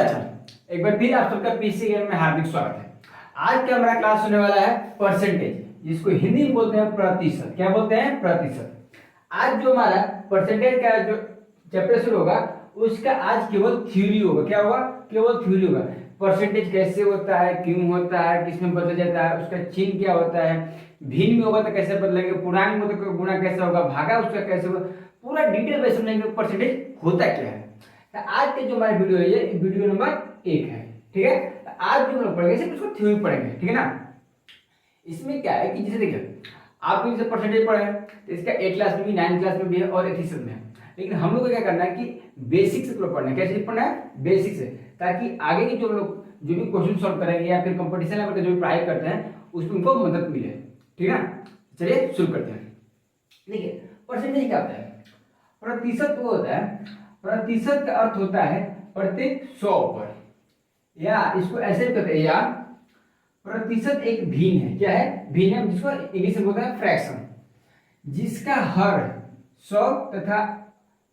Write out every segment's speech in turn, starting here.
नमस्कार, एक बार फिर आप सबका पीसी गेम में हार्दिक स्वागत है। आज का हमारा क्लास होने वाला है परसेंटेज, जिसको हिंदी में बोलते हैं प्रतिशत। क्या बोलते हैं? प्रतिशत। आज जो हमारा परसेंटेज का जो चैप्टर शुरू होगा उसका आज केवल थ्योरी होगा। क्या होगा? केवल थ्योरी होगा। परसेंटेज कैसे होता है, क्यों होता है, किसमें बदला जाता है, उसका चिन्ह क्या होता है, भिन्न में होगा तो कैसे बदलेंगे, पूर्णांक में तो गुणा कैसे होगा, भागा उसका कैसे होगा, पूरा डिटेल में समझेंगे परसेंटेज होता क्या है। तो आज के जो हमारी वीडियो है ये वीडियो नंबर 1 है। ठीक है, तो आज जो हम लोग पढ़ेंगे सिर्फ उसको थ्योरी पढ़ेंगे। ठीक है ना। इसमें क्या है कि जैसे देखिए आप जैसे परसेंटेज पढ़े हैं तो इसका 8 क्लास में भी, 9 क्लास में भी है और 8th में है। लेकिन हम लोग को क्या करना है कि बेसिक से पढ़ना है। कैसे पढ़ना है? बेसिक से, ताकि आगे की जो लोग जो भी क्वेश्चन सॉल्व करेंगे या फिर कंपटीशन लेवल पे जो भी पढ़ाई करते हैं उसमें उनको मदद मिले। ठीक है ना। चलिए शुरू करते हैं। देखिए परसेंटेज क्या होता है? प्रतिशत वो होता है, प्रतिशत का अर्थ होता है प्रत्येक 100 पर, या इसको ऐसे भी कहते हैं, या प्रतिशत एक भिन्न है। क्या है? भिन्न है, जिसको इंग्लिश में बोलते हैं फ्रैक्शन, जिसका हर 100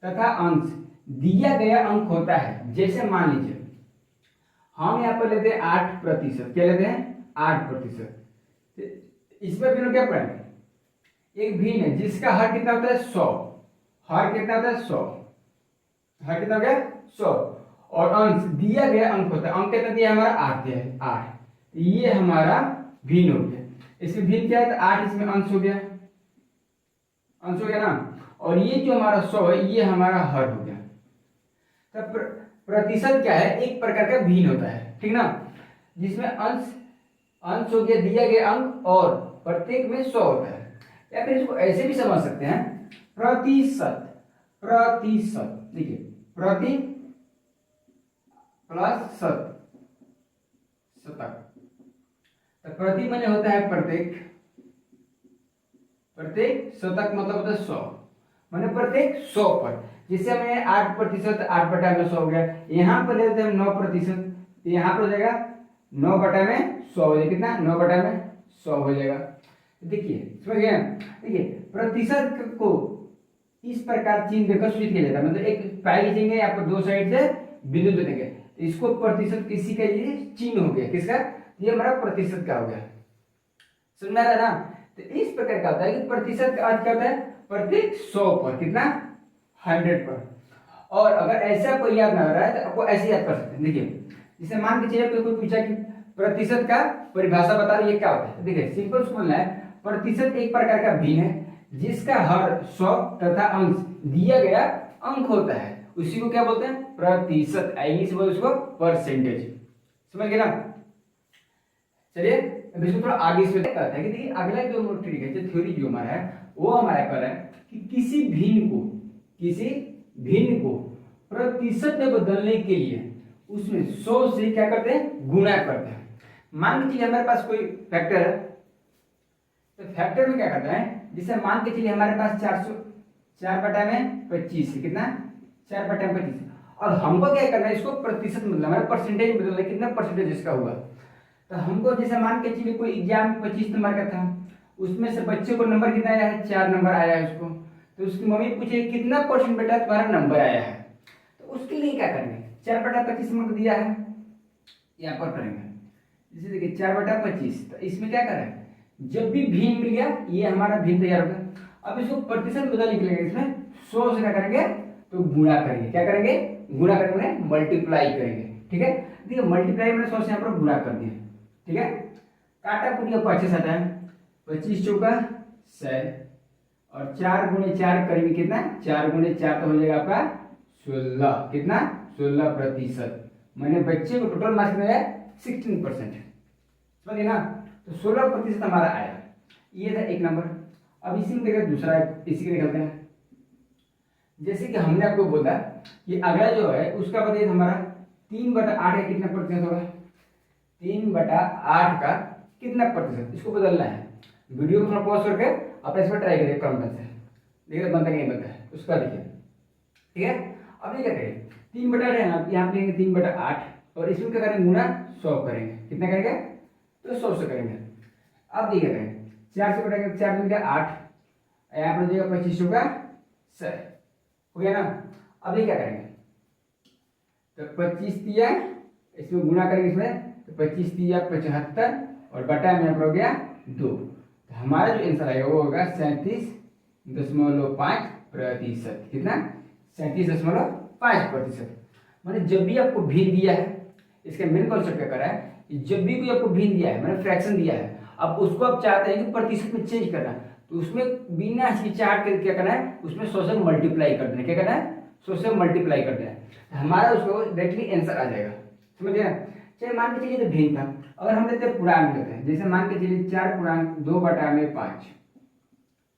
तथा अंश दिया गया अंक होता है। जैसे मान लीजिए हम यहाँ पर लेते हैं 8%। क्या लेते हैं? 8%। इसमें भी क्या पढ़ेंगे? एक भिन्न है जिसका हर कितना होता है? 100। हर कितना होता है? 100। हर कितना हो गया? 100। और अंश दिया गया अंक होता है। अंक कितना दिया? हमारा 8 दिया है, 8। ये हमारा भिन्न हो गया। इसमें भिन्न क्या है? तो 8 इसमें अंश हो गया, अंश हो गया ना। और ये जो हमारा 100 है ये हमारा हर हो गया। तब प्रतिशत क्या है? एक प्रकार का भिन्न होता है। ठीक ना, जिसमें अंश हो गया दिया गया अंक और प्रत्येक में 100 होता है। या फिर इसको ऐसे भी समझ सकते हैं, प्रतिशत। प्रतिशत देखिए, प्रति प्लस शत, शतक। तो प्रति माने होता है प्रत्येक, प्रत्येक शतक मतलब होता है 100, माने प्रत्येक 100 पर। जिससे हमें 8%, 8/100 हो गया। यहाँ पर लेते हैं 9%, यहाँ पर हो जाएगा 9/100 हो जाएगा। कितना? 9/100 हो जाएगा। देखिए समझ गए? देखिए प्रतिशत को इस प्रकार चिन्ह देकर सूचित किया जाता है। मतलब एक पाई लिखेंगे, आपको दो साइड से बिंदु दे देंगे, इसको प्रतिशत किसी का ये चिन्ह हो गया। किसका? ये हमारा प्रतिशत का हो गया। समझ में आ रहा है ना। तो इस प्रकार का होता है कि प्रतिशत का अर्थ क्या होता है? प्रत्येक 100 पर। कितना? 100 पर। और अगर ऐसा कोई याद ना रहा है तो आपको ऐसे याद कर सकते हैं। देखिए जैसे मान के चलिए कोई पूछा कि प्रतिशत का परिभाषा बता रही है, क्या होता है? देखिए सिंपल से बोलना है, प्रतिशत एक प्रकार का भिन्न है जिसका हर 100 तथा अंश दिया गया अंक होता है। उसी को क्या बोलते हैं? प्रतिशत। इंग्लिश में उसको परसेंटेज। समझ गए ना। चलिए अब इसको थोड़ा आगे से देखते हैं कि देखिए अगला जो ट्रिक है, जो थ्योरी जो हमारा है वो हमारा कर रहा है कि किसी भिन्न को प्रतिशत में बदलने के लिए उसमें 100 से क्या करते हैं? गुणा करते हैं। मान के चलिए हमारे पास कोई फैक्टर है, तो फैक्टर में क्या करता है? जिसे मान के चलिए हमारे पास 4/25 है। कितना? 4/25। और हमको क्या करना है? इसको प्रतिशत मतलब हमारे परसेंटेज में बदलना है। कितना परसेंटेज इसका हुआ? तो हमको जैसे मान के चलिए कोई एग्जाम 25 नंबर का था, उसमें से बच्चे को नंबर कितना आया है? 4 नंबर आया है उसको। तो उसकी मम्मी पूछे कितना परसेंट बेटा तुम्हारा नंबर आया है? तो उसके लिए क्या करेंगे? 4/25 नंबर दिया है, यहाँ पर करेंगे। जैसे देखिए 4/25, तो इसमें क्या करें? जब भी भिन्न मिल गया ये हमारा भिन्न तैयार हो गया। अब इसको प्रतिशत बदलने के लिए इसमें 100 से क्या करेंगे? तो गुणा करेंगे। क्या करेंगे? गुणा करेंगे, मल्टीप्लाई करेंगे। ठीक है, देखिए मल्टीप्लाई मैंने 100 से यहाँ पर गुणा कर दिया। ठीक है, काटा कुटिया को अच्छे से आता है। 25 चौका 100 और 4 × 4 करेंगे कितना? 4 × 4 तो हो जाएगा आपका 16। कितना? 16%। मैंने बच्चे को टोटल मार्क्स कितना है? 16%। समझिए ना। तो 16% हमारा आया। ये था एक नंबर। अब इसी में देखिए दूसरा, इसी के निकलते हैं। जैसे कि हमने आपको बोला कि अगला जो है उसका बताइए हमारा 3/8 का कितना प्रतिशत होगा? 3/8 का कितना प्रतिशत? इसको बदलना है। वीडियो को थोड़ा पॉज करके आप इस पर ट्राई करिए कम से। देखिए बनता नहीं बनता है उसका, देखिए। ठीक है, अब ये क्या करेंगे? 3/8 है ना, यहाँ पे 3/8 और इसमें क्या करेंगे? गुणा 100 करेंगे। कितना करेंगे? तो 100 से करेंगे। अब ये क्या करेंगे? 4 से कटेंगे, 4 मिल गया 8, यहाँ पर हो जाएगा 25 होगा 100 हो गया ना। अब ये क्या करेंगे? तो 25 दिया इसमें गुना करेंगे इसमें तो 25 तिया 75 और बटा में यहाँ पर हो गया 2। तो हमारा जो आंसर आएगा वो होगा 37.5%। कितना? 37.5%। मैंने जब भी आपको भिन्न दिया है, इसका मेन कॉन्सेप्ट क्या करा है, जब भी कोई आपको भिन्न दिया है मैंने फ्रैक्शन दिया है, अब उसको आप चाहते हैं कि प्रतिशत में चेंज करना, तो उसमें बिना हिचकिचाहट के क्या करना है, उसमें 100 से मल्टीप्लाई कर देना। क्या करना है? 100 से मल्टीप्लाई कर देना है, हमारा उसको डायरेक्टली आंसर आ जाएगा। समझ गया? चलिए मान के चलिए तो भिन्न था, अगर हम लेते हैं पूर्णांक लेते हैं, जैसे मान के चलिए 4/2/5।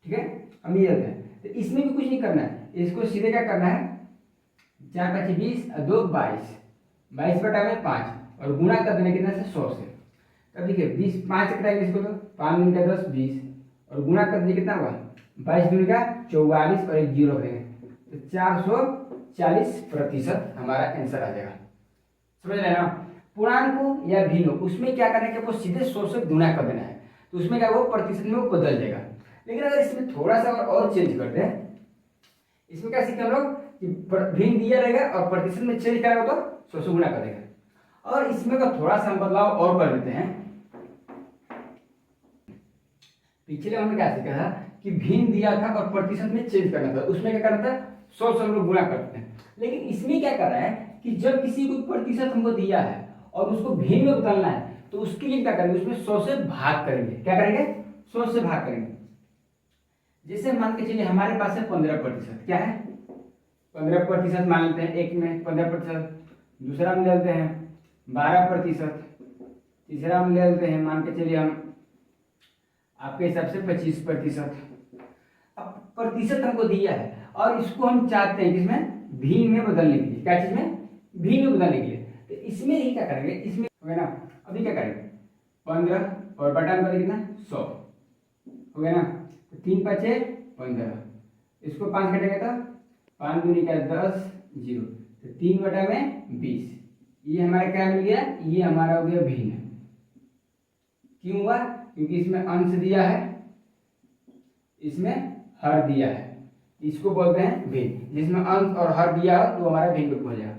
ठीक है, हम ये लेते हैं, तो इसमें भी कुछ नहीं करना है, इसको सीधे क्या करना है, 4×5 20 और 2 22, 22/5 और गुणा कर देना कितना से 100 से। तब देखिए 20 5 कटाएंगे इसको तो 5 दूनी का 10 20 और गुणा कर दीजिए कितना हुआ 22 दूनी का 44 और एक जीरो देंगे तो 440% हमारा आंसर आ जाएगा। समझ रहे ना? पूर्णांक को या भिन्न उसमें क्या करना है कि आपको सीधे 100 से गुणा कर देना है, तो उसमें क्या वो प्रतिशत में वो बदल जाएगा। लेकिन अगर इसमें थोड़ा सा और चेंज करते हैं, इसमें क्या सीखे हम लोग कि भिन्न दिया रहेगा और प्रतिशत में चेंज करेगा तो 100 से गुणा कर देगा। और इसमें का थोड़ा सा बदलाव और कर देते हैं। पिछले हमने क्या सीखा था कि भिन्न दिया था और प्रतिशत में चेंज करना था, उसमें क्या करना था 100 से हम लोग गुणा करते हैं। लेकिन इसमें क्या कर रहा है कि जब किसी को प्रतिशत हमको दिया है और उसको भिन्न में बदलना है, तो उसके लिए क्या करेंगे, उसमें 100 से भाग करेंगे। क्या करेंगे? 100 से भाग करेंगे। जैसे मान के चलिए हमारे पास है 15%। क्या है? 15% मान लेते हैं, एक में 15%, दूसरा में ले लेते हैं 12%, तीसरा में ले लेते हैं मान के चलिए हम आपके हिसाब से 25%। अब प्रतिशत हमको दिया है और इसको हम चाहते हैं किसमें, भिन्न में बदलने के लिए। क्या चीज में? भिन्न में बदलने के लिए। तो इसमें ही क्या करेंगे, इसमें हो गया ना, अभी क्या करेंगे 15 और बटा में कितना 100 हो गया ना, तो 3 5 15, इसको 5 कटेंगे तो 5 दूनी का 10 जीरो, तो 3/20। ये हमारा क्या मिल गया, ये हमारा हो गया भिन्न। क्यों हुआ? क्योंकि इसमें अंश दिया है, इसमें हर दिया है, इसको बोलते हैं भिन्न। जिसमें अंश और हर दिया हो तो हमारा भिन्न रूप हो जाएगा।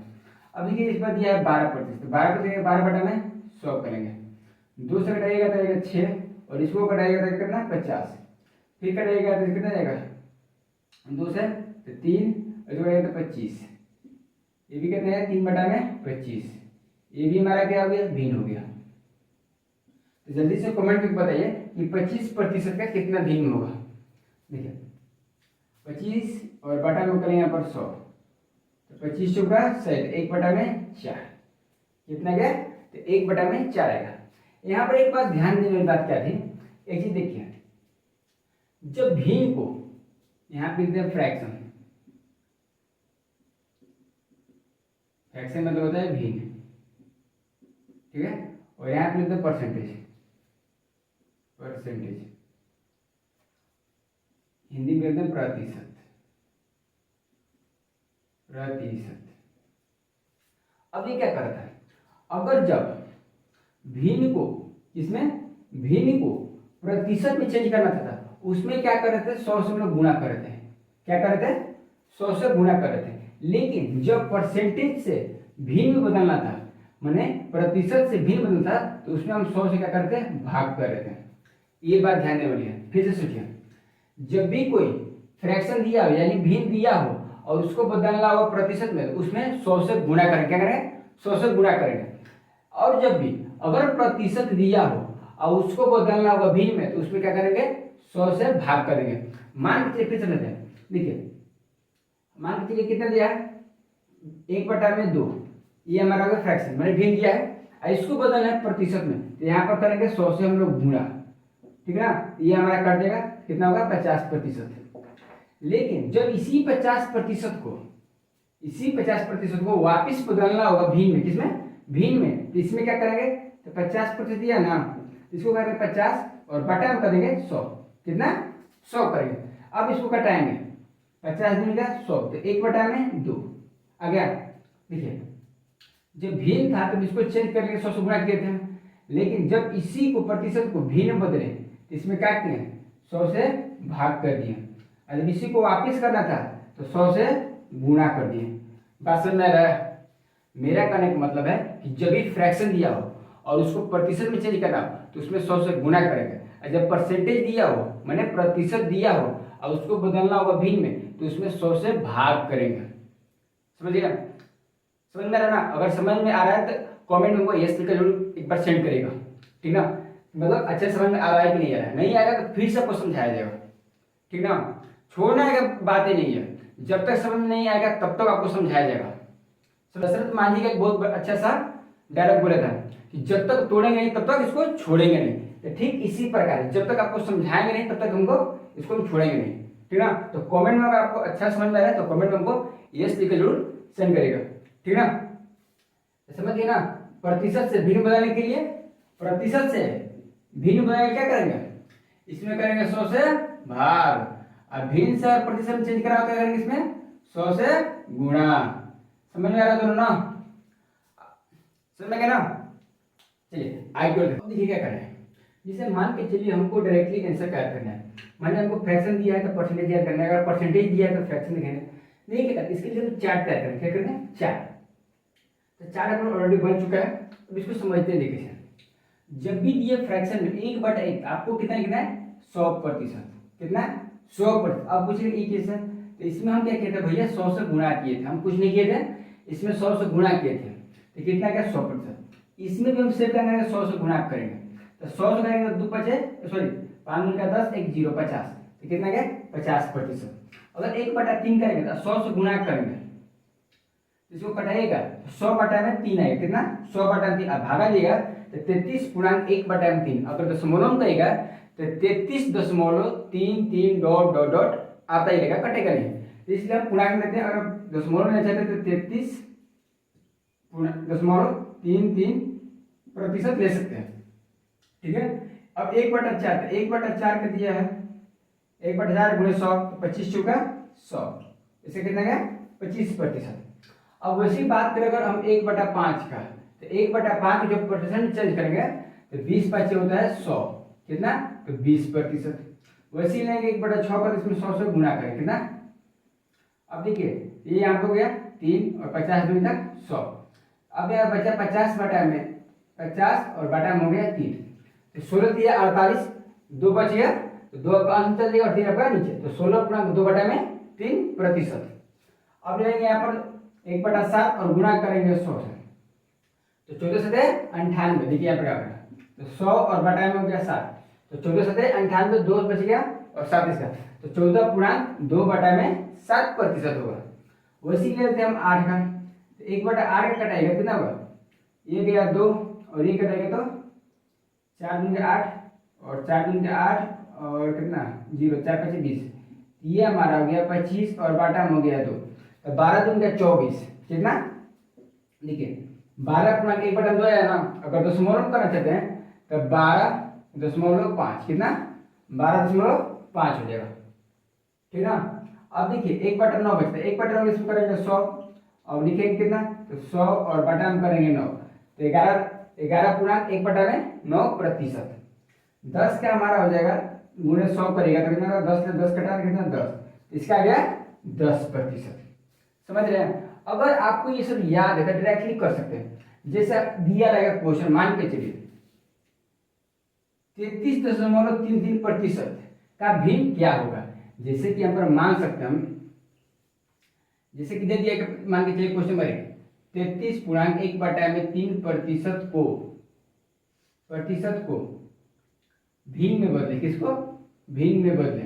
अब देखिए इस पर दिया है 12%, 12% 12/100 करेंगे, 2 से कटाइएगा तो आएगा 6 और इसको कटाइएगा तो कितना 50, फिर कटाइएगा तो कितना जाएगा 2 से तो 3 और इसको कटाइएगा तो 25, ये भी कितना है 3/25, ये भी हमारा क्या हो गया, भिन्न हो गया। तो जल्दी से कमेंट करके बताइए कि 25% का कितना भिन्न होगा। देखिए 25 और बटा में करें यहाँ पर 100, तो 25 चौका 100, 1/4 कितना गया, तो 1/4 आएगा। यहाँ पर एक बात ध्यान देने वाली बात क्या थी, एक चीज देखिए, जब भिन्न को यहाँ पे लिखते हैं फ्रैक्शन, फ्रैक्शन मतलब होता है भिन्न, ठीक है, और यहाँ पे लिखते हैं परसेंटेज, परसेंटेज हिंदी में एकदम प्रतिशत, प्रतिशत। अब ये क्या करता है, अगर जब भिन्न को, इसमें भिन्न को प्रतिशत में चेंज करना था उसमें क्या कर रहे थे, 100 से हम लोग गुणा कर रहे थे। क्या कर रहे थे? 100 से गुणा कर रहे थे। लेकिन जब परसेंटेज से भिन्न में बदलना था, माने प्रतिशत से भिन्न बदलना था, तो उसमें हम 100 से क्या करते हैं, भाग कर रहे थे। ये बात ध्यान देने वाली है। फिर से सोचिए, जब भी कोई फ्रैक्शन दिया हो यानी भिन्न दिया हो और उसको बदलना हो प्रतिशत में, उसमें 100 से गुणा करें। क्या करें? 100 से गुणा करेंगे। और जब भी अगर प्रतिशत दिया हो और उसको बदलना होगा भिन्न में, तो उसमें क्या करेंगे, 100 से भाग करेंगे। मान के चलिए फिर समझते हैं, देखिए मान के चलिए कितना दिया है, 1/2, ये हमारा होगा फ्रैक्शन, मैंने भिन्न दिया है, इसको बदलना है प्रतिशत में, तो यहाँ पर करेंगे 100 से हम लोग गुणा, ठीक है ना, ये हमारा कट देगा, कितना होगा 50%। लेकिन जब इसी 50% को वापिस बदलना होगा भिन्न में, किसमें, भिन्न में, तो इसमें क्या करेंगे, तो 50% दिया ना, इसको करेंगे 50 और बटा में करेंगे 100, कितना 100 करेंगे। अब इसको कटाएंगे, 50 दूनी का 100, तो 1/2 आ गया। देखिए जब भिन्न था तो इसको चेंज करके 100 से गुणा किए थे, लेकिन जब इसी को प्रतिशत को भिन्न बदले तो इसमें क्या किए, 100 से भाग कर दिए, और जब इसी को वापिस करना था तो 100 से गुणा कर दिए। बात समझ में आ रहा है? मेरा कहने का मतलब है कि जब भी फ्रैक्शन दिया हो और उसको प्रतिशत में चेंज करना हो तो उसमें 100 से गुणा करेंगे, और जब परसेंटेज दिया हो मैंने प्रतिशत दिया हो और उसको बदलना होगा भिन्न में तो उसमें 100 से भाग करेंगे। समझिएगा, समझ में आ रहा ना? अगर समझ में आ रहा है तो कमेंट में वो यस लिखकर जरूर एक बार सेंड करेगा, ठीक ना? मतलब अच्छे समझ में आ रहा है कि नहीं आ रहा है, नहीं आएगा तो फिर से आपको समझाया जाएगा, ठीक ना? छोड़ना है बात ही नहीं है, जब तक समझ में नहीं आएगा तब तक आपको समझाया जाएगा। दशरथ मांझी का एक बहुत अच्छा सा डायलॉग बोला था कि जब तक तोड़ेंगे नहीं तब तक इसको छोड़ेंगे नहीं। तो ठीक इसी प्रकार जब तक आपको समझाएंगे नहीं तब तक हमको इसको हम छोड़ेंगे नहीं, ठीक ना? तो कमेंट में अगर आपको अच्छा समझ में आया तो कमेंट में हमको यस लिखकर जरूर सेंड करेगा, ठीक ना? समझ गए ना? प्रतिशत से भिन्न बनाने के लिए, प्रतिशत से भिन्न बनाने क्या करेंगे, इसमें करेंगे 100 से भाग, और भिन्न से और प्रतिशत में चेंज करा क्या करेंगे, इसमें 100 से गुणा। समझ में आ रहा दोनों ना? समझ में गया ना? चलिए आगे देखिए क्या करना है। जैसे मान के चलिए हमको डायरेक्टली आंसर क्या करना है, माने हमको फ्रैक्शन दिया है तो परसेंटेज याद करना है, अगर परसेंटेज दिया है तो फ्रैक्शन लिखना है। नहीं क्या इसके लिए हम चार्ट तैयार करें, क्या करना है, चार्ट। तो चार्ट अपना ऑलरेडी बन चुका है, अब इसको समझते हैं देखिए। जब भी दिए फ्रैक्शन में 1/1 आपको कितना लिखना है, 100%। कितना, 100%। अब पूछ रहे ये कैसे, तो इसमें हम क्या किए थे भैया, 100 से गुणा किए थे, हम कुछ नहीं किए थे, इसमें 100 से गुणा किए थे, तो कितना क्या, 100%। इसमें भी हम सेव करेंगे 100 से गुणा करेंगे, तो 100 से करेंगे तो 2 बचे, सॉरी 5 दूनी 10, 1 0 50, तो कितना क्या, 50%। अगर 1/3 करेंगे तो 100 से गुणा करेंगे, इसको कटाइएगा 100/3 आएगा, कितना, 100/3। अब भागा दिएगा तो 33.1/3। अगर दशमलव में करेगा तो 33.33 डॉट डॉट डॉट आता ही रहेगा, कटेगा नहीं। तो इसलिए हम पूर्णांक लेते हैं, अगर दशमलव में चाहते तो 33.33% ले सकते हैं, ठीक है? अब 1/4, 1/4 का दिया है, 1/4 गुणे 100, 25 चौका 100, इसे कितना गया, 25%। अब वैसी बात करें अगर हम 1/5 का, तो 1/5 जो परसेंट चेंज करेंगे तो 20 होता है 100, कितना, तो 20%। वैसे ही लेंगे 1/6 का, इसमें 100 से गुणा करें, कितना। अब देखिए ये यहाँ पे हो गया 3 और 50 दूनी तक 100। अब यहाँ बचा 50 बटा में 50 और बटा में हो गया 3, तो 16 दिया 48, 2 बच गया, तो 2 का अंतर चल जाएगा और 3 आपका नीचे, तो 16.2/3%। अब लेंगे यहाँ पर 1/7 और गुणा करेंगे 100 से, तो 14 से 98। देखिए यहाँ पर क्या करें, तो 100 और बटा में हो गया 7, तो 14 से 98, 2 बच गया और 7 इसका, तो 14.2/7% होगा। वैसे ही लेते हैं हम 8 का, तो 1/8 कटाएगा कितना होगा, ये गया 2 और ये कटाएगा तो 4 दूनी 8 और 4 दूनी 8 और कितना 0, 4 5 20, ये हमारा हो गया 25 और बाटा में हो गया 2, तो 12 दूनी 24, कितना, देखिए 12.1/2 है ना। अगर दशमलव करना चाहते हैं तो 12.5, कितना, 12.5 हो जाएगा, ठीक ना। अब देखिए 1/9 बचता है, 1/9 इसमें करेंगे 100 और लिखेंगे कितना, तो 100 और बटा में करेंगे 9, तो 11.1/9%। 10 का हमारा हो जाएगा गुणे 100 करेगा तो कितना, 10 से 10 कटा कितना 10, इसका आ गया 10%। समझ रहे हैं? अगर आपको ये सब याद है तो डायरेक्टली कर सकते हैं। जैसे दिया रहेगा क्वेश्चन, मान के चलिए 33.33% का भिन्न क्या होगा, जैसे कि यहाँ पर मान सकते हैं हम, जैसे कि दे दिया मान के चलिए क्वेश्चन नंबर 33.1/3% को भिन्न में बदले, किसको, भिन्न में बदले।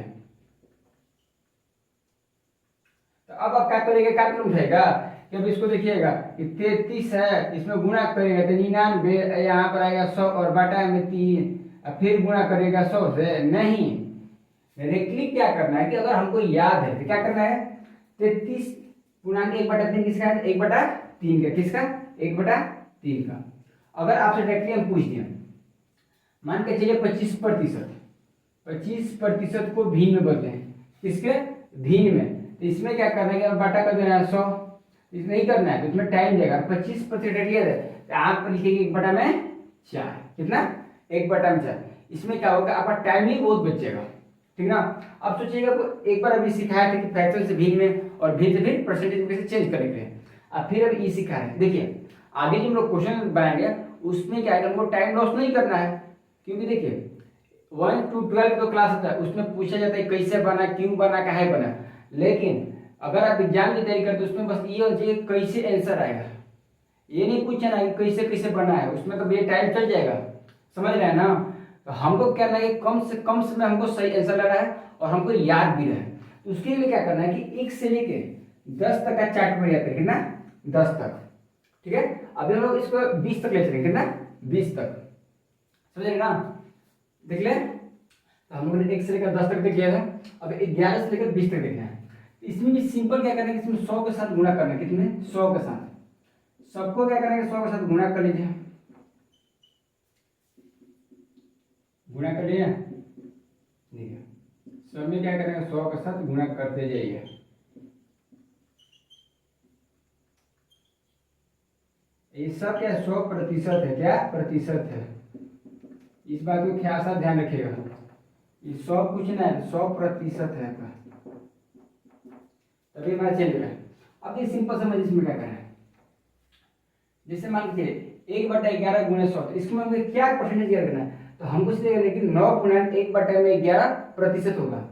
तो अब आप क्या करेंगे, कैलकुलेट उठाएगा कि अब इसको देखिएगा कि 33 है, इसमें गुणा करेगा तो 99, यहाँ पर आएगा 100 और बटा में 3, फिर गुणा करेगा 100 से, नहीं, डायरेक्टली क्या करना है कि अगर हमको याद है तो क्या करना है, 33.1/3 किसका है, 1/3 का, किसका, 1/3 का। अगर आपसे डायरेक्टली हम पूछ दिए, मान के चलिए 25% को भिन्न में बदले, किसके, भिन्न में, तो इसमें क्या करना है, बटा कर देना है 100, इसमें नहीं करना है तो इसमें टाइम देगा। 25% क्लियर है, तो आप लिखेंगे 1/4, कितना, 1/4। इसमें क्या होगा, आपका टाइम ही बहुत बचेगा, ठीक ना। अब सोचिएगा एक बार अभी सिखाया था कि फ्रैक्शन से भिन्न में और भिन्न से भिन्न परसेंटेज में कैसे चेंज करेंगे। अब फिर अब ई सिखा रहे हैं। देखिए आगे जो हम लोग क्वेश्चन बनाएंगे उसमें क्या है, हमको टाइम लॉस नहीं करना है, क्योंकि देखिए 1 to 12 तो क्लास होता है, उसमें पूछा जाता है कैसे बना, क्यों बना, काहे बना। लेकिन अगर आप एग्जाम की तैयारी करते हो उसमें बस ये हो जाए कैसे आंसर आएगा, ये नहीं पूछना है कि कैसे कैसे बना है, उसमें तो ये टाइम चल जाएगा, समझ रहे हैं ना। तो हमको क्या करना है कि कम से कम समय हमको सही आंसर लेना है और हमको याद भी रहे। तो उसके लिए क्या करना है कि 1 से लेके 10 तक का चार्ट पर याद करें ना, 10 तक, ठीक है। अभी हम लोग इसको 20 तक ले चलेंगे ना, 20 तक, समझ रहे ना। देख ले, तो हम लोगों ने 1 से लेकर 10 तक देख लिया था, अब 11 से लेकर 20 तक देखना है। इसमें भी सिंपल क्या करना है, इसमें 100 के साथ गुणा करना है, कितने 100 के साथ, सबको क्या करेंगे 100 के साथ गुणा कर लीजिए, गुणा कर लिया, ठीक है। सब में क्या करेंगे 100 के साथ गुणा करते जाइए। ये सब क्या 100% है, क्या प्रतिशत है, इस बात को क्या सा ध्यान रखिएगा। ये 100 कुछ ना है, 100% है, तभी हमारा चलेगा। अब ये सिंपल समझ, इसमें क्या करना है, जैसे मान लीजिए 1/11 गुणे 100, तो इसमें हमें क्या परसेंटेज करना है, तो हमको इसलिए लेकिन 9.1/11% होगा।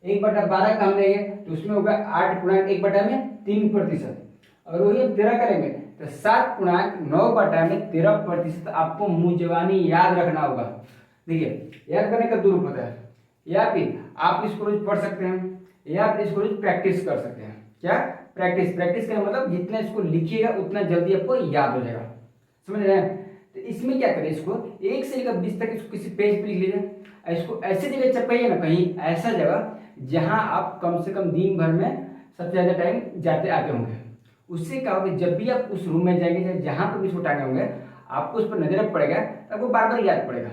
1/12 का हम लेंगे तो उसमें होगा 8.1/3%। और वही हम 13 करेंगे तो 7.9/13%। आपको मुंजवानी याद रखना होगा। देखिए याद करने का 2 रूप होता है, या फिर आप इसको रोज पढ़ सकते हैं या फिर इसको रोज प्रैक्टिस कर सकते हैं। क्या प्रैक्टिस, प्रैक्टिस का मतलब जितना इसको लिखिएगा उतना जल्दी आपको याद हो जाएगा, समझ रहे हैं। तो इसमें क्या करें, इसको 1 से लेकर 20 तक इसको किसी पेज पे लिख लीजिए, इसको ऐसे जगह चपाइए ना, कहीं ऐसा जगह जहां आप कम से कम दिन भर में सबसे ज्यादा टाइम जाते आते होंगे। उससे क्या होगा, जब भी आप उस रूम में जाएंगे जहां पर भी इसको टांगे होंगे आपको उस पर नजर पड़ेगा, आपको बार बार याद पड़ेगा।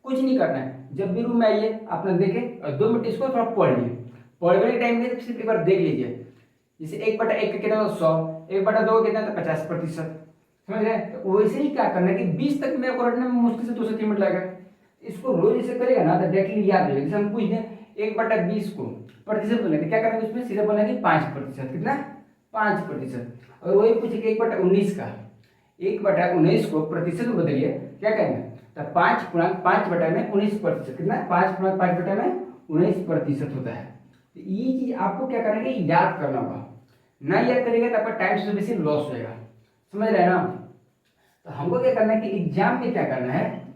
कुछ नहीं करना है, जब भी रूम में आइए अपना देखे और 2 मिनट इसको थोड़ा पढ़ लिए, पढ़ने के टाइम में सिर्फ एक बार देख लीजिए। जैसे 1/1 का कितना, 100, 1/2 कितना, तो 50%, समझ रहे हैं। तो वैसे ही क्या करना है कि 20 तक में आपको रटने में मुश्किल से 2 से 3 मिनट लगेगा। इसको रोज इसे करेगा ना तो डायरेक्टली याद हो जाएगा। जैसे हम पूछ दें 1/20 को प्रतिशत बोलेंगे, क्या करेंगे उसमें सीधे बोलेंगे 5%, कितना 5%। और वही पूछेंगे 1/19 का, 1/19 को प्रतिशत में बदलिए, क्या कहेंगे, तो 5.5/19%, कितना 5.5/19% होता है। तो ये चीज आपको क्या करेंगे, याद करना होगा। ना याद करेंगे तो आपका टाइम से बेसी लॉस हो जाएगा, समझ रहे हैं ना। तो हमको क्या करना है कि एग्जाम में क्या करना है,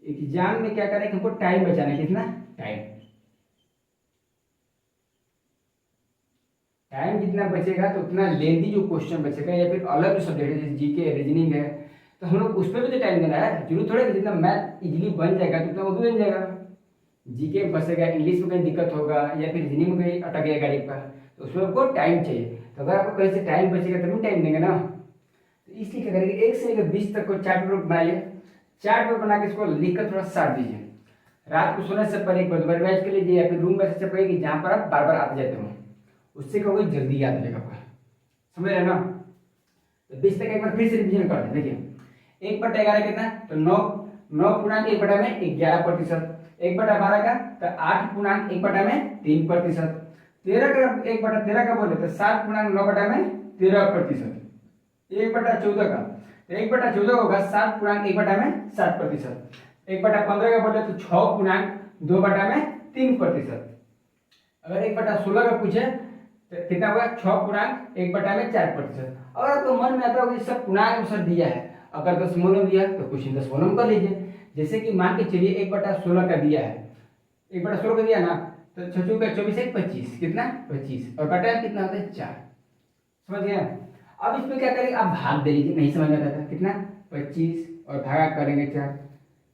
एग्जाम में क्या करना है कि हमको टाइम बचाना है, कितना टाइम, टाइम जितना बचेगा तो उतना लेंदी जो क्वेश्चन बचेगा, या फिर अलग जो सब्जेक्ट है जैसे जीके रीजनिंग है तो हम लोग उस पर भी तो टाइम देना है। जरूर थोड़ा कि जितना मैथ इजीली बन जाएगा तो उतना वो भी बन जाएगा। जीके में फंसेगा, इंग्लिश में कहीं दिक्कत होगा या फिर रीजनिंग में कहीं अटक गया गाड़ी का, तो उसमें आपको टाइम चाहिए। तो अगर आपको कहीं से टाइम बचेगा तभी टाइम देंगे ना। तो इसलिए क्या करेंगे, 1 से लेकर 20 तक को चार्ट पेपर बनाइए, चार्ट पेपर बना के इसको लिख कर थोड़ा साट दीजिए। रात को सोने से पहले एक बार दोबारा रिवाइज कर लीजिए, या फिर रूम में ऐसे पढ़ेगी जहाँ पर आप बार बार आते जाते हो, उससे क्या होगा जल्दी याद हो जाएगा आपका, समझ रहे ना। तो 20 तक एक बार फिर से रिविजन कर दें। देखिए 1/11 कितना, तो 9.1/11%, 1/12 का तो 8.1/3%, 13 का 1/13 का बोले तो 7.9/13%, 1/14 का तो 1/14 होगा 7.1/7%, 1/15 का बोले तो 6.2/3%। अगर 1/16 का पूछे तो कितना होगा 6.1/4%। अगर आपको मन में आता होगा कि सब पूर्णांक में सर दिया है, अगर दशमलव दिया तो कुछ दशमलव कर लीजिए। जैसे कि मान के चलिए 1/16 का दिया है, 1/16 का दिया ना, तो 6 का 24 है 25, कितना 25, और बटा कितना होता है 4, समझ गए। अब इसमें क्या करेंगे, आप भाग दे लीजिए, नहीं समझ में आता था, कितना 25 और भागा करेंगे 4,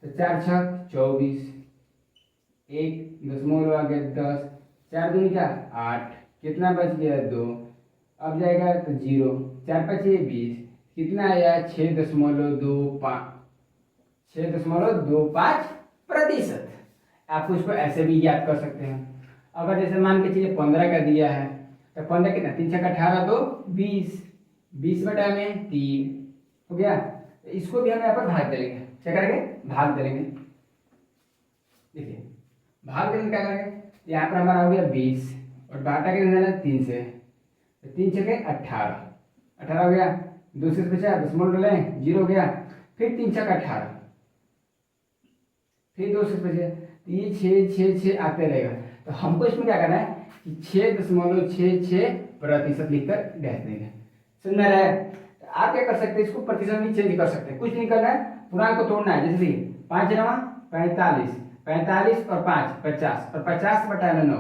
तो 4 6 24, 1 दशमलव आ गया 10, 4 दूनी क्या 8, कितना बच गया 2, अब जाएगा तो 0, 4 5 20, कितना आया 6.25%। आप उसको ऐसे भी याद कर सकते हैं। अगर जैसे मान के चलिए 15 का दिया है तो 15 कितना, 3 6 18 2 20, 20/3 हो गया। तो इसको भी हम यहाँ पर भाग देंगे, क्या करेंगे भाग देंगे। देखिए भाग देने क्या करेंगे, यहाँ पर हमारा हो गया 20 और बाटा के देना 3 से, तो 3 6 18, 18 हो गया, 2 से बचा, दशमलव लें 0 हो गया, फिर 3 छक्का 18, फिर 2 से बचे, तो ये 6 आते रहेगा। तो हमको इसमें क्या करना है कि 6.66% लिखकर डैश देंगे। समझ में आ रहा है? तो आप क्या कर सकते हैं, इसको प्रतिशत में चेंज कर सकते हैं, कुछ नहीं करना है, पूर्णांक को तोड़ना है। जैसे 5 9 45, 45 और 5 50, और 50/9,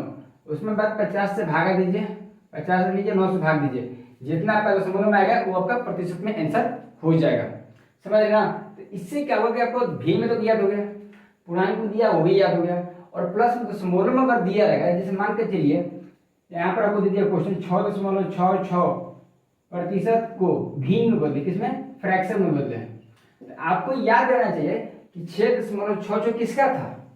उसमें बाद 50 से भागा दीजिए, 50 लीजिए, 9 से भाग दीजिए, जितना आपका दशमलव में आएगा वो आपका प्रतिशत में आंसर हो जाएगा। समझ रहे ना? तो इससे क्या होगा कि आपको भी में तो याद हो गया, पूर्णांक में दिया वो भी याद हो गया, और प्लस में दशमलव में अगर दिया रहेगा, जैसे मान के चलिए यहाँ पर आपको दे दिया क्वेश्चन 6.66% को भी में बदले, किसमें, फ्रैक्शन में बदले। तो आपको याद रहना चाहिए कि 6.66 किसका था,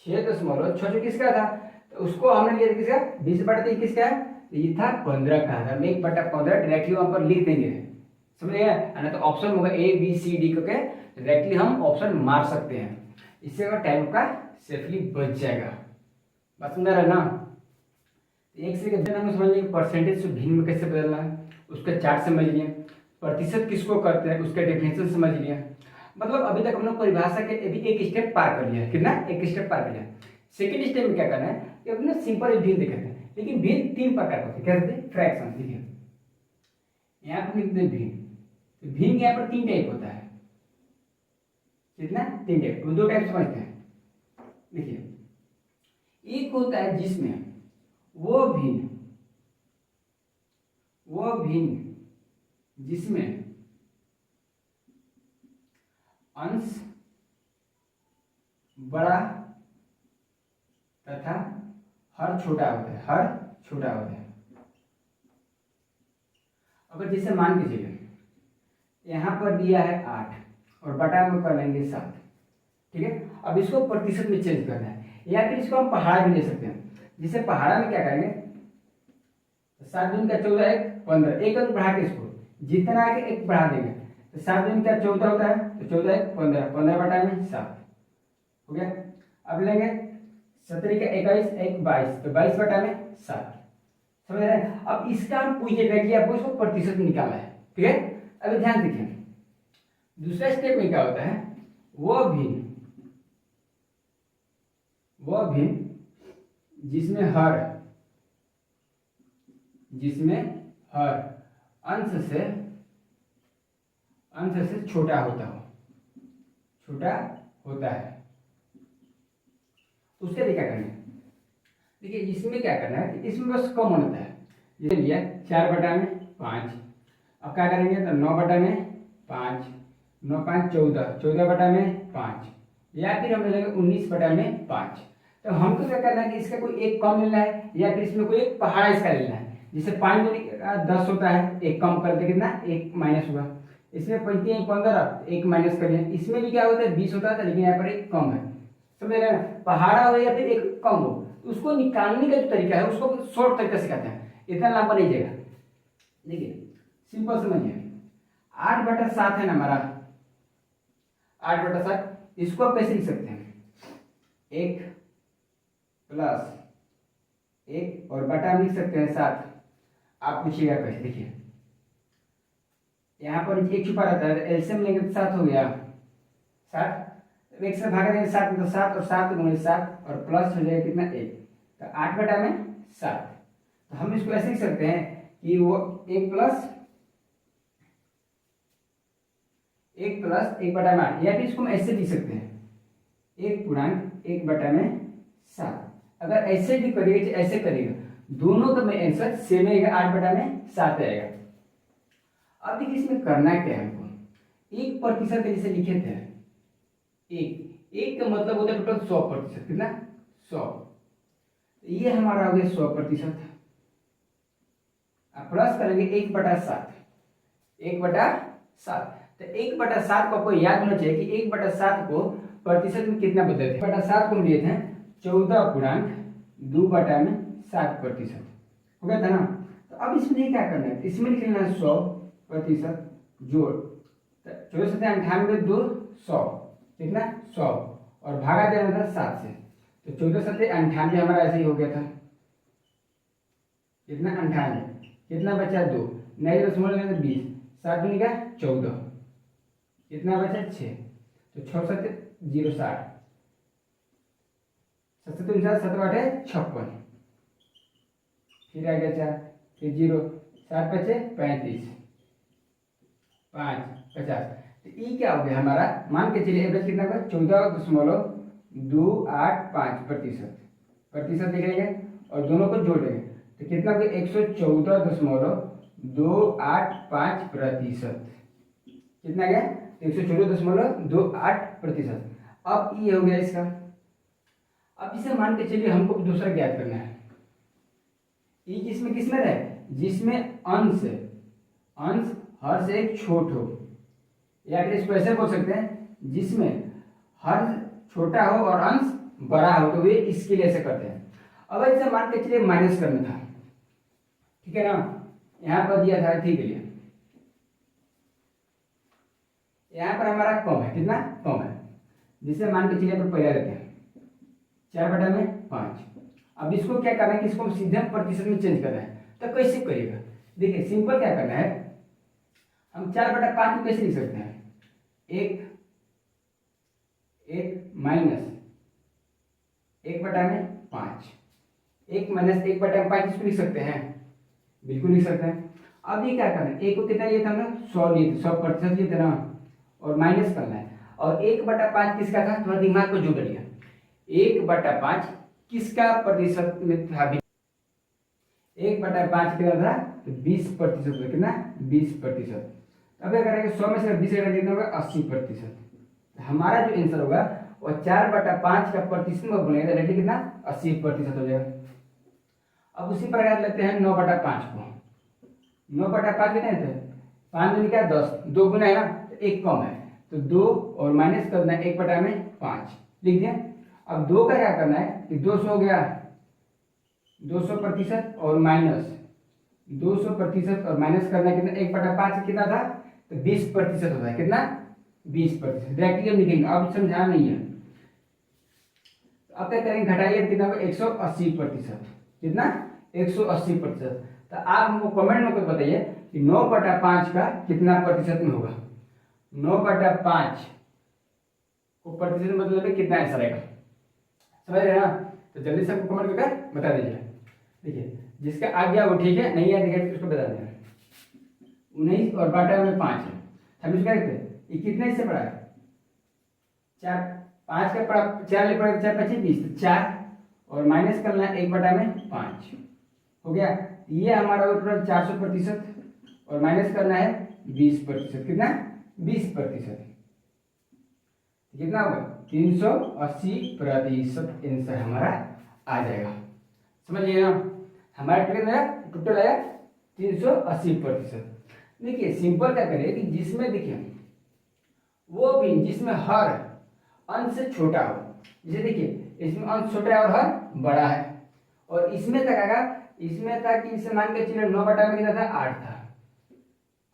6.66 किसका था, तो उसको हमने लिया किसका, 20/3 किसका है, तो ये था 15 का। हम 1/15 डायरेक्टली वहां पर लिख देंगे, समझ गए ना? तो ऑप्शन होगा ABCD करके डायरेक्टली हम ऑप्शन मार सकते हैं, इससे अगर टाइम का सेफली बच जाएगा। बात समझ रहा है ना? एक से हम समझ लिए परसेंटेज से भिन्न में कैसे बदलना है, उसका चार्ट समझ लिए, प्रतिशत किसको करते हैं उसका डेफिनेशन समझ लिया। मतलब अभी तक हम लोग परिभाषा के अभी एक स्टेप पार कर लिया, कितना, एक स्टेप पार कर लिया। सेकंड स्टेप में क्या करना है कि अपने सिंपल भिन्न दिखाते हैं, लेकिन भिन्न 3 प्रकार का होता है। क्या होते हैं, फ्रैक्शन। देखिए यहाँ पर लिखते हैं भिन्न, तो भिन्न यहाँ पर 3 टाइप होता है, कितना, 3 टाइप, 2 टाइप समझते हैं। देखिए एक होता है जिसमें वो भिन्न जिसमें अंश बड़ा तथा हर छोटा होता है, हर छोटा होता है। अगर जैसे मान के चलिए यहाँ पर दिया है 8 और बटा में कर लेंगे 7, ठीक है। अब इसको प्रतिशत में चेंज करना है, या फिर इसको हम पहाड़ा भी ले सकते हैं। जैसे पहाड़ा में क्या करेंगे, 7 दूनी का 14, 1 15, एक अंक बढ़ा के इसको जितना है एक बढ़ा देंगे, तो 7 दूनी का 14 होता है, तो 14 1 15, 15/7 हो गया। अब लेंगे 17 का 21, 1 22, तो 22/7, समझ रहे हैं? अब इसका हम पूछेगा कि आपको इसको प्रतिशत में निकालना है, ठीक है। अभी ध्यान देखिए दूसरा स्टेप में क्या होता है, वो भिन्न जिसमें हर अंश से छोटा होता है, उसके लिए क्या करना है। देखिए इसमें क्या करना है, इसमें बस कम होता है। जैसे लिया 4/5, अब क्या करेंगे, तो 9/5, 9 5 14, 14/5, या फिर हम लेंगे 19/5। तो हमको क्या करना है कि इसका कोई एक कम लेना है, या फिर इसमें कोई एक पहाड़ा इसका लेना है। जैसे 5 दूनी 10 होता है, एक कम करते कितना, 1 माइनस हुआ। इसमें 35 15, 1 माइनस कर लिया। इसमें भी क्या होता है, 20 होता था, लेकिन यहाँ पर एक कम है, समझ रहे हैं? पहाड़ा हो या फिर एक कम हो, तो उसको निकालने का जो तरीका है उसको शॉर्ट तरीका से कहते हैं, इतना लंबा नहीं जाएगा। देखिए सिंपल समझिए, 8/7 है ना हमारा, 8/7, इसको आप कैसे लिख सकते हैं, 1 + 1 और बटा में लिख सकते हैं 7। आप पूछिएगा कैसे, देखिए यहाँ पर 1 छुपा रहता है, एलसीएम लेंगे तो 7 हो गया, 7, 1 से भागा देंगे 7 में, तो 7 और 7 गुणे 7 और प्लस हो जाएगा कितना, 1, तो 8/7। तो हम इसको ऐसे लिख सकते हैं कि वो 1 + 1/8, या फिर इसको हम ऐसे लिख सकते हैं 1/1/7। अगर ऐसे भी करिएगा ऐसे करिएगा, दोनों का में आंसर सेम आएगा, 8/7 आएगा। अब देखिए इसमें करना क्या है हमको, 1% के जैसे लिखे थे, एक का मतलब होता है टोटल 100%, कितना, 100। ये हमारा हो गया 100%। अब प्लस करेंगे 1/7, 1/7। तो 1/7 को आपको याद होना चाहिए कि 1/7 को प्रतिशत में कितना बदलते हैं। 1/7 को हम लिए थे 14.2/7%, हो गया था ना। तो अब इसमें क्या करना है, इसमें लिख लेना 100% जोड़, 14 से 98 2 100, कितना, 100, और भागा देना था 7 से, तो 14 से 98 हमारा ऐसे ही हो गया था, कितना, 98, कितना बचा 2, नए दशमलव में 20, 7 दूनी का 14, कितना बचा 6, तो 6 7 0 60, 7 7 56, फिर आ गया 4, फिर 0, 7 बचे 35, 5 50। तो ई क्या हो गया हमारा, मान के चलिए एवरेज कितना होगा 14.285% प्रतिशत लिखेंगे और दोनों को जोड़ेंगे तो कितना होगा 114.285%। कितना गया 114.28%। अब ये हो गया इसका। अब इसे मान के चलिए हमको दूसरा ज्ञात करना है। ई जिसमें किसमें रहे, जिसमें अंश हर से एक छोट हो, या फिर इसको ऐसे बोल सकते हैं जिसमें हर छोटा हो और अंश बड़ा हो, तो वे इसके लिए ऐसे करते हैं। अब ऐसे मान के चलिए माइनस करना था, ठीक है ना, यहाँ पर दिया था ठीक है, यहाँ पर हमारा कम है, कितना कम है, जिसे मान के चलिए पहले लेते हैं 4/5। अब इसको क्या करना है कि इसको सीधे प्रतिशत में चेंज करना है। तो कैसे करिएगा, देखिए सिंपल क्या करना है, हम 4/5 को कैसे लिख सकते हैं, एक माइनस 1/5, 1 माइनस 1/5 इसको लिख सकते हैं, बिल्कुल लिख सकते हैं। अब ये क्या करना है, एक को कितना लिया था हम लोग 100 लिए थे, 100% लिए थे ना, और माइनस करना है। और 1/5 किसका था, थोड़ा दिमाग को जोड़ लिया, 1/5 किसका प्रतिशत में था, 1/5 कितना था, तो 20% कितना 20%। अब क्या करेंगे 100 में से 20 कितना होगा 80%। हमारा जो आंसर होगा वो 4/5 का प्रतिशत में बोलेंगे तो डायरेक्टली कितना 80% हो जाएगा। अब उसी प्रकार लेते हैं 9/5 को, 9/5 कितने थे, 5 दूनी क्या 10, 2 गुना है ना, तो 1 कम है, तो 2 और माइनस करना है 1/5 लिख दिया। अब 2 का क्या करना है कि 200 हो गया 200% और माइनस 200% और माइनस करना है कितना 1/5 कितना था, तो 20% होता है, कितना 20%। डायरेक्टली हम लिखेंगे, अब समझा नहीं है। अब क्या करेंगे घटाइए कितना होगा 180%, कितना 180%। तो आप हमको कमेंट में कुछ बताइए कि 9/5 का कितना प्रतिशत में होगा, 9/5 को प्रतिशत मतलब कितना आंसर आएगा, समझ रहे ना। तो जल्दी से हमको कमेंट करके बता दीजिए। देखिए जिसका आ गया वो ठीक है, नहीं आ गया तो उसको बता देना। 19 और बाटा में 5 है, हम इसको क्या ये कितना इससे बड़ा है, 4 5 का पड़ा 4 ले पड़ा 4 25 20, तो 4 और माइनस करना 1/5 हो गया। ये हमारा टोटल 400% और माइनस करना है 20%, कितना 20%, कितना होगा 380% आंसर हमारा आ जाएगा। समझिए ना, हमारा टोटल आया 380%। देखिए सिंपल क्या करिए कि जिसमें देखिए वो भी जिसमें हर अंश से छोटा हो, जैसे देखिए इसमें अंश छोटा है और हर बड़ा है, और इसमें तक आएगा, इसमें था कि इसे मान के चलिए 9/5 में कितना था 8 था,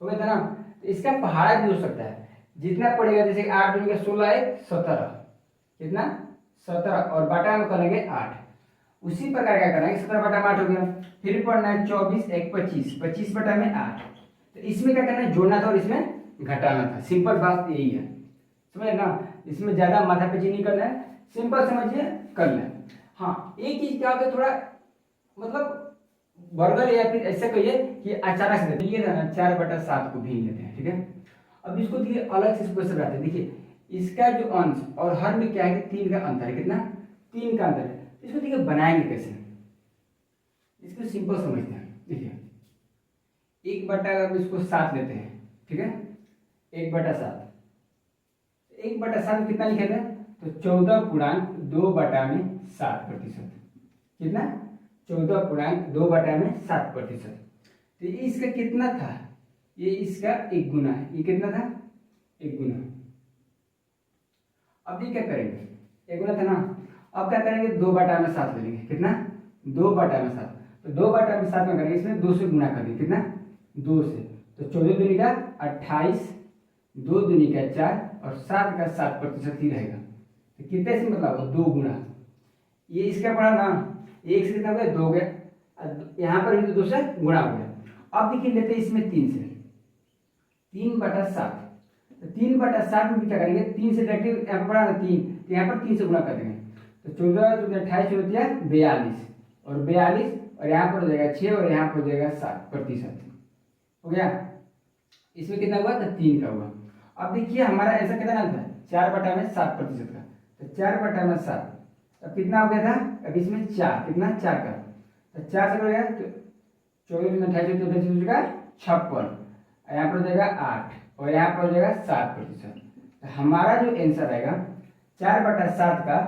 हो गया था ना। तो इसका पहाड़ा भी हो सकता है, जितना पड़ेगा जैसे 8 दूनी का 16 1 17, कितना 17 और बाटा में करेंगे 8। उसी प्रकार क्या करना है 17/8 हो गया, फिर पढ़ना है 24 1 25, 25/8। तो इसमें क्या करना है जोड़ना था और इसमें घटाना था, सिंपल बात यही है, समझे ना। इसमें ज्यादा माथापच्ची नहीं करना है, सिंपल समझिए कर लें। हाँ एक चीज क्या होता है, थोड़ा मतलब वर्गल या फिर ऐसा कहिए कि अचानक से ये था ना 4/7 को भीन लेते हैं, ठीक है। अब इसको देखिए अलग से इसको बनाते हैं, देखिए इसका जो अंश और हर में क्या है कि 3 का अंतर है, कितना 3 का अंतर है। इसको देखिए बनाएंगे कैसे, इसको सिंपल समझते हैं। देखिए 1/, इसको 7 लेते हैं, ठीक है, 1/7, 1/7 कितना लिखे थे, तो 14.2/7%, कितना 14.2/7%। तो इसका कितना था, ये इसका 1 गुना है, ये कितना था 1 गुना। अब ये क्या करेंगे 1 गुना था ना, अब क्या करेंगे 2/7 ले लेंगे, कितना 2/7, तो 2/7 में करेंगे इसमें 2 से गुना कर देंगे, कितना 2 से, तो 14 दूनी का 28, 2 दूनी का 4 और 7 का 7% ही रहेगा। तो कितने से मतलब 2 गुना, ये इसका पड़ा ना, 1 से कितना हो गया 2 गया, यहाँ पर भी तो 2 से गुणा हो गया। अब देखिए लेते हैं इसमें 3 से 3/7, तो 3/7 में क्या करेंगे, 3 से डायरेक्टली यहाँ पर बढ़ा ना 3, तो यहाँ पर 3 से गुणा कर देंगे, तो 14 14 28 होती है 42 और 42 और यहाँ पर हो जाएगा 6 और यहाँ पर हो जाएगा 7% हो गया। इसमें कितना हुआ, तो 3 का हुआ। अब देखिए हमारा ऐसा कितना था 4/7% का, तो 4/7 अब कितना हो गया था, अब इसमें 4 कितना 4 का, तो 4 से बढ़ेगा तो 14 28 14 56 यहाँ पर हो जाएगा 8 और यहाँ पर हो जाएगा 7%। तो हमारा जो आंसर आएगा 4/7 का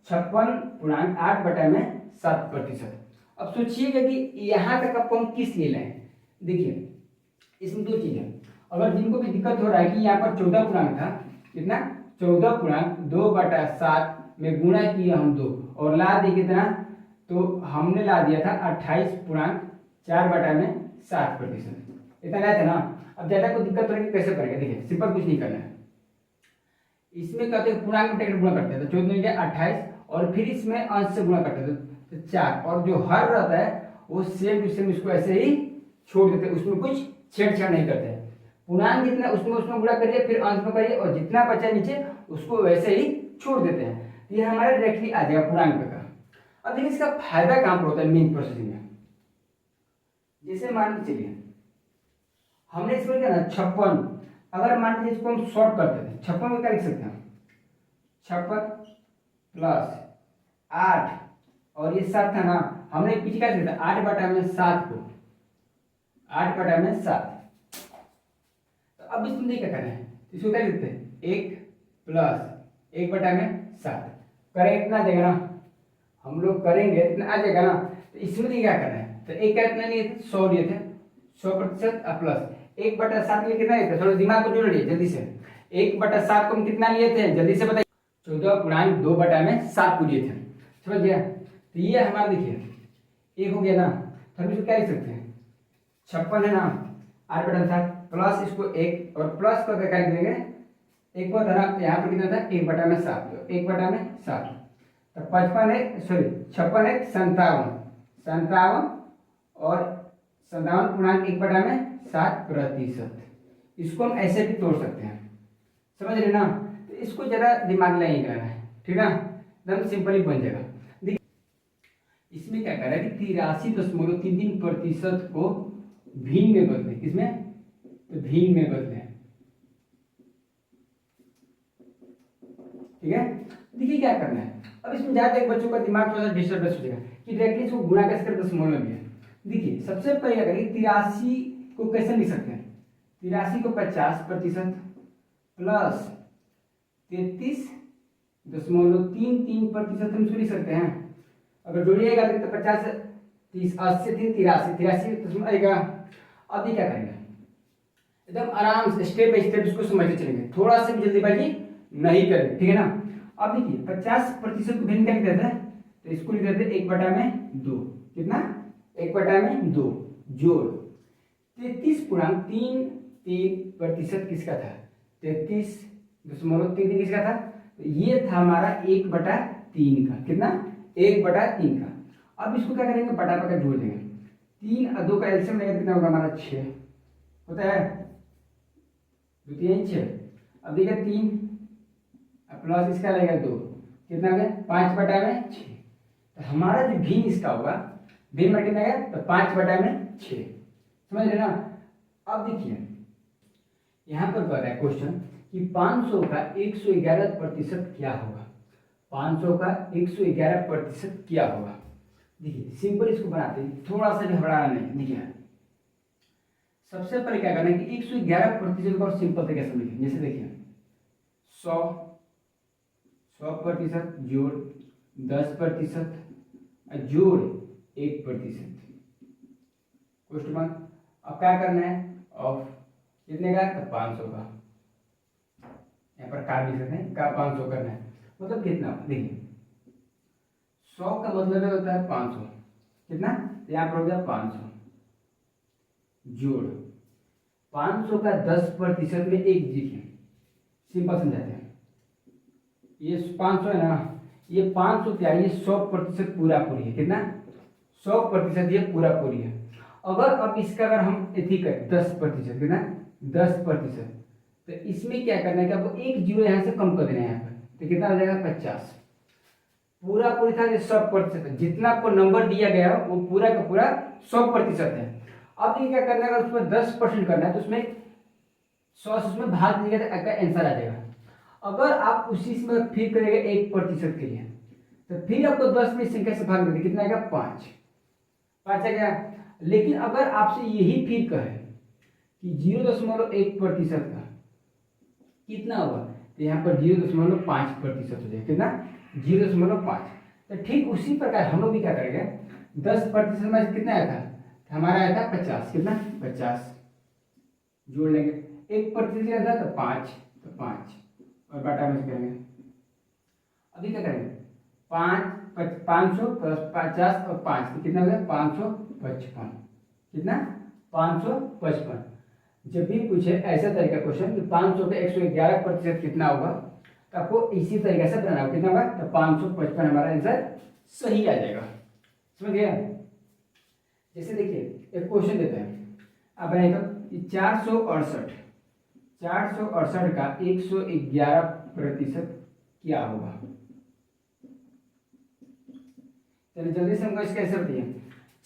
56.8/7%। अब सोचिएगा कि यहाँ तक आपको हम किस लिए लाए। देखिए इसमें 2 चीज़ है, अगर जिनको भी दिक्कत हो रहा है कि यहाँ पर 14 पूर्णांक था, कितना 14.2/7 में गुणा किया हम 2 और ला दिए कितना, तो हमने ला दिया था 28.4/7%, इतना आया था ना। अब ज़्यादा कोई दिक्कत हो रही है कैसे करेंगे, देखिए सिंपल कुछ नहीं करना है। इसमें कहते हैं पूर्णांक में गुणा करते हैं, तो 14 में 28 और फिर इसमें अंश से गुणा करते हैं तो 4 और जो हर रहता है वो सेम टू सेम इसको ऐसे ही छोड़ देते हैं, उसमें कुछ छेड़छाड़ नहीं करते हैं। पूर्णांक जितना उसमें गुणा करिए फिर अंश में करिए और जितना बचा नीचे उसको वैसे ही छोड़ देते हैं, ये हमारा डायरेक्टली आ जाएगा पूर्णांक का। अब देखिए इसका फायदा कहाँ पर होता है मेन प्रोसेसिंग में। जैसे मान के चलिए हमने इसमें क्या ना 56, अगर मान लीजिए इसको हम शॉर्ट करते थे 56 में क्या लिख सकते हैं 56 + 8 और ये 7 था ना, हमने पीछे क्या लिखा था 8/7 को 8/7। तो अब इसमें क्या करना है, इसको क्या लिखते हैं 1 + 1/7 करें इतना देगा ना, हम लोग करेंगे इतना आ जाएगा ना। तो इसमें क्या करना है, तो एक का इतना लिए थे 100 लिए थे 100% प्लस 1/7 लिए कितना लिए थे, थोड़ा दिमाग को जोड़ लिए जल्दी से। 1/7 को हम कितना लिए थे जल्दी से बताइए, 14.2/7 को लिए थे, समझ गया। तो ये हमारा देखिए एक हो गया ना, तो हम इसको क्या लिख सकते हैं 56 है ना 8/7 प्लस इसको 1 और प्लस को क्या लिख देंगे 1 को था ना, यहाँ पर कितना था 1/7, तो 1/7 तो 57 और 57.1/7%। इसको हम ऐसे भी तोड़ सकते हैं, समझ रहे ना। तो इसको जरा दिमाग नहीं करना है, ठीक है, एकदम सिंपल ही बन जाएगा। देखिए इसमें क्या कर रहा है कि 83.33% को भिन्न में बदले, किसमें, तो भिन्न में बदले, ठीक है। देखिए क्या करना है, अब इसमें ज्यादा एक बच्चों का दिमाग थोड़ा सा डिस्टर्बेंस हो जाएगा कि डायरेक्टली इसको गुणा कैसे कर दशमलव में। देखिए सबसे पहले क्या करेंगे 83 को कैसे लिख सकते हैं, 83 को 50% प्लस 33.33% हम इसको लिख सकते हैं। अगर जोड़िएगा तो 50 30 80 3 83 आएगा। अब ये क्या करेंगे एकदम आराम से स्टेप बाय स्टेप इसको समझते चलेंगे, थोड़ा सा भी जल्दीबाजी नहीं करेंगे, ठीक है ना। अब देखिए 50% को भिन्न क्या लिख देते हैं, तो इसको लिख देते हैं 1/2, कितना 1/2 जोड़ 33.33% किसका था 33.33 किसका था, तो ये था हमारा 1/3 का, कितना 1/3 का। अब इसको क्या करेंगे बटा बटा जोड़ देंगे, 3 और 2 का एलसीएम लेंगे कितना होगा हमारा 6 होता है, 2 3 6। अब देखिए 3 प्लस इसका लगेगा 2, कितना हो गया 5/6। तो हमारा जो भिन्न इसका होगा भिन्न में कितना गया, तो 5/6, समझ रहे ना। अब देखिए यहाँ पर कह रहा है क्वेश्चन कि 500 का 111% क्या होगा, 500 का 111% क्या होगा। देखिए सिंपल इसको बनाते हैं, थोड़ा सा भी घबराना नहीं। देखिए सबसे पहले क्या करना है कि 111% को सिंपल तरीके से लिखें, जैसे देखिए 100% जोड़ 10% जोड़ 1%, क्वेश्चन मार्क। अब क्या करना है ऑफ कितने का, तो 500 का, यहाँ पर काट भी सकते हैं का 500 करना है, मतलब कितना देखिए 100 का मतलब होता है 500, कितना यहाँ पर हो गया 500 जोड़ 500 का 10% में 1 देखिए सिंपल समझाते हैं। ये 500 है ना, ये 500 क्या है, ये 100% पूरा पूरी है, कितना 100% ये पूरा पूरी है। अगर अब इसका अगर हम एथी करें 10%, कितना 10%, तो इसमें क्या करना है कि आपको एक जीरो यहाँ से कम कर देना है यहाँ पर, तो कितना हो जाएगा 50। पूरा पूरी था 100%, जितना आपको नंबर दिया गया वो पूरा का पूरा 100% है। अब ये क्या करना है, अगर उसमें 10% करना है तो उसमें 100 से उसमें भाग दीजिएगा तो आपका आंसर आ जाएगा। अगर आप उसी में फिर करेंगे 1% के लिए, तो फिर आपको 10 में संख्या से भाग देंगे, कितना आएगा 5, 5 आ गया। लेकिन अगर आपसे यही फिर कहे कि 0.1% का कितना होगा, तो यहाँ पर 0.5% हो जाएगा, कितना 0.5। तो ठीक उसी प्रकार हम लोग भी क्या करेंगे, 10% में कितना आया था, हमारा आया था 50, कितना 50 जोड़ लेंगे, 1% दिया था तो 5, तो 5 और बाटा में से करेंगे। अभी क्या करेंगे, 500 प्लस 50 और 5 तो कितना हो गया 555, कितना 555। जब भी पूछे ऐसा तरीका क्वेश्चन कि 500 के 111% कितना होगा, तो आपको इसी तरीके से बनाना होगा, कितना होगा तो 555 हमारा आंसर सही आ जाएगा। समझ गया। जैसे देखिए एक क्वेश्चन देते हैं, अब बनाइए तो 468 का 111% क्या होगा। चलिए जल्दी से हमको इसका आंसर बताइए,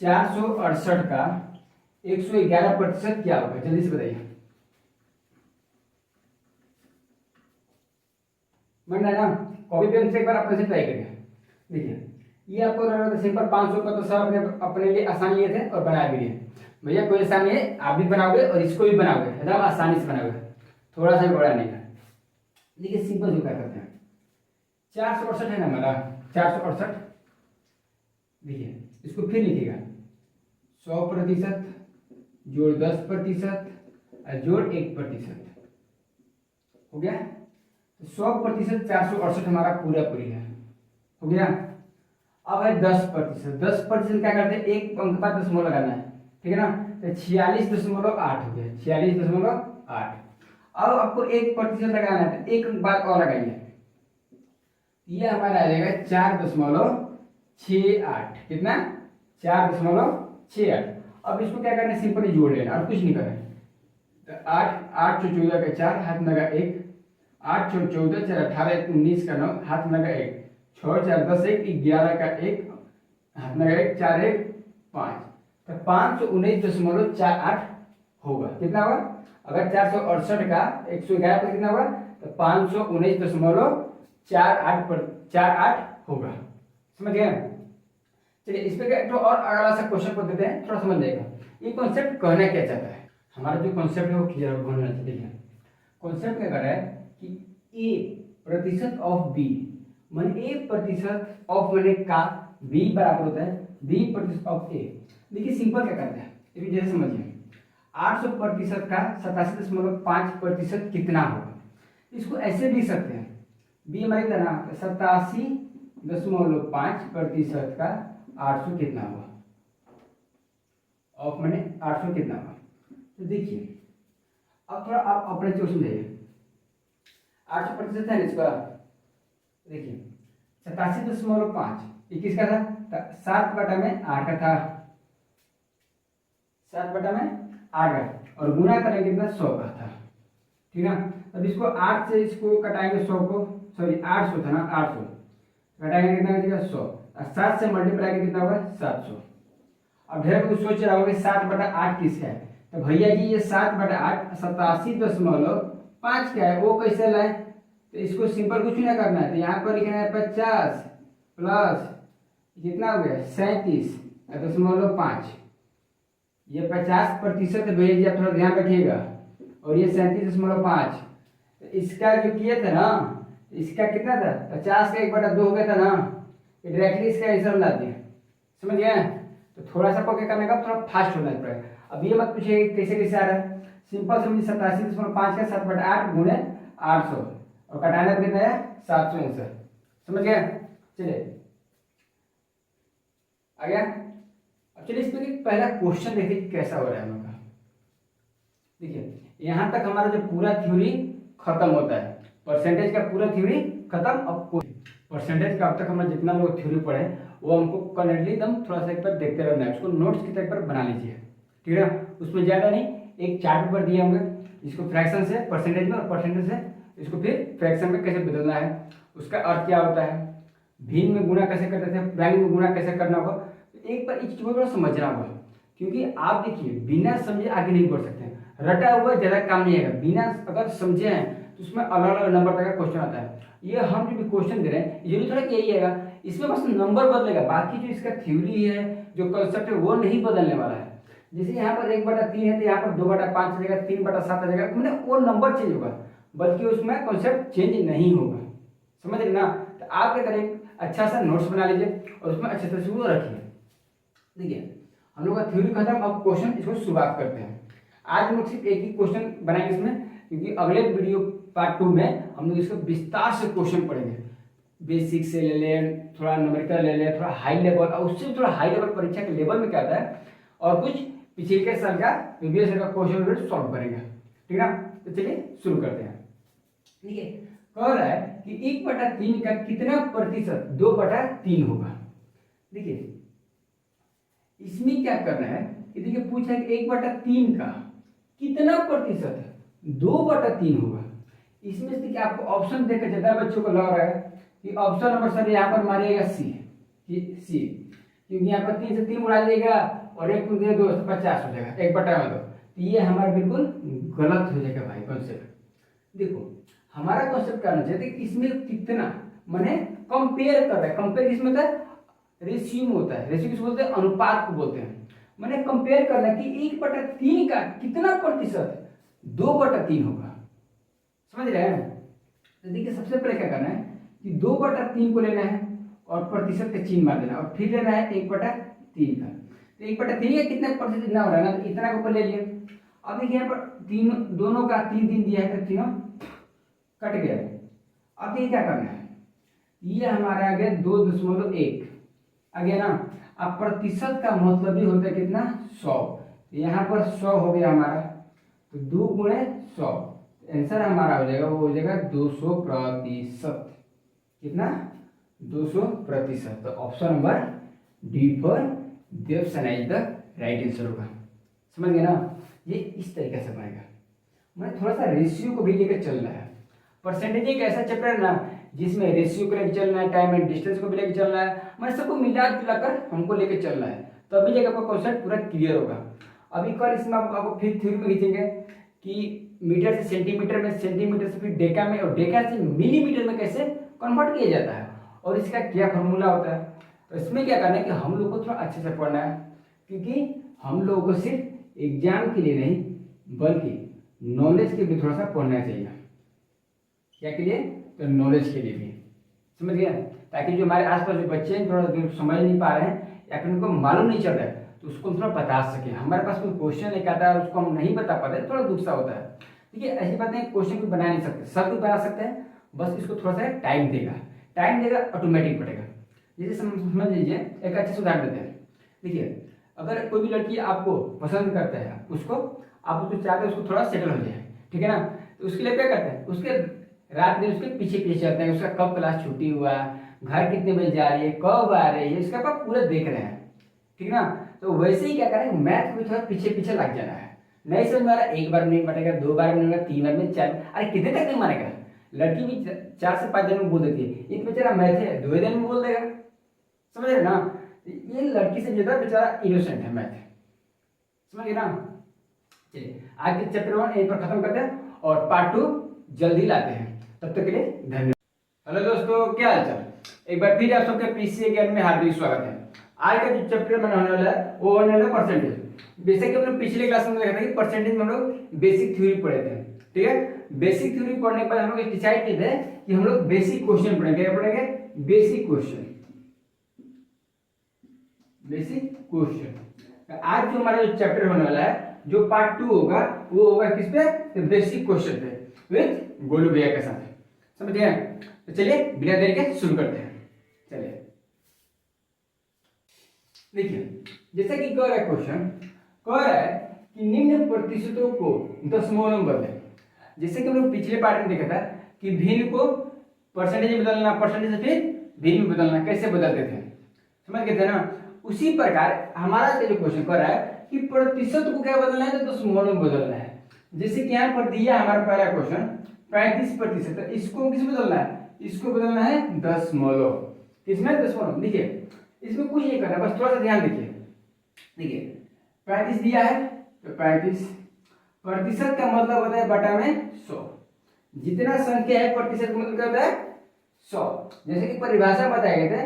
468 का 111% क्या होगा, जल्दी से बताइए। मन है ना, कॉपी पेन से एक बार अपने से ट्राई करिए। देखिए ये आपको लग था सिंपल 500 का, तो सब अपने अपने लिए आसान लिए थे और बना भी लिए। भैया कोई आसानी है, आप भी बनाओगे और इसको भी बनाओगे, एकदम आसानी से बनाओगे, थोड़ा सा बड़ा नहीं है। देखिए सिंपल जो क्या करते हैं, 468 है ना हमारा, 468। देखिए इसको फिर लिखिएगा 100% जोड़ 10% और जोड़ 1% हो गया। तो 100% 468 हमारा पूरा पूरी है, हो गया। अब है 10%, 10% क्या करते हैं, एक अंक बाद दशमलव लगाना है, ठीक है ना, तो 46.8 हो गया, 46.8। अब आपको 1% लगाना है तो एक अंक बाद और लगाइए, ये हमारा आ जाएगा 4.68, कितना 4.68। अब इसको क्या करना है, सिंपली जोड़ लेना और कुछ नहीं करना है। तो 8 चौ 14 का 4 हाथ में लगा 1, 8 चौ 14 4 18 19 का 9 हाथ में लगा 1, 6 4 10 1 11 का 1 हाथ में लगा 1 4 1 5, तो 519.48 होगा। कितना होगा, अगर 468 का 111 पर कितना होगा, तो 519.48 होगा। समझ गए। चलिए इस पे तो और अगला सा क्वेश्चन को देते हैं, थोड़ा समझ जाएगा ये कॉन्सेप्ट कहना क्या चाहता है। हमारा जो कॉन्सेप्ट है वो क्लियर होना चाहिए। कॉन्सेप्ट क्या कर रहा है कि A% ऑफ बी, मान A% ऑफ मैंने का B बराबर होता है B% ऑफ A। देखिए सिंपल क्या करते हैं, ये जैसे समझिए 800% का 87.5% कितना होगा। इसको ऐसे भी सकते हैं, B हमारी तरह 87.5% का 800 कितना होगा, ऑफ मैंने 800 कितना होगा। तो देखिए अब थोड़ा आप अपने से समझाइए, 800% है इसका, देखिए 87.5 ये किसका था, 7/8 का था, 7/8 का, और गुना करेंगे कितना 100 का था, ठीक है। अब इसको 8 से इसको कटाएंगे 100 को, सॉरी 800 था ना, 800 घटाएंगे कितना बचेगा 100, और 7 से मल्टीप्लाई करेंगे कितना होगा 700। अब ढेर कुछ सोच रहा होगा 7/8 किसका है, तो भैया जी ये 7/8 87.5 क्या है, वो कैसे लाए, तो इसको सिंपल कुछ नहीं करना है, तो यहाँ पर लिखना है 50 प्लस कितना हो गया 37.5, ये 50% भैया जी आप थोड़ा ध्यान रखिएगा, और ये 37.5, तो इसका जो किए थे ना, इसका कितना था 50 का 1/2 हो गया था ना, डायरेक्टली इसका आंसर ला दिया। समझ गए। तो थोड़ा सा क्या करने का, थोड़ा फास्ट होना पड़ेगा। अब ये मत पूछिए कैसे कैसे आ रहा है, सिंपल समझिए 87.5 का 7/8 गुणे 800 और कटाना कितना है 700 आंसर। समझ गए। चलिए आ गया। अब चलिए इसमें पहला क्वेश्चन देखिए कैसा हो रहा है हम लोग का। देखिए यहाँ तक हमारा जो पूरा थ्योरी खत्म होता है, परसेंटेज का पूरा थ्योरी खत्म। अब परसेंटेज का अब तक हमने जितना लोग थ्योरी पढ़े वो हमको करेंटली एकदम थोड़ा सा एक बार देखते रहना है, उसको नोट्स की टाइप पर बना लीजिए। ठीक है ना। उसमें ज़्यादा नहीं, एक चार्ट पेपर दिए होंगे, इसको फ्रैक्शन से परसेंटेज में और परसेंटेज से इसको फिर फ्रैक्शन में कैसे बदलना है, उसका अर्थ क्या होता है, भिन्न में गुणा कैसे करते थे, प्राइम में गुणा कैसे करना होगा। तो एक बार इस चीज़ को समझना होगा, क्योंकि आप देखिए बिना समझे आगे नहीं बढ़ सकते हैं। रटा हुआ ज़्यादा काम नहीं आएगा, बिना अगर समझे हैं तो उसमें अलग अलग नंबर तक का क्वेश्चन आता है। ये हम जो भी क्वेश्चन दे रहे हैं ये भी थोड़ा यही आएगा, इसमें बस नंबर बदलेगा, बाकी जो इसका थ्योरी है जो कंसेप्ट है वो नहीं बदलने वाला है। जैसे यहाँ पर 1/3 है तो यहाँ पर 2/5 आ जाएगा, 3/7 आ जाएगा, मैंने वो नंबर चेंज होगा, बल्कि उसमें कॉन्सेप्ट चेंज नहीं होगा। समझ रहे ना। तो आप क्या करें, अच्छा सा नोट्स बना लीजिए और उसमें अच्छे से वो रखिए। देखिए हम लोग का थ्योरी खत्म, अब क्वेश्चन इसको शुरुआत करते हैं। आज हम लोग सिर्फ एक ही क्वेश्चन बनाएंगे इसमें, क्योंकि अगले वीडियो पार्ट 2 में हम लोग इसको विस्तार से क्वेश्चन पढ़ेंगे। बेसिक से ले लें, थोड़ा न्यूमेरिकल ले लें, थोड़ा हाई लेवल, और उससे थोड़ा हाई लेवल परीक्षा के लेवल में क्या आता है, और कुछ पिछले के साल का प्रीवियस ईयर का क्वेश्चन सॉल्व करेंगे। ठीक है ना। तो चलिए शुरू करते हैं। ठीक है, कह रहा है कि 1/3 का कितना प्रतिशत 2/3 होगा। देखिए इसमें क्या करना है कि देखिए पूछा है कि 1/3 का कितना प्रतिशत 2/3 होगा। इसमें से देखिए आपको ऑप्शन देकर ज्यादा बच्चों को लग रहा है कि ऑप्शन नंबर सर यहाँ पर मारिएगा सी, क्योंकि यहाँ पर 3 से 3 उड़ा जाएगा और 1 दे 2 तो 50 हो जाएगा 1/2। तो ये हमारा बिल्कुल गलत हो जाएगा भाई कॉन्सेप्ट। देखो हमारा कॉन्सेप्ट क्या होना चाहिए कि इसमें कितना माने कंपेयर कर रहा है, कंपेयर किसमें होता है, रेशियो में होता है। रेशियो किसको बोलते हैं, अनुपात को बोलते हैं। मैंने कंपेयर करना कि 1/3 का कितना प्रतिशत 2/3 होगा। समझ रहे हैं। तो देखिए सबसे पहले क्या करना है कि 2/3 को लेना है और प्रतिशत का चिन्ह मार देना, और फिर लेना है 1/3 का। तो 1/3 का कितना प्रतिशत इतना हो रहा है ना, तो इतना के ऊपर ले लिए। अब देखिए यहाँ पर तीन दोनों का 3 दिया है तो तीनों कट गया। अब ये क्या करना है, ये हमारा आ गया 2.1 आ गया ना। अब प्रतिशत का मतलब ही होता है कितना, 100। यहाँ पर 100 हो गया हमारा, तो 2 गुणे 100, आंसर हमारा हो जाएगा, वो हो जाएगा 200%। कितना, 200%। तो option number D for Devasena is the right answer होगा। समझ गए ना। ये इस तरीके से बनेगा। मैं थोड़ा सा रेशियो को भी लेकर चल रहा है। परसेंटेज एक ऐसा चैप्टर है ना जिसमें रेशियो को लेकर चलना है, टाइम एंड डिस्टेंस को भी लेकर चलना है, मैं सबको मिला जुलाकर हमको लेकर चलना है, तभी जाकर आपका कॉन्सेप्ट पूरा क्लियर होगा। अभी कल इसमें आपको फिर थ्योरी में खींचेंगे कि मीटर से सेंटीमीटर में, सेंटीमीटर से फिर डेका में, और डेका से मिलीमीटर में कैसे कन्वर्ट किया जाता है और इसका क्या फॉर्मूला होता है। तो इसमें क्या करना है कि हम लोग को थोड़ा अच्छे से पढ़ना है, क्योंकि हम लोगों को सिर्फ एग्जाम के लिए नहीं बल्कि नॉलेज के लिए थोड़ा सा पढ़ना चाहिए। क्या के लिए, तो नॉलेज के लिए भी। समझ गया। ताकि जो हमारे आसपास जो बच्चे हैं थोड़ा जो समझ नहीं पा रहे हैं या फिर उनको मालूम नहीं चल रहा है तो उसको थोड़ा बता सके। हमारे पास कोई क्वेश्चन एक आता है उसको हम नहीं बता पाते, थोड़ा दुख सा होता है। ठीक है, ऐसी बातें क्वेश्चन को बना नहीं सकते, सब कुछ बना सकते हैं, बस इसको थोड़ा सा टाइम देगा ऑटोमेटिक पड़ेगा। जैसे समझ लीजिए एक अच्छे से उदाहरण देते हैं। देखिए अगर कोई भी लड़की आपको पसंद करता है, उसको आप उसको चाहते हैं उसको थोड़ा सेटल हो जाए, ठीक है ना, तो उसके लिए क्या करते हैं, उसके रात दिन उसके पीछे पीछे चलते हैं, उसका कब क्लास छुट्टी हुआ, घर कितने बजे जा रही है, कब आ रही है, इसका आप पूरा देख रहे हैं। ठीक ना। तो वैसे ही क्या करें, मैथ में थोड़ा पीछे पीछे लग जाना है। नहीं समझ में आ रहा, एक बार नहीं बनेगा, 2 बार में बनेगा, 3 बार में, 4, अरे कितने तक नहीं मानेगा। लड़की भी 4 से 5 दिन में बोल देती है, एक बेचारा मैथ है 2 दिन में बोल देगा। समझ रहे ना। ये लड़की से ज्यादा बेचारा इनोसेंट है मैथ। समझ गए ना। चलिए आज के चैप्टर 1 यहीं पर खत्म करते हैं और पार्ट 2 जल्दी लाते हैं। तब तक के लिए धन्यवाद। हेलो दोस्तों, क्या हाल चाल। एक बार फिर आप सबके पीसीए ज्ञान में हार्दिक स्वागत है। आज का जो चैप्टर में होने वाला है वो होने वाला है परसेंटेज। बेसिक हम लोग पिछले क्लास में देखा था कि परसेंटेज में हम लोग बेसिक थ्योरी पढ़े थे। ठीक है, बेसिक थ्योरी पढ़ने के बाद हम लोग डिसाइड किए थे कि हम लोग बेसिक क्वेश्चन पढ़ेंगे। क्या पढ़ेंगे, बेसिक क्वेश्चन। बेसिक क्वेश्चन आज जो हमारा जो चैप्टर होने वाला है, जो पार्ट 2 होगा वो होगा किस पे, तो बेसिक क्वेश्चन पे विद गोलू भैया के साथ। समझ गए। तो चलिए बिना देरी के शुरू करते हैं। चलिए देखिए जैसे कि कह रहा है क्वेश्चन, कह रहा है कि निम्न प्रतिशतों को दशमलव में बदलें। जैसे कि हम लोग पिछले पार्ट में देखा था कि भिन्न को परसेंटेज में बदलना, परसेंटेज से फिर भिन्न में बदलना, कैसे बदलते थे, समझ गए थे ना। उसी प्रकार हमारा जो क्वेश्चन कर रहा है कि प्रतिशत को क्या बदलना है, तो दशमलव में बदलना है। जैसे कि यहाँ पर दिया हमारा पहला क्वेश्चन 35%, तो इसको किस बदलना है, इसको बदलना है दशमलव, किसमें, दशमलव। देखिए इसमें कुछ नहीं करना, बस थोड़ा सा ध्यान देखिए। देखिए 35 दिया है, तो 35% का मतलब होता है बटा में 100। जितना संख्या है प्रतिशत का मतलब क्या होता है, 100। जैसे कि परिभाषा बताया गया था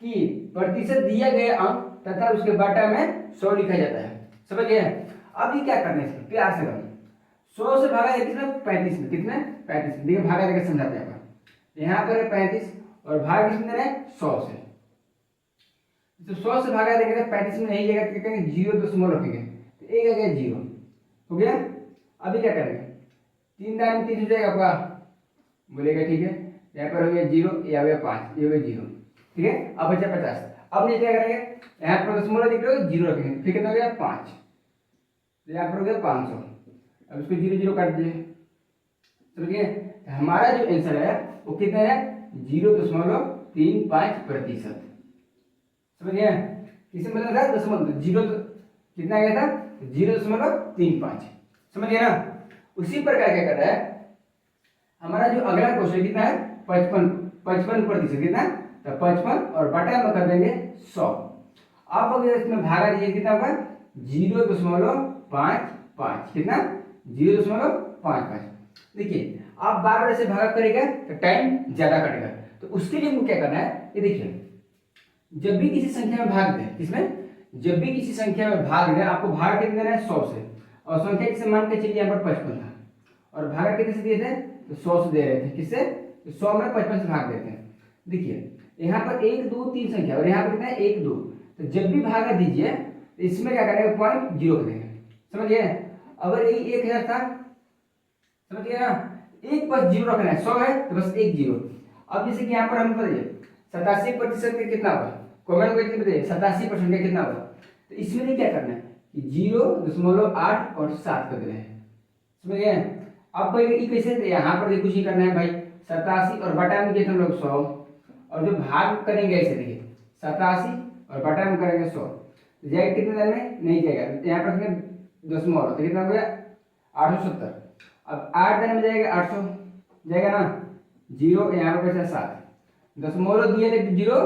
कि प्रतिशत दिया गया अंक तथा उसके बटा में 100 लिखा जाता है, समझ गए। अब ये क्या करना है, इसमें प्यार से करना, 100 से भागा है कितना, 35 में, कितना 35 में। देखिए भागा देकर समझाते हैं अपन। यहाँ पर है 35 और भाग किसमें है, 100 से। तो 100 से भागा देंगे 35 में नहीं जाएगा, क्या करेंगे, 0 रखेंगे, तो एक आ गया 0, हो गया। अभी क्या करेंगे, 3 दाएं में 3 हो जाएगा आपका, बोलेगा ठीक है। यहाँ पर हो गया 0, ये आ गया 5, ये हो गया 0, ठीक है। अब बचा 50। अब नहीं क्या करेंगे, यहाँ पर दशमलव दिख रहा है, 0 रखेंगे, फिर कितना हो गया 5, तो यहाँ पर हो गया 500। अब इसको 0 0 काट दीजिए, समझिए। हमारा जो आंसर है वो कितना है, 0.35%, समझिए। किसमें बदल रहा है, दशमलव, 0 तो कितना गया था, 0.35, समझिए ना। उसी प्रकार क्या कर रहा है हमारा जो अगला क्वेश्चन, कितना है 55%, कितना, तो 55 और बटा में कर देंगे 100। अब अगर इसमें भागा दीजिए, कितना होगा 0.55, कितना 0.55। देखिए आप बार बार ऐसे भागा करेगा तो टाइम ज्यादा कटेगा, तो उसके लिए हमको क्या करना है, ये देखिए जब भी किसी संख्या में भाग दें, किसमें, जब भी किसी संख्या में भाग दें, आपको भाग कितने देना है, 100 से। और संख्या किसे मान के चलिए, यहाँ पर 55 था और भागा कितने से दिए थे, तो 100 से दे रहे थे, किससे, तो 100 में 55 से भाग देते हैं। देखिए यहाँ पर 1 2 3 संख्या और यहाँ पर कितना है 1 2, तो जब भी भागा दीजिए तो इसमें क्या करेंगे, 0.0 कर देंगे, समझिए। अगर ये 1000 था, समझिए ना, एक बस 0 रखना है, 100 है तो बस 1 0। अब जैसे कि यहाँ पर हम बताइए 87% का कितना होगा, कमेंट करके बताइए 87% का कितना होगा। तो इसमें नहीं क्या करना है कि 0.8 और 7 कर देना है, समझ गए। अब भाई कैसे, यहाँ पर कुछ नहीं करना है भाई, 87 और बटा में किए थे हम लोग 100, और जो भाग करेंगे ऐसे देखिए 87 और बटा में करेंगे 100, तो जाएगा कितने दान में, नहीं जाएगा, यहाँ पर दशमलव, तो कितना हो गया 870। अब 8 दान में जाएगा 800, जाएगा ना, 0 यहाँ पर बचा 7, दशमलव दिए थे 0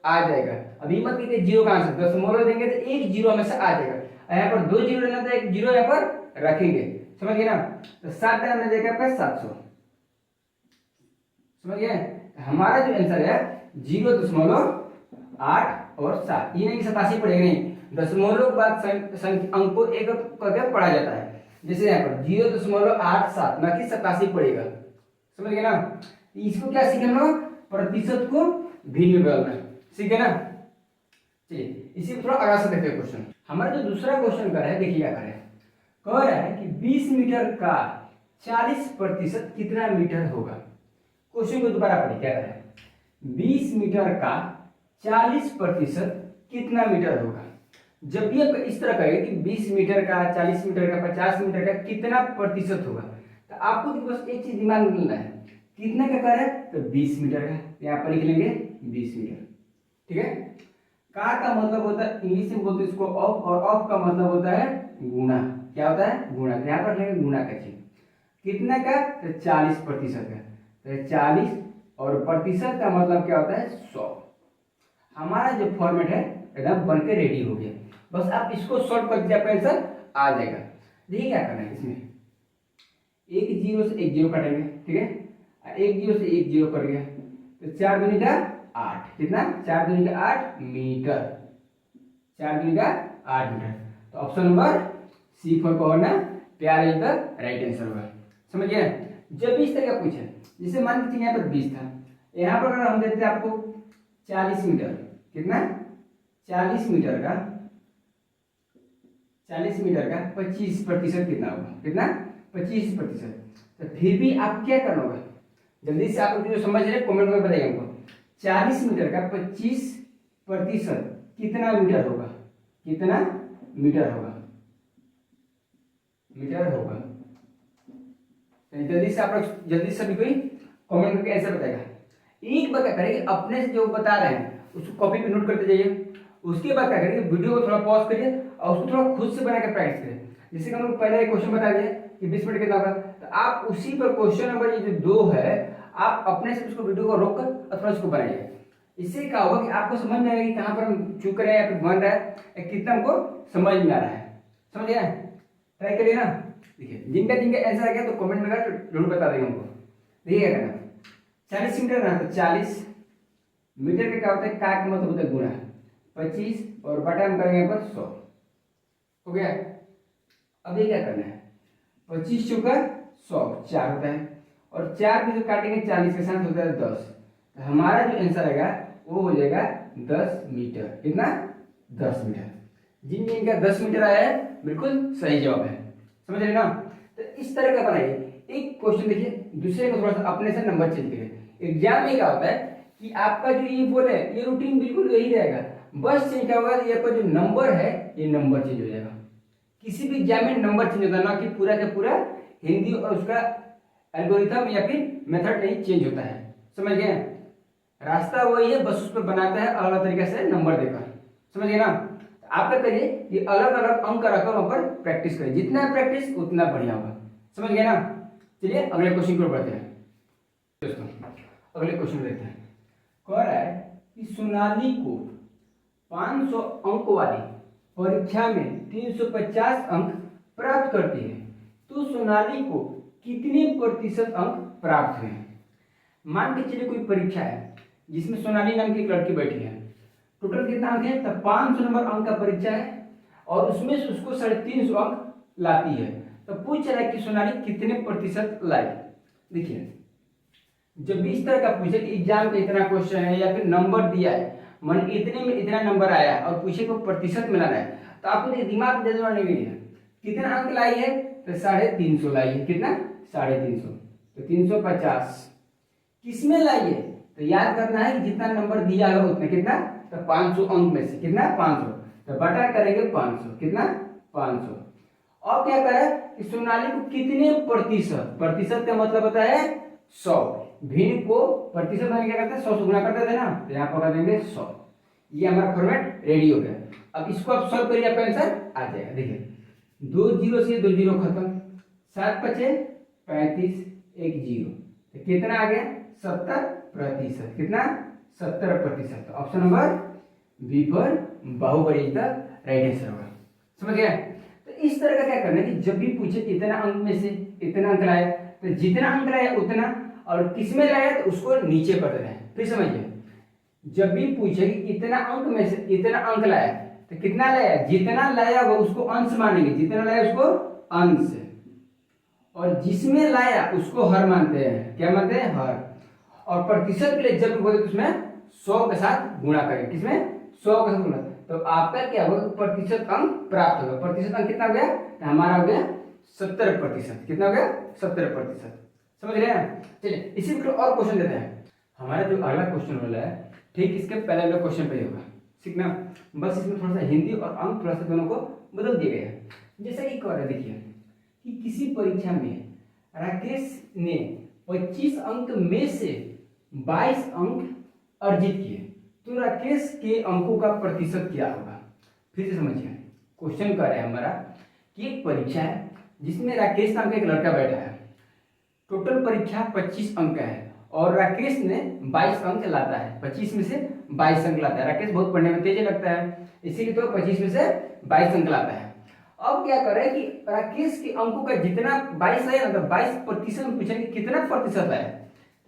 आ जाएगा। अभी मत कीजिए 0 कहाँ से, दशमलव देंगे तो एक 0 हमेशा आ जाएगा, यहाँ पर 2 0 रहना था, एक 0 यहाँ पर रखेंगे, समझ गए ना। तो 7 दान में जाएगा आपका 700, समझ गए। हमारा जो आंसर है 0.8 और 7, ये नहीं 87 पड़ेगा, नहीं, दशमलव के बाद अंक को एक करके पढ़ा जाता है। जैसे यहाँ पर 0.87 ना कि 87 पड़ेगा, समझ गए ना। इसको क्या सीखे हम लोग, प्रतिशत को भिन्न में बदलना, सीखे ना। चलिए इसी पर थोड़ा आगे से देखते हैं क्वेश्चन। हमारा जो दूसरा क्वेश्चन कर रहा है, देखिए क्या कर रहा है, कह रहा है कि 20 मीटर का 40% कितना मीटर होगा। क्वेश्चन को दोबारा पढ़िए, क्या कर रहा है, 20 मीटर का 40% कितना मीटर होगा। जब भी आप इस तरह कहेंगे कि 20 मीटर का, 40 मीटर का, 50 मीटर का कितना प्रतिशत होगा, तो आपको बस एक चीज दिमाग में लेना है, कितना का कर है, तो 20 मीटर का, यहाँ पर लिख लेंगे 20 मीटर, ठीक है। का मतलब होता है, इंग्लिश में बोलते हैं इसको ऑफ, और ऑफ का मतलब होता है गुणा, क्या होता है, गुणा। यहाँ पर लेंगे गुणा का चिन्ह, कितना का, तो 40% का, तो 40 और प्रतिशत का मतलब क्या होता है 100। हमारा जो फॉर्मेट है एकदम बन के रेडी हो गया, बस आप इसको सॉल्व कर दीजिए, आपका आंसर आ जाएगा। देखिए क्या करना है, इसमें एक 0 से 1 0 काटेंगे, ठीक है, 1 0 से 1 0 कट गया, तो 4 दूनी का 8, कितना, 4 दूनी का 8 मीटर, 4 दूनी का 8 मीटर। तो option number C for corner प्यार इज द राइट आंसर होगा, समझ गए। जब भी इस तरह का पूछे, जैसे मान लीजिए यहाँ पर 20 था, यहाँ पर अगर हम देते आपको 40 मीटर, कितना, 40 मीटर का 25% कितना होगा, कितना 25%। तो फिर भी आप क्या करना होगा, जल्दी से आप जो समझ रहे कमेंट में बताइए हमको, 40 मीटर का 25% कितना मीटर होगा, कितना मीटर होगा, मीटर होगा। जल्दी से आप लोग, जल्दी से सभी कोई कमेंट करके ऐसे बताएगा। एक बार क्या करेंगे, अपने से जो बता रहे हैं उसको कॉपी पे नोट करते जाइए, उसके बाद क्या करेंगे, वीडियो को थोड़ा पॉज करिए और उसको थोड़ा खुद से बना के प्रैक्टिस करें। जैसे कि हम लोग पहले एक क्वेश्चन बता दिया कि 20 मिनट कितना होगा, तो आप उसी पर क्वेश्चन नंबर ये जो 2 है आप अपने से उसको वीडियो को रोक कर अथवा उसको बनाइए। इससे क्या होगा कि आपको समझ में आएगा कि कहाँ पर हम चूक रहे हैं या फिर बन रहा है, कितना हमको समझ में आ रहा है। समझ गया? ट्राई करिए ना। देखिए जिनका जिनका आंसर आ गया तो कमेंट में जरूर बता देंगे हमको। देखिए क्या करना, 40 मीटर ना, तो 40 मीटर का क्या होता है, का मतलब होता है गुणा 25 और बटा हम करेंगे पर 100। हो गया? अब ये क्या करना है, 25 चौका 100 4 होता है, और 4 भी जो काटेंगे 40 के साथ होता है 10। तो हमारा जो आंसर आएगा वो हो जाएगा 10 मीटर। कितना? 10 मीटर। जिन जिन का 10 मीटर आया है बिल्कुल सही जवाब है। समझ रहे ना? तो इस तरह का बनाइए। एक क्वेश्चन देखिए, दूसरे को थोड़ा सा अपने से नंबर चेंज करिए। एग्जाम में क्या होता है कि आपका जो ये बोले ये रूटीन बिल्कुल यही रहेगा, बस चेंज क्या होगा, ये जो नंबर है ये नंबर चेंज हो जाएगा। किसी भी एग्जाम में नंबर चेंज होता है ना, कि पूरा का पूरा हिंदी और उसका एल्गोरिथम या फिर मेथड नहीं चेंज होता है। समझ गए? रास्ता वही है, बस उस पर बनाता है अलग अलग तरीके से नंबर देकर। समझ गए ना? आप क्या करिए कि अलग अलग अंक रखकर वहां पर प्रैक्टिस करिए, जितना प्रैक्टिस उतना बढ़िया होगा। समझ गए ना? चलिए अगले क्वेश्चन को बढ़ते हैं दोस्तों। अगले क्वेश्चन देखते हैं। कह रहा है कि सोनाली को 500 अंक वाली परीक्षा में 350 अंक प्राप्त करती है, तो सोनाली को कितने प्रतिशत अंक प्राप्त हुए? मान के चलिए कोई परीक्षा है जिसमें सोनाली नाम की एक लड़की बैठी है, टोटल कितना अंक है, तो 500 नंबर अंक का परीक्षा है और उसमें से उसको 350 अंक लाती है। तो पूछ रहा है कि सोनाली कितने प्रतिशत लाई। देखिए जब भी इस तरह का पूछे कि एग्जाम का इतना क्वेश्चन है या फिर नंबर दिया है, मन इतने में इतना नंबर आया और पूछे को प्रतिशत में लाना है, तो आपको दिमाग में देना नहीं है कितना अंक लाई है, तो 350 लाई है। कितना? 350। तो 350 किसमें लाई है, तो याद करना है कि जितना नंबर दिया है उतना कितना, तो 500 अंक में से कितना 500, तो बटा करेंगे 500। कितना? 500। और क्या करें कि सोनाली को कितने प्रतिशत, प्रतिशत का मतलब होता है 100, भिन्न को प्रतिशत में क्या करते हैं 100 से गुणा करते थे ना, तो यहाँ पर कर देंगे 100। ये हमारा फॉर्मेट रेडी हो गया। अब इसको आप सॉल्व करिए, आपका आंसर आ जाएगा। देखिए 2 जीरो से 2 जीरो खत्म, 7 बचे 35, 1 जीरो, तो कितना आ गया 70%। कितना? 70%। ऑप्शन नंबर बी पर बाहुबली का राइट आंसर होगा। समझ गया? तो इस तरह का क्या करना है कि जब भी पूछे कितना अंक में से इतना अंक लाया, तो जितना अंक लाया उतना, और किसमें लाया तो उसको नीचे कर देना है। फिर समझिए, जब भी पूछे कि इतना अंक में से इतना अंक लाया, तो कितना लाया, जितना लाया वो उसको अंश मानेंगे, जितना लाया उसको अंश, और जिसमें लाया उसको हर मानते हैं। क्या मानते हैं? हर। और प्रतिशत के लिए जब बोले तो उसमें 100 के साथ गुणा करें। किसमें? 100 के साथ गुणा। तो आपका क्या होगा, प्रतिशत अंक प्राप्त होगा। प्रतिशत अंक कितना हो गया, तो हमारा हो गया 70%। कितना हो गया? 70%। समझ रहे हैं? चलिए इसी पर और क्वेश्चन देते हैं। हमारा जो अगला क्वेश्चन वाला है ठीक इसके पहले वाले क्वेश्चन पे ही होगा, ठीक ना? बस इसमें थोड़ा सा हिंदी और अंक थोड़ा सा दोनों को बदल दिए गए हैं। जैसा कि कह रहे देखिए कि किसी परीक्षा में राकेश ने 25 अंक में से 22 अंक अर्जित किए, तो राकेश के अंकों का प्रतिशत क्या होगा? फिर से समझिए, क्वेश्चन कर रहे हैं हमारा कि एक परीक्षा है जिसमें राकेश नाम का एक लड़का बैठा है, टोटल परीक्षा 25 अंक है और राकेश ने 22 अंक लाता है। 25 में से 22 अंक लाता है। राकेश बहुत पढ़ने में तेज लगता है, इसीलिए तो 25 में से 22 अंक लाता है। अब क्या करें कि राकेश के अंकों का जितना 22 आया ना, तो 22% में पूछेंगे कितना प्रतिशत आया।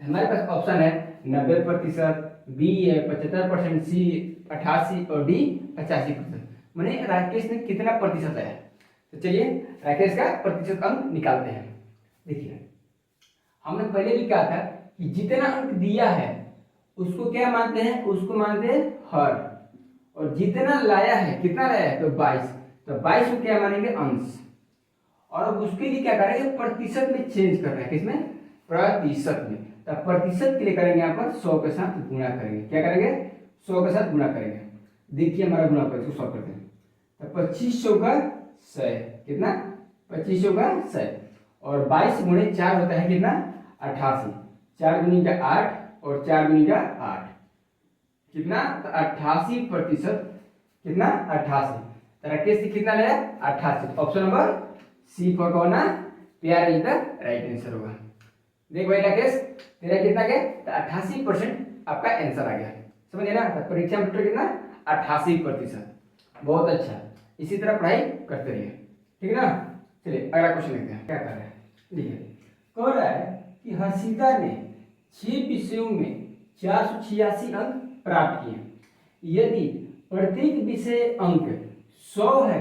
हमारे पास ऑप्शन है 90%, बी है 75%, सी 88 और डी 85%। माने राकेश ने कितना प्रतिशत आया। तो चलिए राकेश का प्रतिशत अंक निकालते हैं। देखिए हमने पहले भी कहा था कि जितना अंक दिया है उसको क्या मानते हैं, उसको मानते हैं हर, और जितना लाया है, कितना लाया है, तो 22, तो 22 को क्या मानेंगे अंश, और अब उसके लिए क्या करेंगे प्रतिशत में चेंज करना है। किसमें? प्रतिशत में। तो प्रतिशत के लिए करेंगे यहाँ पर 100 के साथ गुणा करेंगे। क्या करेंगे? 100 के साथ गुणा करेंगे। देखिए हमारा गुणा पर इसको सॉल्व करते हैं। तो 2500 का 100, कितना? 2500 का 100, और 22 गुणे 4 होता है कितना? 88। 4 गुनी का 8 और 4 गुनी का 8, कितना? तो 88%। कितना? 88। 83 कितना लाया 88। ऑप्शन नंबर सी फॉर कौन ना pair is the right answer होगा। देख भाई राकेश तेरा कितना गया तो 88% आपका आंसर आ गया, समझे ना। तो परीक्षा में कितना 88%। बहुत अच्छा, इसी तरह पढ़ाई करते रहिए, ठीक है ना। चलिए अगला क्वेश्चन देखते हैं क्या कर रहे हैं। देखिए कह रहा है कि हर्षिता ने 6 विषयों में 486 अंक प्राप्त किए। यदि प्रत्येक विषय अंक 100 है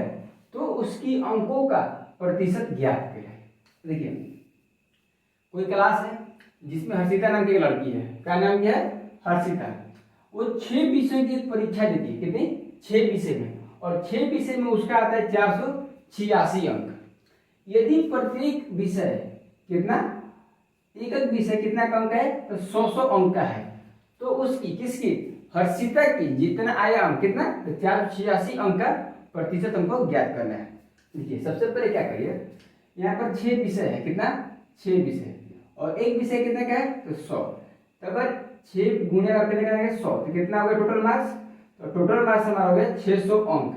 तो उसकी अंकों का प्रतिशत ज्ञात करें। देखिए कोई क्लास है जिसमें हर्षिता नाम की एक लड़की है, क्या नाम क्या है हर्षिता। वो 6 विषय की परीक्षा देती है, कितनी 6 विषय में, और 6 विषय में उसका आता है 486 अंक। यदि प्रत्येक विषय कितना एक एक विषय कितना अंक है तो 100 अंक का है, तो उसकी किसकी हर्षिता की जितना आया अंक कितना तो 486 अंक का प्रतिशत हमको ज्ञात करना है। देखिए सबसे पहले क्या करिए, यहाँ पर 6 विषय है, कितना 6 विषय, और एक विषय कितना का है तो 100। तो अगर 6 गुणे करके निकालेंगे 100 तो कितना हो गया टोटल मार्क्स, तो टोटल मार्क्स हमारा हो गया 600 अंक।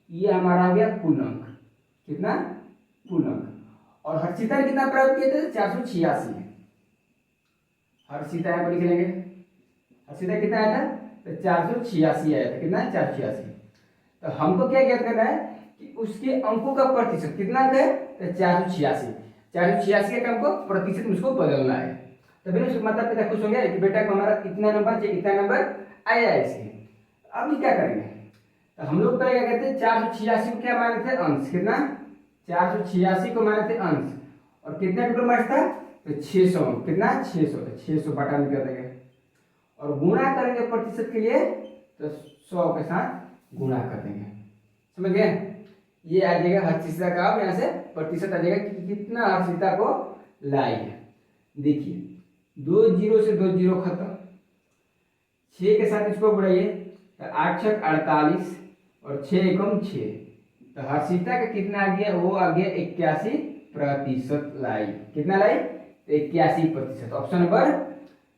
ये हमारा हो गया कुल अंक, कितना कुल अंक। और हर्षिता ने कितना प्राप्त किए थे 486। हर्षिता यहाँ पर लिख लेंगे, हर्षिता कितना आया था तो 486 आया था, कितना 486। तो हमको क्या ज्ञात करना है कि उसके अंकों का प्रतिशत कितना अंक है तो 486। 486 के अंक को प्रतिशत में उसको बदलना है। तभी उसके माता पिता खुश होंगे कि बेटा को हमारा इतना नंबर चाहिए, इतना नंबर आया है इसके। अब ये क्या करेंगे, तो हम लोग पहले क्या कहते हैं 486 को क्या माने थे अंश, कितना 486 को माने थे अंश, और कितना टोटल मार्क्स था तो 600, कितना 600, तो 600 बटा में कर देंगे, और गुणा करेंगे प्रतिशत के लिए तो 100 के साथ गुणा कर देंगे, समझ गए। ये आ जाएगा हर्षिता का, अब यहाँ से प्रतिशत आ जाएगा कि कितना हर्षिता को लाई है। देखिए 2 0 से 2 0 खत्म, 6 के साथ इसको बढ़ाइए तो 8 6 48 और 6 एकम 6, तो हर्षिता का कितना आ गया, वो आ गया 81% लाई। कितना लाई तो 81%। Option number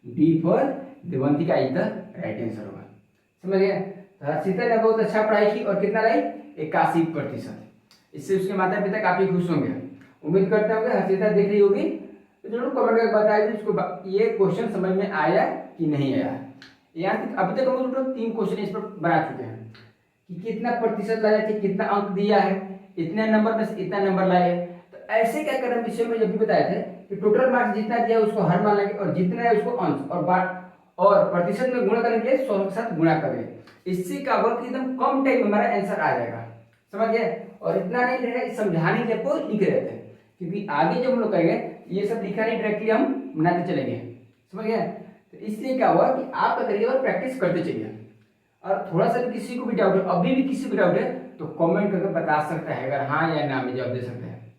D for Devantika is the right answer होगा, समझ गए। तो हर्षिता ने बहुत अच्छा पढ़ाई की और कितना लाई 81%। इससे उसके माता पिता काफी खुश होंगे। उम्मीद करते होंगे हर्षिता देख रही होगी, तो जरूर कमेंट करके बताइए उसको ये क्वेश्चन समझ में आया कि नहीं आया। यहाँ तक अभी तक हम लोग 3 क्वेश्चन इस पर बना चुके हैं कि कितना प्रतिशत लाया थे, कितना अंक दिया है, इतने नंबर में से इतना नंबर लाए। तो ऐसे क्या करना विषय में जब भी बताए थे कि टोटल मार्क्स जितना दिया उसको हर मान लेंगे, और जितना है उसको अंश और प्रतिशत में गुणा करने के लिए 100 के साथ गुणा करें। इससे क्या होगा कि एकदम कम टाइम में हमारा आंसर आ जाएगा, समझ गए। और इतना नहीं रहेगा समझाने के लिए आपको लिख रहते हैं, क्योंकि आगे जब हम लोग करेंगे ये सब लिखा नहीं, डायरेक्टली हम बनाते चलेंगे, समझ गए। तो इसलिए क्या हुआ कि आप क्या करिए और प्रैक्टिस करते चलिए। और थोड़ा सा भी किसी को भी डाउट है, अभी भी किसी को डाउट है तो कमेंट करके बता सकता है, अगर हाँ या ना में जवाब दे सकते हैं।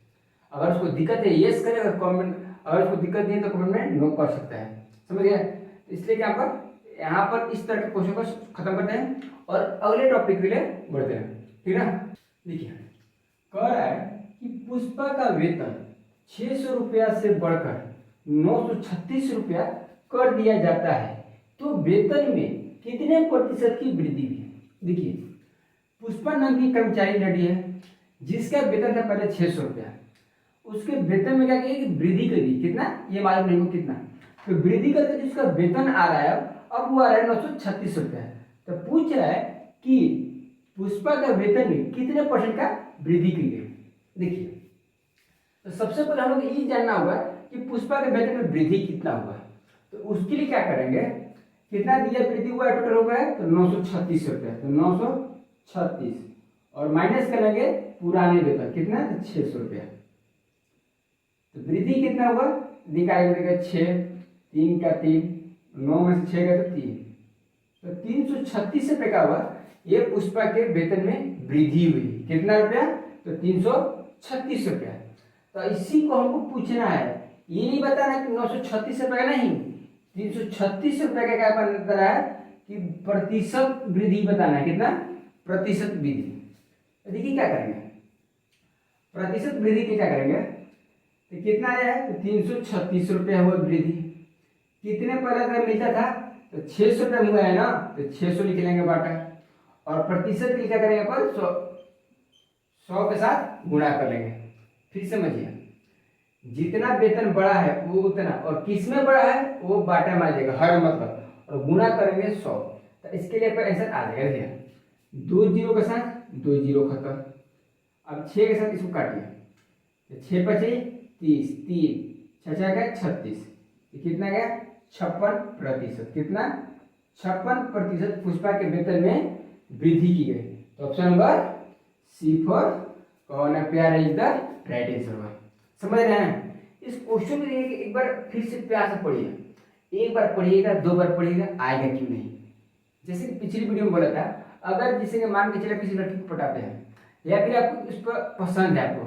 अगर उसको दिक्कत है यस करे, अगर कमेंट अगर उसको दिक्कत नहीं है तो कमेंट में नो कर सकता है, समझ गए। इसलिए क्या पर यहाँ पर इस तरह के क्वेश्चन को खत्म करते हैं और अगले टॉपिक के लिए बढ़ते हैं, ठीक है ना। देखिए कह रहा है कि पुष्पा का वेतन 600 रुपया से बढ़कर 936 रुपया कर दिया जाता है, तो वेतन में कितने प्रतिशत की वृद्धि हुई। देखिए पुष्पा नाम की कर्मचारी लड़ी है जिसका वेतन था पहले 600 रुपया, उसके वेतन में क्या किया कि वृद्धि कर दी, कितना ये मालूम नहीं हो कितना, तो वृद्धि करके जिसका वेतन आ रहा है अब वो आ रहा है 936 रुपया। तो पूछ रहा है कि पुष्पा का वेतन में कितने परसेंट का वृद्धि की गई। देखिए तो सबसे पहले हम लोग ये जानना होगा कि पुष्पा के वेतन में वृद्धि कितना हुआ। तो उसके लिए क्या करेंगे, कितना दिया वृद्धि हुआ टोटल हो गया तो 936 रुपया, तो 936 और माइनस करेंगे पुराने वेतन कितना 600 रुपया, तो वृद्धि कितना हुआ निकालेंगे 6 3 का 3 9 में से 6 का तो 3, तो 336 रुपये का हुआ ये पुष्पा के वेतन में वृद्धि हुई। कितना रुपया तो 336 रुपया। तो इसी को हमको पूछना है, ये नहीं बताना कि 936 रुपये का नहीं, 336 रुपये का क्या बताना है कि प्रतिशत वृद्धि बताना है, कितना प्रतिशत वृद्धि। देखिए क्या करेंगे प्रतिशत वृद्धि की क्या करेंगे, तो कितना आया है तो 336 रुपया हुआ वृद्धि। कितने पहले अगर मिलता था तो 600 रुपया हुआ है ना, तो 600 लिख लेंगे बाटा, और प्रतिशत की क्या करेंगे पर 100 के साथ गुणा कर लेंगे। फिर समझिए, जितना वेतन बड़ा है वो उतना, और किस में बड़ा है वो बाटा में आ जाएगा, हर मतलब, और गुणा करेंगे 100। तो इसके लिए पर आंसर आ जाएगा। देखिए 2 जीरो के साथ 2 जीरो खत्म। अब 6 के साथ इसको काटिए, तो 6 बचे 30, 3 6 गया 36, कितना गया 56%। कितना 56% पुष्पा के वेतन में वृद्धि की गई। तो ऑप्शन नंबर सी फॉर कौन प्यार इज द राइट आंसर। समझ रहे हैं? इस क्वेश्चन को एक बार फिर से प्यार से पढ़िए, एक बार पढ़िएगा, 2 बार पढ़िएगा, आएगा क्यों नहीं। जैसे कि पिछली वीडियो में बोला था, अगर जिसे कि मान के चले किसी लड़की को पटाते हैं या फिर आपको उस पर पसंद है आपको,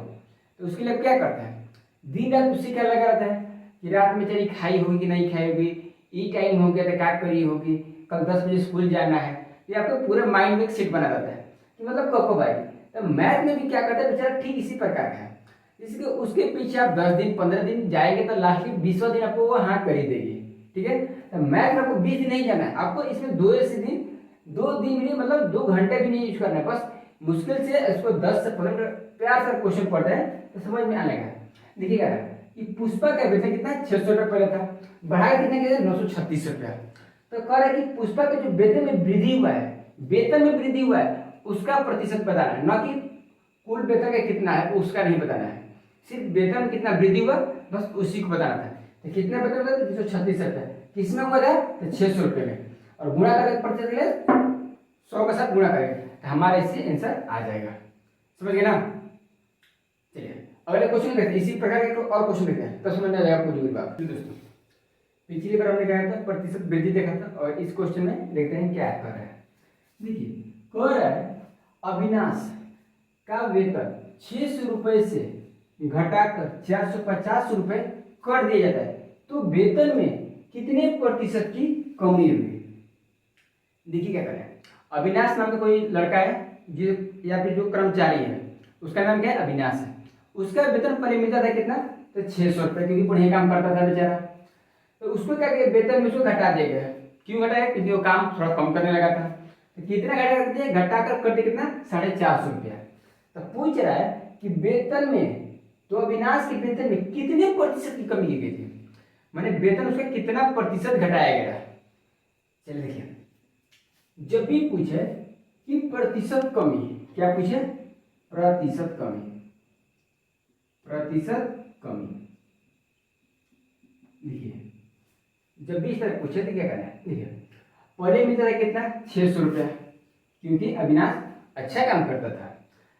तो उसके लिए क्या करते हैं, दिन रात उससे क्या लगा रहता है कि रात में चली खाई होगी कि नहीं खाई होगी, ई टाइम हो गया तो क्या करी होगी, कल 10 बजे स्कूल जाना है। ये आपको पूरे माइंड में एक सेट बना रहता है कि मतलब कब आएगी। तो मैथ में भी क्या करता है बेचारा, ठीक इसी प्रकार का है। इसके उसके पीछे आप 10 दिन 15 दिन जाएंगे तो लास्ट में 20वां दिन आपको वो हाँ कर ही देगी। ठीक है, तो मैथ में आपको 20 दिन नहीं जाना है, आपको इसमें 2 दिन भी नहीं, मतलब 2 घंटे भी नहीं यूज करना है। बस मुश्किल से इसको 10 से 15 मिनट प्यार से क्वेश्चन पढ़ते हैं तो समझ में आने लगा। देखिएगा कि पुष्पा का वेतन कितना 600 रुपये पहले था, बढ़ाया कितना किया 936 रुपया। तो कह रहे कि पुष्पा के जो वेतन में वृद्धि हुआ है, वेतन में वृद्धि हुआ है उसका प्रतिशत बताना है, ना कि कुल वेतन का कितना है उसका नहीं बताना है। सिर्फ वेतन में कितना वृद्धि हुआ बस उसी को बताना था। तो कितना वेतन बताया 336 रुपये, किसमें हुआ था तो 600 रुपये में, और गुणा करें प्रतिशत ले 100 के साथ गुणा करेंगे तो हमारा इससे आंसर आ जाएगा। समझ गए ना? चलिए अगले क्वेश्चन देखते हैं, इसी प्रकार के और क्वेश्चन देखते हैं, तो समझ में आ जाएगा पूरी बात। दोस्तों पिछली बार हमने क्या था, प्रतिशत वृद्धि देखा था, और इस क्वेश्चन में देखते हैं क्या कर रहा है। देखिए कह रहा है अविनाश का वेतन 600 रुपये से घटाकर 450 रुपये कर दिया जाता है, तो वेतन में कितने प्रतिशत की कमी होगी। देखिए क्या कर रहे हैं, अविनाश नाम का कोई लड़का है जो या फिर जो कर्मचारी है उसका नाम क्या है अविनाश है। उसका वेतन पहले मिलता था कितना तो 600 रुपये, क्योंकि बढ़िया काम करता था बेचारा। तो उसको क्या किया, वेतन में उसको घटा दिया गया। क्यों घटाया, क्योंकि वो काम थोड़ा कम करने लगा था। तो कितना घटा कर दिया, घटाकर कर दिया कितना 450 रुपया। तो पूछ रहा है कि वेतन में, तो अविनाश के वेतन में कितने प्रतिशत की कमी की गई थी, माने वेतन उसका कितना प्रतिशत घटाया गया। चलिए देखिए, जब भी पूछे कि प्रतिशत कमी, क्या पूछे प्रतिशत कमी, प्रतिशत कमी। देखिए जब भी इस तरह पूछे तो क्या करना है, देखिए पहले मिलता था कितना 600 रुपया, क्योंकि अविनाश अच्छा काम करता था,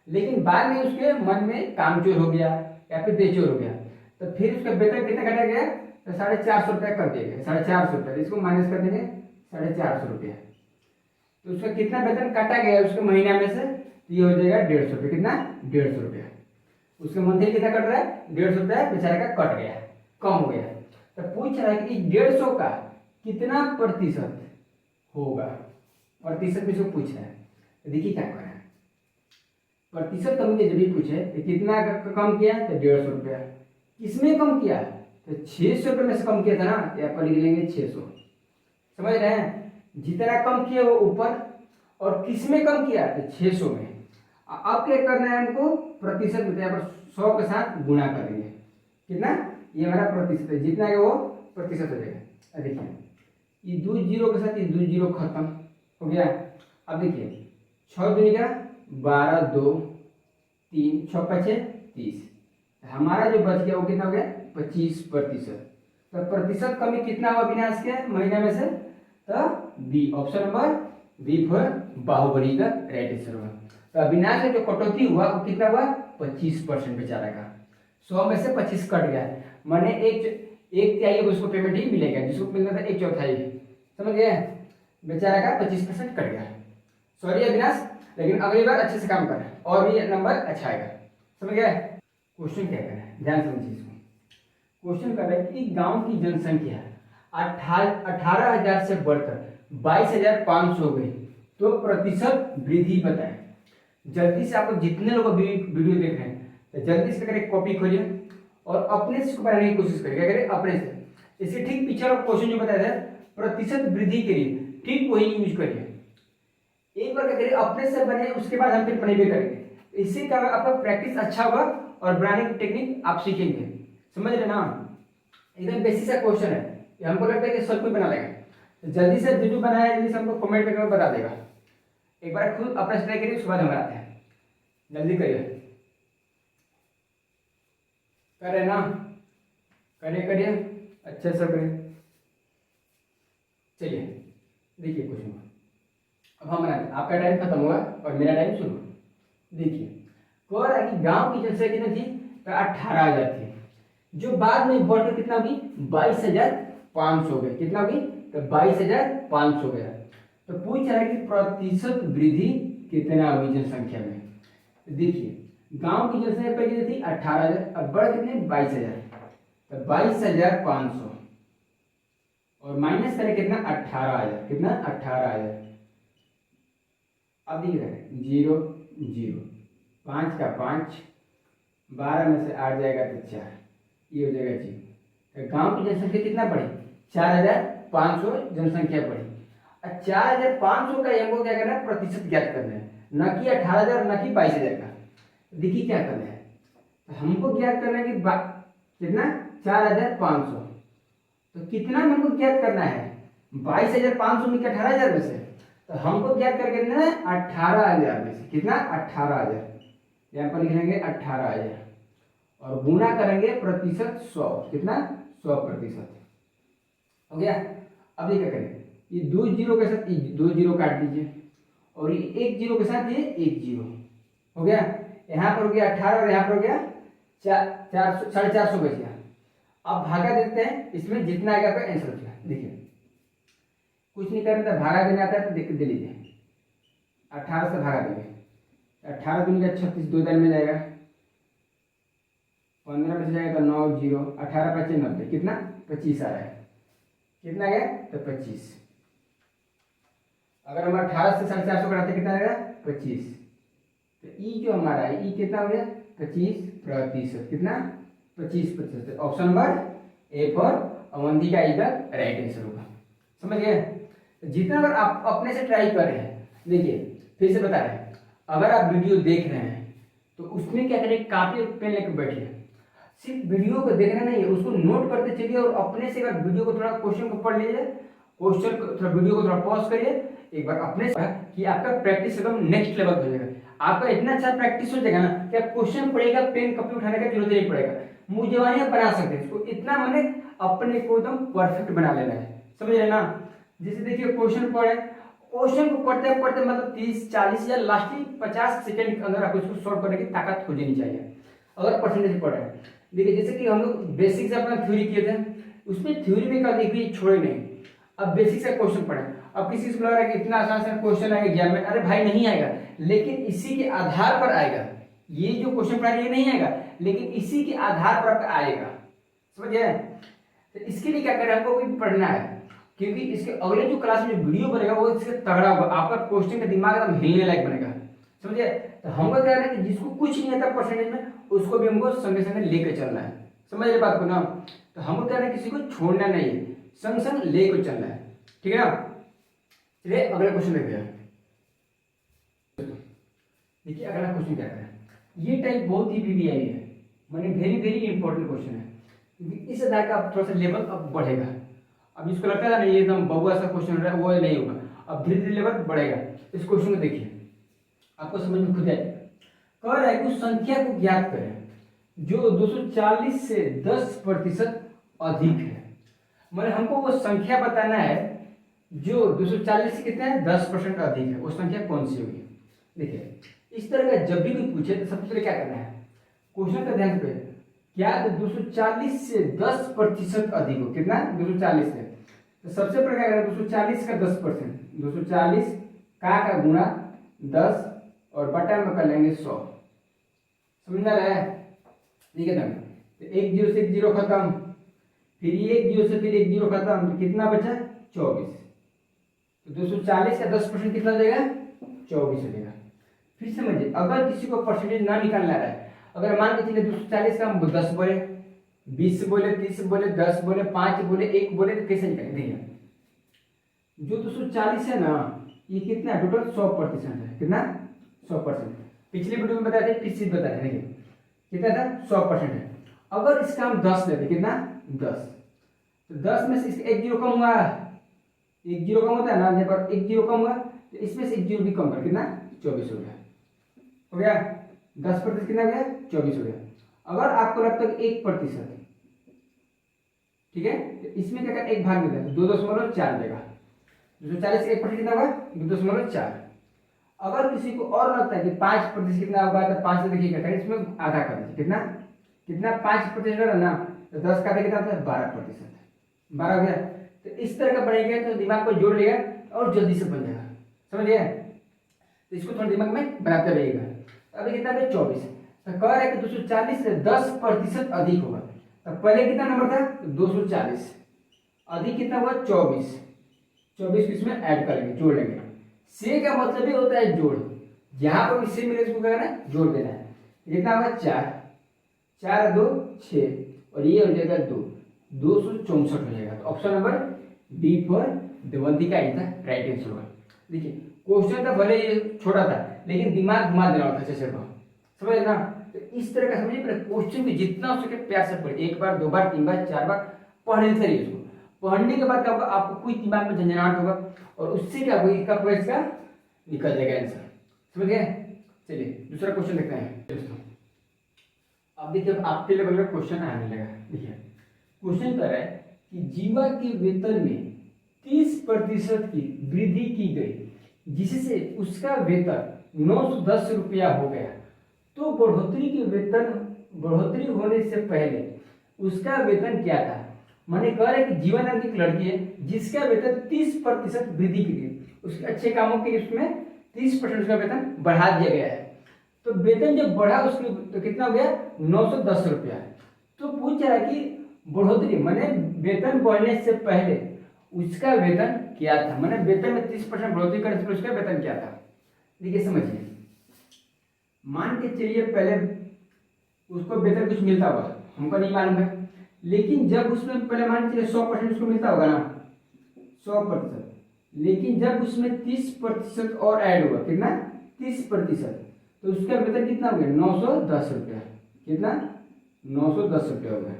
लेकिन बाद में उसके मन में कामचोर हो गया या फिर बेचोर हो गया, तो फिर उसका वेतन कितना घटा गया तो 450 रुपया कर दिया गया, 450 रुपया, इसको माइनस कर देंगे 450 रुपया। तो उसका कितना वेतन काटा गया उसके महीना में से, तो ये हो जाएगा 150 रुपये, कितना 150 रुपया। उसके मंथली कितना कट रहा है 150 रुपया बेचारे का कट गया, कम हो गया। तो पूछ रहा है कि 150 का कितना प्रतिशत होगा, प्रतिशत में से पूछ रहा है। तो देखिए क्या कर रहा है, प्रतिशत कम के जब भी पूछे तो कितना कम किया तो 150 रुपया, किसमें कम किया तो 600 रुपये में से कम किया था ना, यहाँ पर लिख लेंगे 600। समझ रहे हैं, जितना कम किया वो ऊपर, और किसमें कम किया तो 600 में। अब क्या करना है हमको, प्रतिशत में यहाँ पर 100 के साथ गुणा करेंगे, कितना ये हमारा प्रतिशत है, जितना है वो प्रतिशत हो जाएगा। देखिए ये 2 जीरो के साथ ये 2 जीरो खत्म हो गया। अब देखिए 6 दूनी का 12, 2 3 6 5 30, हमारा जो बच गया वो कितना हो गया 25%। तो प्रतिशत कमी कितना हुआ अविनाश के महीना में से, तो B, option number B for Baahubali का राइट आंसर हुआ। तो अविनाश का जो कटौती हुआ वो कितना हुआ 25% बेचारा का, 100 में से 25 कट गया, माने एक तिहाई उसको पेमेंट ही मिलेगा, जिसको मिलना था 1/4। समझ गए, बेचारा का 25% कट गया। सॉरी अविनाश, लेकिन अगली बार अच्छे से काम करना और भी नंबर अच्छा आएगा। समझ गए। क्वेश्चन क्या कर रहा है, ध्यान समझिए इसको। क्वेश्चन कर रहा है कि गांव की जनसंख्या 18,000 से बढ़कर 22,500 हो गई, तो प्रतिशत वृद्धि बताएं। जल्दी से आप लोग जितने लोग वीडियो देख रहे हैं तो जल्दी से करके कॉपी खोलिए और अपने से इसको बनाने की कोशिश करिए। क्या करें, अपने से। इसके ठीक पीछे वाला क्वेश्चन जो बताया था प्रतिशत वृद्धि के लिए, ठीक वही यूज करिए। एक बार क्या करिए अपने से बने, उसके बाद हम फिर बने भी करेंगे। इससे क्या होगा, आपका प्रैक्टिस अच्छा होगा और बनाने की टेक्निक आप सीखेंगे। समझ रहे ना, एकदम बेसिक सा क्वेश्चन है, ये हमको लगता है कि सब कोई बना लेगा। तो जल्दी से जो बनाया जल्दी से हमको कमेंट करके बता देगा। एक बार खुद अपना ट्राई करिए, उसके बाद हम बनाते हैं। जल्दी करिए, कर रहे ना, करिए करिए अच्छे से करिए। चलिए देखिए क्वेश्चन, अब हम बनाते हैं, आपका टाइम खत्म हुआ और मेरा टाइम शुरू। देखिए कह रहा है कि गांव की जनसंख्या कितनी थी, तो 18,000 थी, जो बाद में बढ़कर कितना हुई, 22,500 हो गई। कितना हुई, तो 22,500 हो गया। तो पूछ रहा है कि प्रतिशत वृद्धि कितना हुई जनसंख्या में। देखिए गांव की जनसंख्या पहले थी 18,000, अब बढ़ कितने 22,000, तो 22,500 और माइनस करें कितना 18,000, कितना 18,000। अब देखिए 0 0, 5 का 5, 12 में से 8 जाएगा तो 4, ये हो जाएगा 0। तो गांव की जनसंख्या कितना बढ़ी, 4,500 जनसंख्या बढ़ी। और 4,500 का हमको क्या करना है, प्रतिशत ज्ञात करना है, न कि 18,000 न कि 22,000 का। देखिए क्या करना है, तो हमको ज्ञात करना है कि कितना 4,500, तो कितना में हमको ज्ञात करना है, 22,500 में 18,000 में से, तो हमको ज्ञात करके देना है 18,000 में से। कितना 18,000, यहाँ पर लिख लेंगे 18,000 और गुना करेंगे प्रतिशत 100, कितना 100% हो गया। अब ये क्या करेंगे, ये 2 जीरो के साथ 2 जीरो काट दीजिए और ये 1 जीरो के साथ ये 1 जीरो हो गया। यहाँ पर हो गया 18 और यहाँ पर हो गया 450 बच गया। अब भागा देते हैं, इसमें जितना आएगा आपका आंसर हो जाएगा। देखिए कुछ नहीं करना था, भागा देना आता है तो देख दे लीजिए, 18 से भागा देंगे, 18 दूनी का 36, 2 दान में जाएगा, 15 में से जाएगा तो 9 0, 18 25 90, कितना 25 आ रहा है। कितना गया तो 25। अगर हम 18 से 450 कराते कितना आएगा 25, तो ई जो हमारा है ई कितना हो गया 25%। कितना 25%। Option number A for Avantika is the right answer होगा। समझ गए। जितना अगर आप अपने से ट्राई कर रहे हैं, देखिए फिर से बता रहे हैं, अगर आप वीडियो देख रहे हैं तो उसमें क्या करें, कापी और पेन लेकर बैठिए। सिर्फ वीडियो को देखना नहीं है, उसको नोट करते चलिए और अपने से अगर वीडियो को थोड़ा क्वेश्चन को पढ़ लीजिए, क्वेश्चन को थोड़ा वीडियो को थोड़ा पॉज करिए एक बार अपने से, कि आपका प्रैक्टिस एकदम नेक्स्ट लेवल हो जाएगा। आपका इतना अच्छा प्रैक्टिस हो जाएगा ना कि आप क्वेश्चन पढ़ेगा पेन कॉपी उठाने का जरूरत नहीं पड़ेगा, मुंह जवानी आप बना सकते हैं इसको। इतना मैंने अपने को एकदम परफेक्ट बना लेना है, समझ रहे ना। जैसे देखिए क्वेश्चन पढ़े, क्वेश्चन को पढ़ते पढ़ते मतलब 30 40 या लास्टली 50 सेकंड के अंदर आपको इसको सॉल्व करने की ताकत हो जानी चाहिए अगर परसेंटेज पढ़ रहे हैं। देखिए जैसे कि हम लोग बेसिक से अपना थ्योरी किए थे, उसमें थ्योरी में कभी भी छोड़े नहीं। अब बेसिक से क्वेश्चन पढ़े, अब किसी को लग रहा है कि इतना आसान सा क्वेश्चन आएगा एग्जाम में, अरे भाई नहीं आएगा, लेकिन इसी के आधार पर आएगा। ये जो क्वेश्चन पढ़ा ये नहीं आएगा, लेकिन इसी के आधार पर आपका आएगा, समझिए। तो इसके लिए क्या करें, हमको भी पढ़ना है, क्योंकि इसके अगले जो क्लास में जो वीडियो बनेगा वो इससे तगड़ा होगा, आपका क्वेश्चन का दिमाग एकदम हिलने लायक बनेगा, समझिए। तो हमको क्या है कि जिसको कुछ नहीं आता परसेंटेज में उसको भी हमको संगे संगे लेकर चलना है, समझ रहे बात को ना। तो हमको क्या है किसी को छोड़ना नहीं है, संग संग लेकर चलना है, ठीक है ना। चलिए अगला क्वेश्चन देखते हैं। देखिए अगला क्वेश्चन क्या है, ये टाइप बहुत ही वीवीआई है, माने वेरी वेरी इंपॉर्टेंट क्वेश्चन है, क्योंकि इस अध्याय का थोड़ा सा लेवल अब बढ़ेगा। अब इसको लगता है ना ये एकदम बबुआ सा क्वेश्चन है, वो नहीं होगा, अब धीरे धीरे लेवल बढ़ेगा। इस क्वेश्चन को देखिए, आपको समझ में खुद आएगा। कह रहा है कुछ संख्या को ज्ञात करें जो 240 से 10% अधिक है। मतलब हमको वो संख्या बताना है जो 240 से कितना है 10% अधिक है, वो संख्या कौन सी होगी। देखिए इस तरह का जब भी कोई पूछे तो सबसे पहले क्या करना है, क्वेश्चन का ध्यान से, क्या 240 से 10% अधिक हो, कितना 240 से, तो सबसे पहले क्या करना है 240 का 10%, 240 का गुणा 10 और बटा में कर लेंगे 100, समझ में आ रहा है। ठीक है ना, तो 1 जीरो से 1 जीरो खत्म, फिर ये 1 जीरो से फिर 1 जीरो खत्म, तो कितना बचा 24। तो 240 का 10% कितना हो जाएगा 24 हो जाएगा। फिर समझिए, अगर किसी को परसेंटेज ना निकालना है, अगर मान के चलिए 240 का हम 10 बोले, 20 बोले, 30 बोले, 10 बोले, 5 बोले, 1 बोले, तो कैसे निकालेंगे। जो 240 है ना, ये कितना टोटल 100% है, कितना 100%। पिछली वीडियो में बताया था, पिछली बताया देखिए कितना था 100% है। अगर इसका हम 10 लेते, कितना 10, तो 10 में से इसका एक जीरो कम हुआ, एक जीरो कम होता है ना, यहाँ पर एक जीरो कम हुआ तो इसमें से एक जीरो भी कम कर कितना 24 हो गया, हो गया 10% कितना हो गया 24 हो गया। अगर आपको लगता है 1%, ठीक है, तो इसमें क्या कर एक भाग में देगा 2.4 देगा, 240 से 1% कितना होगा 2.4। अगर किसी को और लगता है कि 5% कितना होगा तो 5 से देखिए क्या इसमें आधा कर दीजिए, कितना कितना 5% है ना, तो 10 का कितना होता है 12%, 12 हो गया। तो इस तरह का बनेगा तो दिमाग को जोड़ लेगा और जल्दी से बन जाएगा, समझ गए। तो इसको थोड़ा दिमाग में बनाते रहिएगा। अभी कितना है 24, तो कह रहा है कि 240 से 10% अधिक होगा, तो पहले कितना नंबर था 240, अधिक कितना हुआ 24, 24 इसमें ऐड करेंगे, जोड़ लेंगे। से का मतलब ही होता है जोड़, जहां पर भी से मिले उसको क्या करना है जोड़ देना है। कितना होगा 4, 4 2 6 और ये हो जाएगा 2, 264 हो जाएगा। तो option number D for Devanti का इधर राइट आंसर होगा। देखिए क्वेश्चन तो भले ये छोटा था लेकिन दिमाग घुमा देना होता है, समझ ना। तो इस तरह का समझिए, क्वेश्चन को जितना हो सके प्यार से पढ़िए, एक बार 2 बार 3 बार 4 बार पढ़ने से रहिए उसको। पढ़ने के बाद क्या होगा आपको कोई दिमाग में झंझनाहट होगा और उससे क्या होगा इसका पूरा इसका निकल जाएगा आंसर, समझ गए। चलिए दूसरा क्वेश्चन देखते हैं दोस्तों। अब देखिए अब आपके लेवल का क्वेश्चन आने लगा। देखिए क्वेश्चन कर रहा है कि जीवा के वेतन में 30% की वृद्धि की गई जिससे उसका वेतन 910 रुपया हो गया, तो बढ़ोतरी होने से पहले उसका वेतन क्या था। मैंने कह रहा है कि जीवा नाम की एक लड़की है जिसका वेतन 30% वृद्धि की गई, उसके अच्छे कामों के लिए उसमें 30% उसका वेतन बढ़ा दिया गया है। तो वेतन जब बढ़ा उसके तो कितना हो गया 910 रुपया। तो पूछ रहा है कि बढ़ोतरी मैंने वेतन बढ़ने से पहले उसका वेतन क्या था, मैंने वेतन में 30% बढ़ोतरी करने से उसका वेतन क्या था। देखिए समझिए, मान के चलिए पहले उसको वेतन कुछ मिलता होगा, हमको नहीं मालूम है, लेकिन जब उसमें पहले मान के चलिए 100% उसको मिलता होगा ना 100%, लेकिन जब उसमें 30% और ऐड हुआ कितना 30%, तो उसका वेतन कितना हो गया 910 रुपया, कितना 910 रुपया हो गया।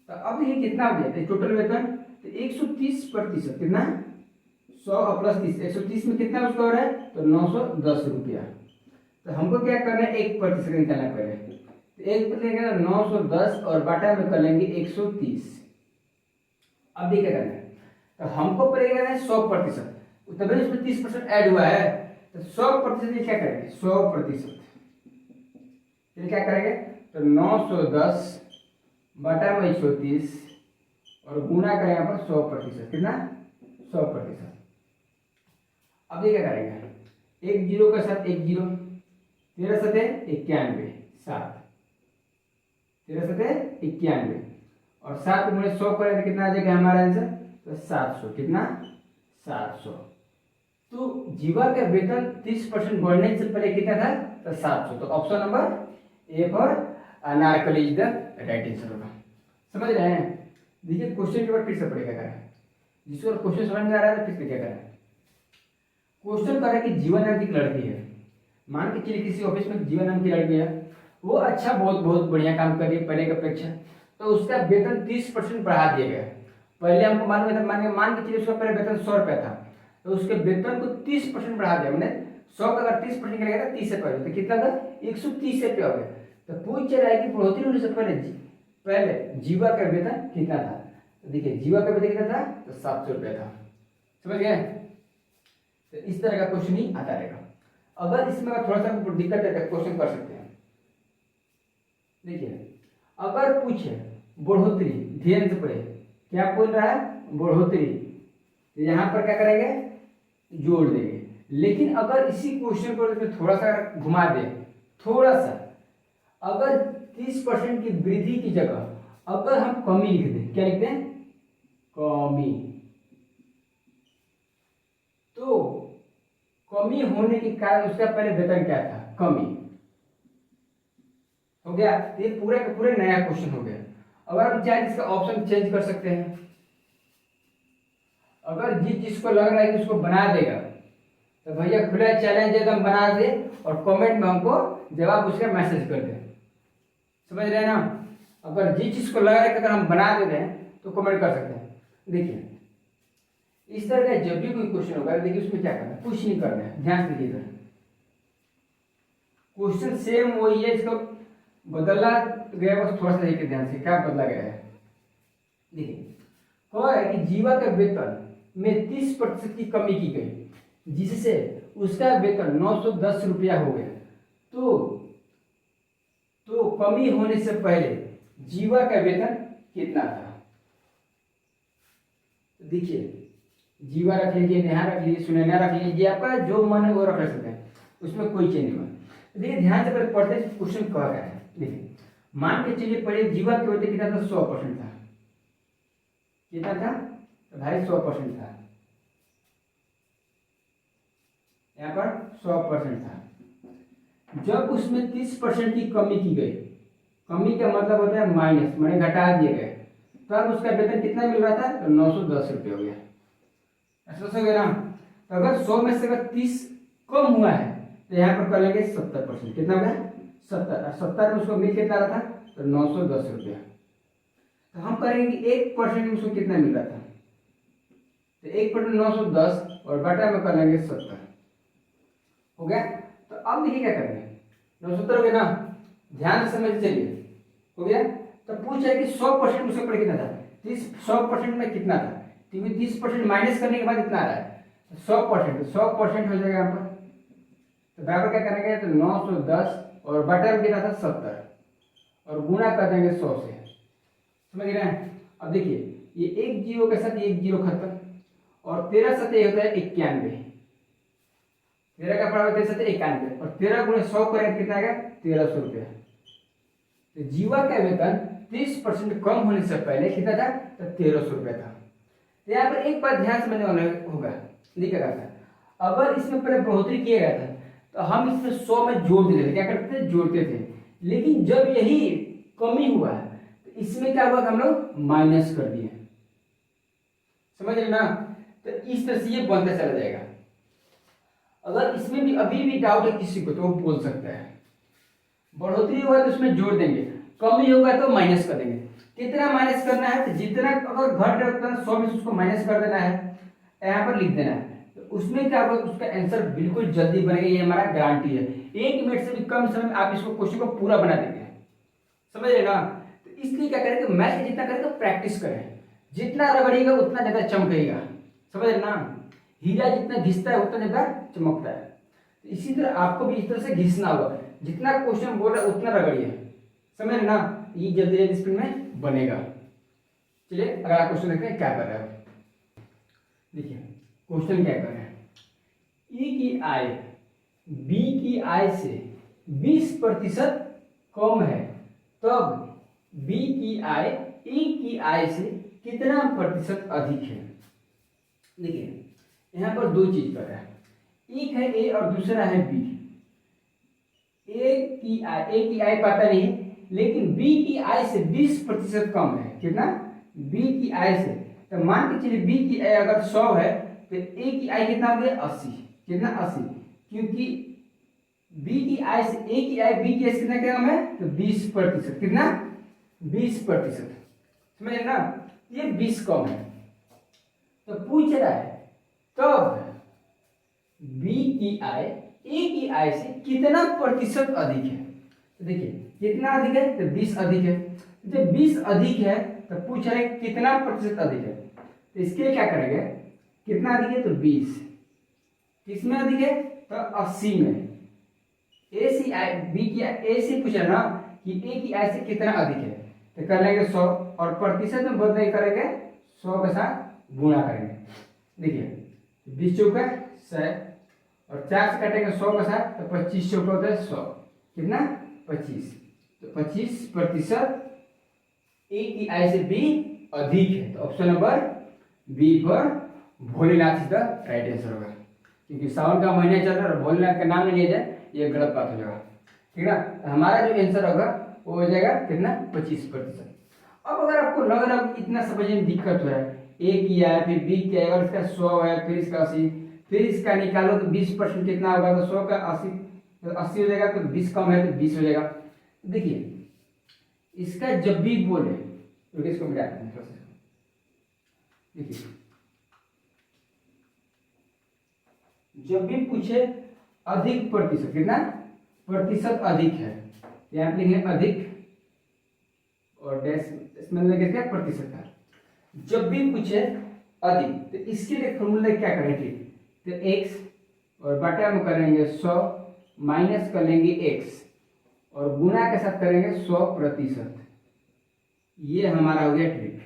तो अब ये कितना हो गया टोटल वेतन, तो 130% कितना 100 प्लस 30, 130 में कितना उसका हो रहा है तो 910 रुपया। तो हमको क्या करना है 1% निकालना पहले, तो 1% 910 और बाटा में कर लेंगे 130। अब देखिए करना है तो हमको पहले करना है 100%, तभी इसमें 30% ऐड हुआ है, तो 100% क्या करेंगे 100%, फिर क्या करेंगे तो 910 बटा में 130 और गुना करें यहाँ पर 100%, कितना 100%। अब ये क्या करेंगे एक जीरो के साथ एक जीरो, 13 सते 91 7, 13 सते 91 और 7 गुणे 100 करेंगे कितना आ जाएगा हमारा आंसर तो 700, कितना 700। तो जीवा का वेतन 30% बढ़ने से पहले कितना था तो 700। तो option number A for Anarkali is the right answer होगा, समझ रहे हैं। देखिए क्वेश्चन के बाद फिर से पढ़ेगा क्या है, जिसको क्वेश्चन समझ में आ रहा है तो फिर से क्या करें। क्वेश्चन कर रहा है कि जीवा नाम की लड़की है, मान के चलिए किसी ऑफिस में जीवा नाम की लड़की है, वो अच्छा बहुत बहुत बढ़िया काम कर रही है पहले की अपेक्षा, तो उसका वेतन 30% बढ़ा दिया गया। पहले हमको मालूम था मान के चलिए उसका पहले वेतन 100 रुपया था, तो उसके वेतन को 30% बढ़ा दिया, मैंने 100 का अगर 30% करेगा तो 30 रुपया, तो कितना था 130 रुपया हो गया। तो पूछ रहा है कि बढ़ोतरी होने से पहले जीवा का वेतन कितना था, तो देखिए जीवा का वेतन कितना था तो 700 रुपया था, समझ गए। तो इस तरह का क्वेश्चन ही आता रहेगा। अगर इसमें थोड़ा सा दिक्कत है तो क्वेश्चन कर सकते हैं। देखिए अगर पूछे बढ़ोतरी, ध्यान से पढ़े क्या बोल रहा है बढ़ोतरी, तो यहाँ पर क्या करेंगे जोड़ देंगे। लेकिन अगर इसी क्वेश्चन को थोड़ा सा घुमा दे, थोड़ा सा अगर 30% की वृद्धि की जगह अगर हम कमी लिख दें, क्या लिखते हैं कमी, तो कमी होने के कारण उसका पहले वेतन क्या था कमी हो गया। ये पूरे का पूरे नया क्वेश्चन हो गया। अगर हम चाहे इसका ऑप्शन चेंज कर सकते हैं, अगर जिसको लग रहा है कि उसको बना देगा तो भैया खुला चैलेंज है, हम बना दे और कमेंट में हमको जवाब उसका मैसेज कर दे। समझ रहे हैं ना? अगर जिस चीज को लग रहा है कि अगर हम बना दे रहे हैं तो कमेंट कर सकते हैं। देखिए इस तरह का जब भी कोई क्वेश्चन होगा, देखिए उसमें क्या करना है, कुछ नहीं करना है, ध्यान से देखिएगा। क्वेश्चन सेम वही है, इसको बदला गया बस थोड़ा सा देखिए ध्यान से क्या बदला गया है। देखिए कह है कि जीवा के वेतन में 30% की कमी की गई, जिससे उसका वेतन 910 रुपया हो गया। तो कमी होने से पहले जीवा का वेतन कितना था? देखिए जीवा रख लीजिए, नेहा रख लीजिए, सुनैना रख लीजिए, आपका जो मन है वो रख सकते हैं, उसमें कोई चेंज नहीं हुआ। देखिए ध्यान से पढ़ते क्वेश्चन कह रहा है। देखिए मान के चलिए पहले जीवा के वेतन कितना था? 100% था। कितना था? तो भाई 100% था, यहाँ पर 100% था। जब उसमें 30% की कमी की गई, कमी का मतलब होता है माइनस, मैंने घटा दिए गए, तब उसका वेतन कितना मिल रहा था? तो 910 रुपये हो गया। ऐसा हो गया ना? तो अगर 100 में से अगर 30 कम हुआ है तो यहाँ पर कर लेंगे 70%। कितना हो गया? 70। 70 में उसको मिल कितना रहा था? तो 910 रुपया। तो हम करेंगे 1% में उसको कितना मिल रहा था? तो 1% 910 और बटा में कर लेंगे 70। हो गया? तो अब देखिए क्या करेंगे, 970 हो गया ना? ध्यान से समझ चलिए। हो गया? तो पूछ है कि 100% उसके ऊपर कितना था? 100% में कितना था? क्योंकि 30% माइनस करने के बाद इतना आ रहा है, 100% हो जाएगा यहाँ पर। तो बराबर क्या करेंगे? तो 910 और बटा में कितना था? 70 और गुणा कर देंगे 100 से। समझ रहे हैं? अब देखिए ये एक जीरो के साथ एक जीरो खत्म, और 13 7 होता है 91। 13 का बराबर 13 7 91 और 13 गुणे 100 करेंगे कितना आएगा? 1300 रुपया। तो जीवा का वेतन 30% कम होने से पहले कितना था? तो 1300 रुपया था। तो यहाँ पर एक बात ध्यान समझने वाला होगा, लिखा गया था अगर इसमें पहले बढ़ोतरी किया गया था तो हम इसमें 100 में जोड़ देते थे। क्या करते थे? जोड़ते थे। लेकिन जब यही कमी हुआ तो इसमें क्या हुआ? हम लोग माइनस कर दिए। समझ रहे ना? तो इस तरह से ये बनता चला जाएगा। अगर इसमें भी अभी भी डाउट है किसी को तो वो बोल सकता है। बढ़ोतरी होगा तो उसमें जोड़ देंगे, कमी होगा तो माइनस कर देंगे। कितना माइनस करना है? तो जितना अगर घट रहा है उतना 100 में से उसको माइनस कर देना है, यहाँ पर लिख देना है। तो उसमें क्या होगा? उसका आंसर बिल्कुल जल्दी बनेगा, ये हमारा गारंटी है। 1 मिनट से भी कम समय में आप इसको क्वेश्चन को पूरा बना देंगे। समझ रहे ना? तो इसलिए क्या करें कि मैथ जितना करें तो प्रैक्टिस करें, जितना रगड़िएगा उतना ज्यादा चमकेगा। समझ रहे ना? हीरा जितना घिसता है उतना ज्यादा चमकता है। तो इसी तरह आपको भी इस तरह से घिसना होगा, जितना क्वेश्चन बोल रहा है उतना रगड़िए। समझ रहे ना? ये जल्दी जल्दी स्पीड में बनेगा। चलिए अगला क्वेश्चन देखते हैं क्या कर रहे हैं। देखिए क्वेश्चन क्या कर रहे हैं, ई की आय बी की आय से 20% कम है, तब बी की आय ए की आय से कितना प्रतिशत अधिक है? देखिए यहाँ पर दो चीज कर रहा है, एक है ए और दूसरा है बी। ए की आय पता नहीं, लेकिन बी की आय से 20% कम है। कितना? बी की आय से। तो मान के चलिए बी की आय अगर 100 है तो ए की आय कितना हो गया? 80। कितना? 80। क्योंकि बी की आय से ए की आय, बी की आय से कितना कम है? तो 20%। कितना? 20%। समझ ना? ये 20 कम है। तो पूछ रहा है तब बी की आय ए की आय से कितना प्रतिशत अधिक है? तो देखिए कितना अधिक है? तो 20 अधिक है। जब 20 अधिक है तो पूछ रहे कितना प्रतिशत अधिक है, तो इसके लिए क्या करेंगे? कितना अधिक है? तो 20। किसमें अधिक है? तो 80 में। ए सी आय बी की ए से पूछ रहा ना कि ए की आय से कितना अधिक है, तो कर लेंगे 100 और प्रतिशत में बदल करेंगे 100 के साथ गुणा करेंगे। देखिए 20 चौका 100 और 4 से काटेंगे 100 के साथ, तो 25 चौका होता है 100। कितना? 25। तो 25% ए की आय से बी अधिक है। तो option number B for Bholenath is the right answer होगा। क्योंकि सावन का महीना चल रहा है और भोलेनाथ का नाम नहीं लिया जाए ये गलत बात हो जाएगा। ठीक है ना? हमारा जो आंसर होगा वो हो जाएगा कितना? 25%। अब अगर आपको लग रहा है इतना समझने में दिक्कत हो रहा है, ए की आय फिर बी की आय और इसका 100 है फिर इसका 80, फिर इसका निकालो तो 20% कितना होगा, तो 100 का 80 हो जाएगा, तो 20 कम है तो 20 हो जाएगा। देखिए इसका जब भी बोले, तो इसको मिटाते हैं प्रोसेस को। देखिए जब भी पूछे अधिक प्रतिशत, कितना प्रतिशत अधिक है, यहाँ पे लिखेंगे अधिक और डैश इसमें लगे क्या प्रतिशत का। जब भी पूछे अधिक तो इसके लिए फॉर्मूला क्या करें, ठीक, तो x और बटा में करेंगे 100 माइनस कर लेंगे x और गुना के साथ करेंगे 100%। ये हमारा हो गया ट्रिक।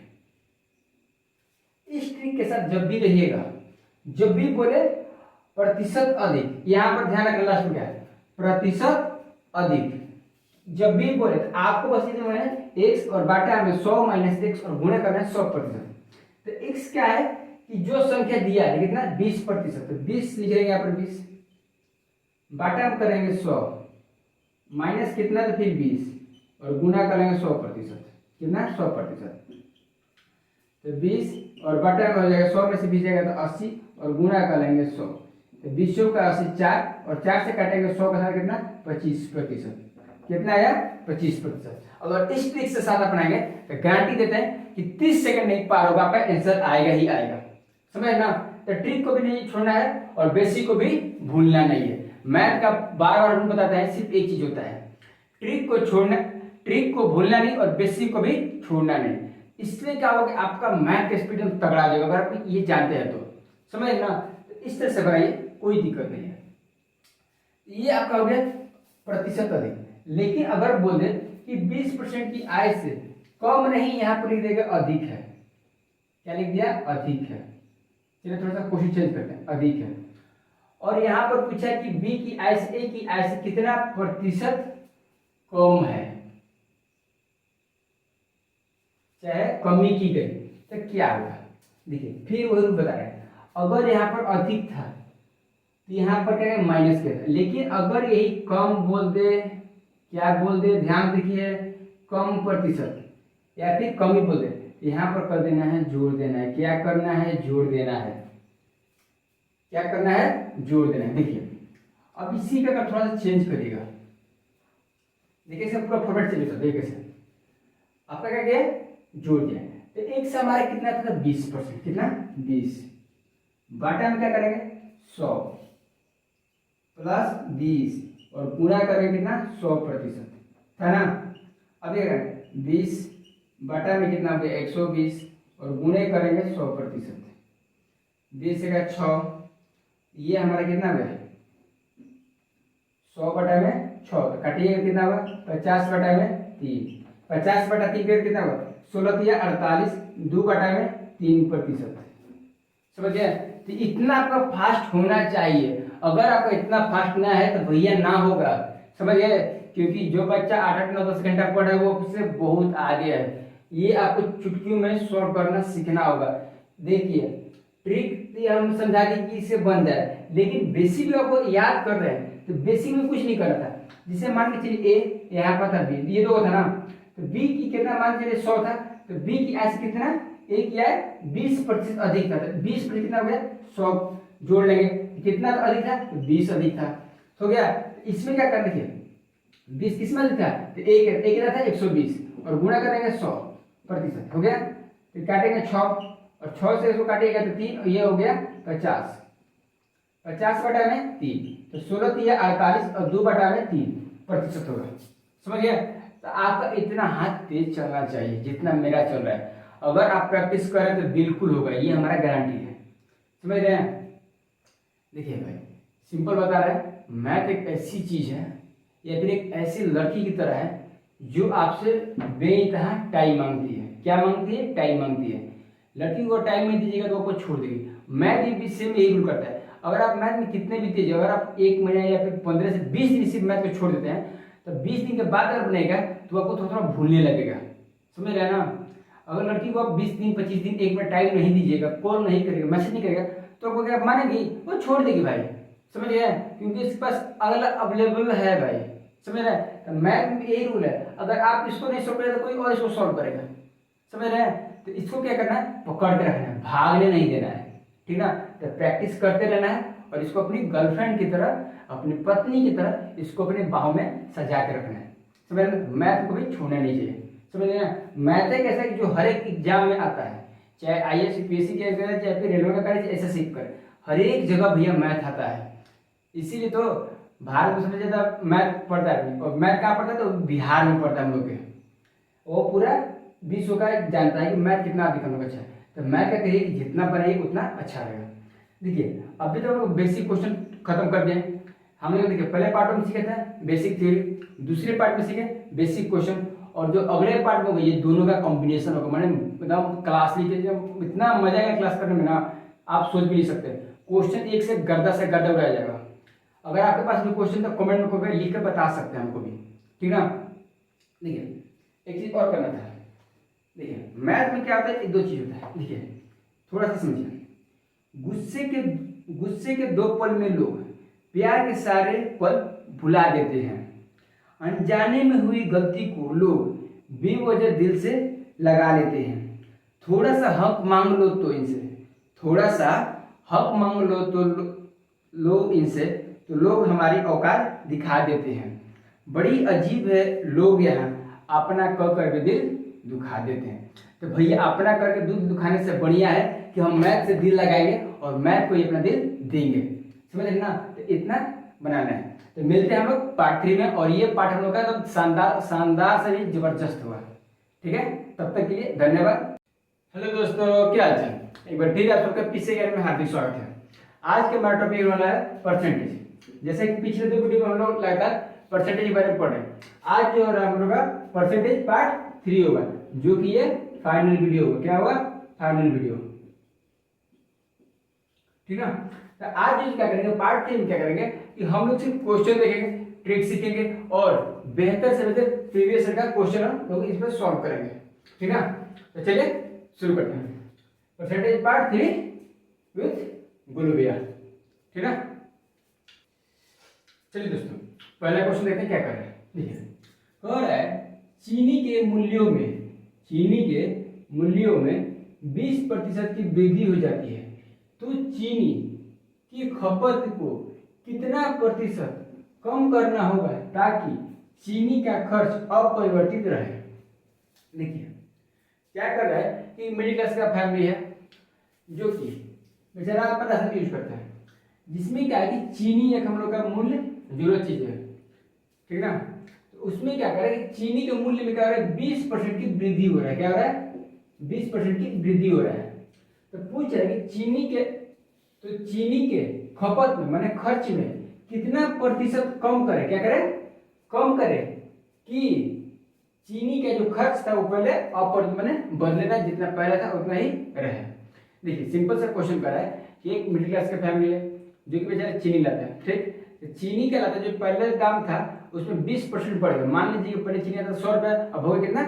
इस ट्रिक के साथ जब भी रहिएगा, जब भी बोले प्रतिशत अधिक, यहां पर ध्यान रखना लास्ट में क्या है, प्रतिशत अधिक। जब भी बोले तो आपको बस इतना है x और बाटा में 100 माइनस x और गुणा करना है 100%। तो x क्या है कि जो संख्या दिया है कितना 20%, तो 20 लिख लेंगे यहाँ पर 20, बाटा में करेंगे 100 माइनस कितना, तो फिर 20 और गुणा करेंगे 100%, कितना 100%। तो 20 और बाटा में हो जाएगा 100 में से 20 जाएगा तो 80 और गुणा कर लेंगे 100, तो 20 का 80 4 और 4 से काटेंगे 100 का साथ कितना 25%, कितना आया 25%। अगर इस ट्रिक से साथ अपनाएंगे तो गारंटी देते हैं कि 30 सेकंड नहीं पार होगा, आपका आंसर आएगा ही आएगा, समझ ना। तो ट्रिक को भी नहीं छोड़ना है और बेसिक को भी भूलना नहीं है। मैथ का बार बार हम बताते हैं, सिर्फ एक चीज होता है, ट्रिक को छोड़ना, ट्रिक को भूलना नहीं और बेसिक को भी छोड़ना नहीं। इसलिए क्या होगा कि आपका मैथ का स्पीड तगड़ा आ जाएगा अगर आप ये जानते हैं तो, समझ ना। तो इस तरह से बनाइए, कोई दिक्कत नहीं है। ये आपका हो गया प्रतिशत अधिक। लेकिन अगर बोल दे कि 20% की आय से कम नहीं, यहाँ पर लिख देगा अधिक है, क्या लिख दिया अधिक है। चलिए थोड़ा सा क्वेश्चन चेंज करते हैं, अधिक है। और यहाँ पर पूछा कि बी की आय से ए की आय से कितना प्रतिशत कम है, चाहे कमी की गई, तो क्या होगा। देखिए फिर वही बता रहे हैं, अगर यहाँ पर अधिक था तो यहाँ पर क्या माइनस कर, लेकिन अगर यही कम बोल दे, क्या बोल दे, ध्यान देखिए, कम प्रतिशत या फिर कमी बोल दे, यहाँ पर कर देना है जोड़ देना है, क्या करना है जोड़ देना है, क्या करना है जोड़ देना है। देखिए अब इसी का थोड़ा सा चेंज करिएगा, देखिए सब पूरा फॉर्मेट चलेगा, देखिए सर आपका क्या किया जोड़ दिया, तो एक से हमारा कितना था 20%, कितना 20, बाटा में क्या करेंगे 100 प्लस 20 और गुणा करेंगे कितना 100%, था ना। अब ये करेंगे 20 बटा में कितना हो गया 120 और गुणे करेंगे 100%, 20 का 6, ये हमारा कितना हो गया 100 बटा में 6, तो काटिएगा कितना होगा 50 बटा में 3, 50 बटा 3 कितना होगा 16 या 48, 2 बटा में 3%, समझ गए। तो इतना आपका फास्ट होना चाहिए, अगर आपका इतना फास्ट ना है तो भैया ना होगा, समझ गए। क्योंकि जो बच्चा 8 9 10 घंटा पढ़ा है वो उससे बहुत आगे है। ये आपको चुटकियों में सॉल्व करना सीखना होगा। देखिए ट्रिक हम समझा दी कि इससे बन जाए, लेकिन बेसिक आपको याद कर रहे हैं तो बेसिक में कुछ नहीं करना था। जिसे मान के चलिए ए यहाँ पर था बी, ये दो था ना, तो बी की कितना मान चलिए 100 था, तो बी की ऐसे कितना ए की आय 20% अधिक था, तो 20% कितना हो गया 100 जोड़ लेंगे, कितना तो अधिक था तो 20 अधिक था, हो गया। इसमें क्या कर देखिए 20 किस में अधिक था, तो एक कितना था 120 और गुणा करेंगे 100%, हो गया। फिर काटेंगे 6 और 6 से इसको काटेगा तो 3 और ये हो गया 50, 50 बटा में 3, तो 16 3 48 और 2 बटा में 3% होगा, समझ गए। तो आपका इतना हाथ तेज चलना चाहिए जितना मेरा चल रहा है। अगर आप प्रैक्टिस करें तो बिल्कुल होगा, ये हमारा गारंटी है, समझ रहे हैं। देखिए भाई सिंपल बता रहे हैं, मैथ एक ऐसी चीज है या फिर एक ऐसी लड़की की तरह है जो आपसे बेइंतहा टाइम मांगती है। क्या मांगती है, टाइम मांगती है। लड़की को टाइम नहीं दीजिएगा तो वो आपको छोड़ देगी। मैथ भी विषय में यही रूल करता है, अगर आप मैथ में कितने भी तेज, अगर आप 1 महीने या फिर 15 से 20 दिन सिर्फ मैथ को छोड़ देते हैं तो 20 दिन के बाद अगर बनेगा तो आपको थोड़ा थोड़ा भूलने लगेगा, समझ रहे हैं ना। अगर लड़की को आप 20 दिन 25 दिन 1 मिनट टाइम नहीं दीजिएगा, कॉल नहीं करेगा, मैसेज नहीं करेगा, तो आपको क्या मानेगी, वो छोड़ देगी भाई, समझ रहे हैं। क्योंकि इसके पास अगला अवेलेबल है भाई, समझ रहे हैं। तो मैथ में यही रूल है, अगर आप इसको नहीं सॉल्व करेगा तो कोई और इसको सॉल्व करेगा, समझ रहे हैं। तो इसको क्या करना है, पकड़ के रखना है, भागने नहीं देना है, ठीक ना। तो प्रैक्टिस करते रहना है और इसको अपनी गर्लफ्रेंड की तरह, अपनी पत्नी की तरह इसको अपने बाहों में सजा के रखना है। समझ में? मैथ को भी छूना नहीं चाहिए। समझ रहे हैं? मैथ एक ऐसा कि जो हर एक एग्जाम में आता है, चाहे IAS UPSC की करे, चाहे फिर रेलवे का करे, SSC करे, हर एक जगह भैया मैथ आता है। इसीलिए तो भारत में सबसे ज्यादा मैथ पढ़ता है। और मैथ कहाँ पढ़ता है? तो बिहार में पढ़ता है हम लोग के। वो पूरा विश्व का जानता है कि मैथ कितना अधिक हम लोग अच्छा है। तो मैथ का कहिए कि जितना पढ़ेंगे उतना अच्छा रहेगा। देखिए अभी तो हम लोग बेसिक क्वेश्चन खत्म कर दिए। हम लोग देखिए पहले पार्ट में सीखे थे बेसिक थ्योरी, दूसरे पार्ट में सीखे बेसिक क्वेश्चन, और जो अगले पार्ट में होगा ये दोनों का कॉम्बिनेशन होगा। मैंने एकदम क्लास लीजिए, जब इतना मजा आएगा क्लास करने में ना, आप सोच भी नहीं सकते। क्वेश्चन एक से गर्दा उड़ाया जाएगा। अगर आपके पास भी क्वेश्चन तो कमेंट में कोई लिख कर बता सकते हैं हमको भी, ठीक ना। देखिए एक चीज और करना था। देखिए मैथ में क्या होता है, एक दो चीज होता है। देखिए थोड़ा सा समझिए। गुस्से के दो पल में लोग प्यार के सारे पल भुला देते हैं। अनजाने में हुई गलती को लोग बेवजह दिल से लगा लेते हैं। थोड़ा सा हक मांग लो तो इनसे, थोड़ा सा हक मांग लो तो लो इनसे, तो लोग हमारी औकात दिखा देते हैं। बड़ी अजीब है लोग यहाँ अपना कह कर भी दिल दुखा देते हैं। तो भैया अपना करके दिल दुखाने से बढ़िया है कि हम मैथ से दिल लगाएंगे और मैथ को ही अपना दिल देंगे। समझ रहे ना? तो इतना बनाना है। तो मिलते हैं हम लोग पार्ट 3 में, और ये पार्ट हम लोग का एकदम शानदार से भी जबरदस्त हुआ। ठीक है, तब तक के लिए धन्यवाद। हेलो दोस्तों, क्या हाल चाल? एक बार फिर आप सबका पीछे गेम में हार्दिक स्वागत है। आज के हमारा टॉपिक वाला है परसेंटेज। जैसे कि पिछले 2 वीडियो में हम लोग लगातार परसेंटेज के बारे में पढ़े, आज जो हो रहा है हम लोग का परसेंटेज पार्ट 3 होगा, जो कि ये फाइनल वीडियो होगा। क्या होगा? फाइनल वीडियो, ठीक है। तो आज जो क्या करेंगे पार्ट 3 में, क्या करेंगे कि हम लोग सिर्फ क्वेश्चन देखेंगे, ट्रिक सीखेंगे, और बेहतर से बेहतर प्रीवियस ईयर का क्वेश्चन हम लोग इस पर सॉल्व करेंगे, ठीक है। तो चलिए शुरू करते हैं परसेंटेज पार्ट 3 विथ गुरु भैया, ठीक है। चलिए दोस्तों पहला क्वेश्चन देखते हैं क्या कर रहे हैं। देखिए कह रहा है चीनी के मूल्यों में 20% की वृद्धि हो जाती है, तो चीनी की खपत को कितना प्रतिशत कम करना होगा ताकि चीनी का खर्च अपरिवर्तित रहे। देखिए क्या कर रहा है कि मिडिल क्लास का फैमिली है, जो कि बेचारा पैसा यूज करता है, जिसमें क्या है कि चीनी एक हम लोग का मूल्य जरूरत चीज है, ठीक ना। तो उसमें क्या कर रहा है कि चीनी के मूल्य में क्या हो रहा है, 20% की वृद्धि हो रहा है। क्या हो रहा है? 20% की वृद्धि हो रहा है। तो पूछ रहा है कि चीनी के खपत में माने खर्च में कितना प्रतिशत कम करे। क्या करे? कम करे कि चीनी का जो खर्च था वो पहले अपरिवर्तित माने बदलेगा, जितना पहले था उतना ही रहे। देखिए सिंपल सा क्वेश्चन कर रहा है कि एक मिडिल क्लास का फैमिली है जो कि बेचारा चीनी लाता है, ठीक। तो चीनी का लाता है, जो पहले दाम था उसमें 20% बढ़ेगा। मान लीजिए पहले चीनी आता 100 रुपया, अब होगा कितना?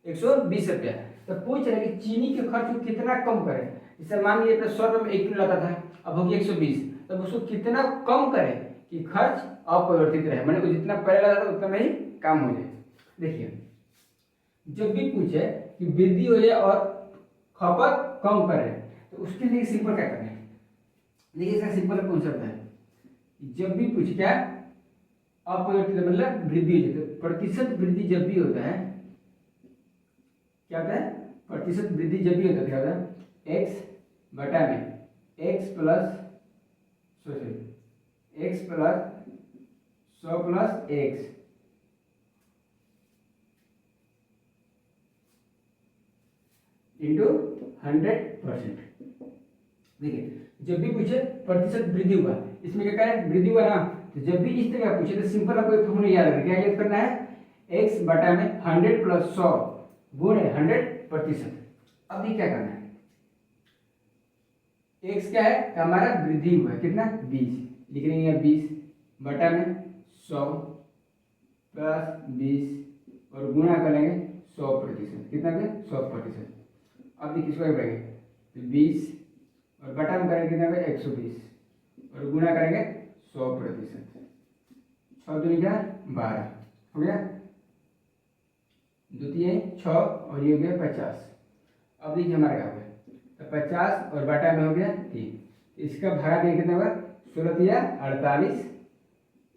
120 रुपया। तो पूछ रहे कि चीनी के खर्च को कितना कम करे। जैसे मान लीजिए 100 रुपये में 1 किलो लाता था, अब होगी 120, तब उसको कितना कम करे कि खर्च अपरिवर्तित रहे, मैंने जितना पहले लाता था उतना में ही काम हो जाए। देखिए जब भी पूछे कि वृद्धि हो जाए और खपत कम करे, तो उसके लिए सिंपल क्या करना है। देखिए इसका सिंपल कॉन्सेप्ट है, जब भी पूछे क्या अपरिवर्तित मतलब वृद्धि हो जाए, तो प्रतिशत वृद्धि जब भी होता है, क्या होता है? प्रतिशत वृद्धि जब भी होता है क्या होता है? x बटा में x plus 100 plus x into 100%। देखिए जब भी पूछे प्रतिशत वृद्धि हुआ, इसमें क्या करें? वृद्धि हुआ ना, तो जब भी इस तरह पूछे तो सिंपल आपको एक फॉर्मूला याद रखना। क्या याद करना है? x बटा में 100 प्लस 100 गुणे 100%। अब ये क्या करना है? x क्या है? हमारा वृद्धि हुआ है, कितना? 20 लिख रहे हैं, 20 बटा में 100 प्लस 20 और गुणा करेंगे 100%। कितना पे? 100%। अब देखिए इसको करेंगे तो 20 और बटा में करेंगे कितना पे? 120 और गुणा करेंगे 100%। 6 दूनी क्या? 12 हो गया, द्वितीय 6 और ये हो गया 50। अब देखिए हमारा क्या हो गया, तो 50 और बटा में हो गया 3, इसका भागा देंगे कितना होगा, 16 तिया 48,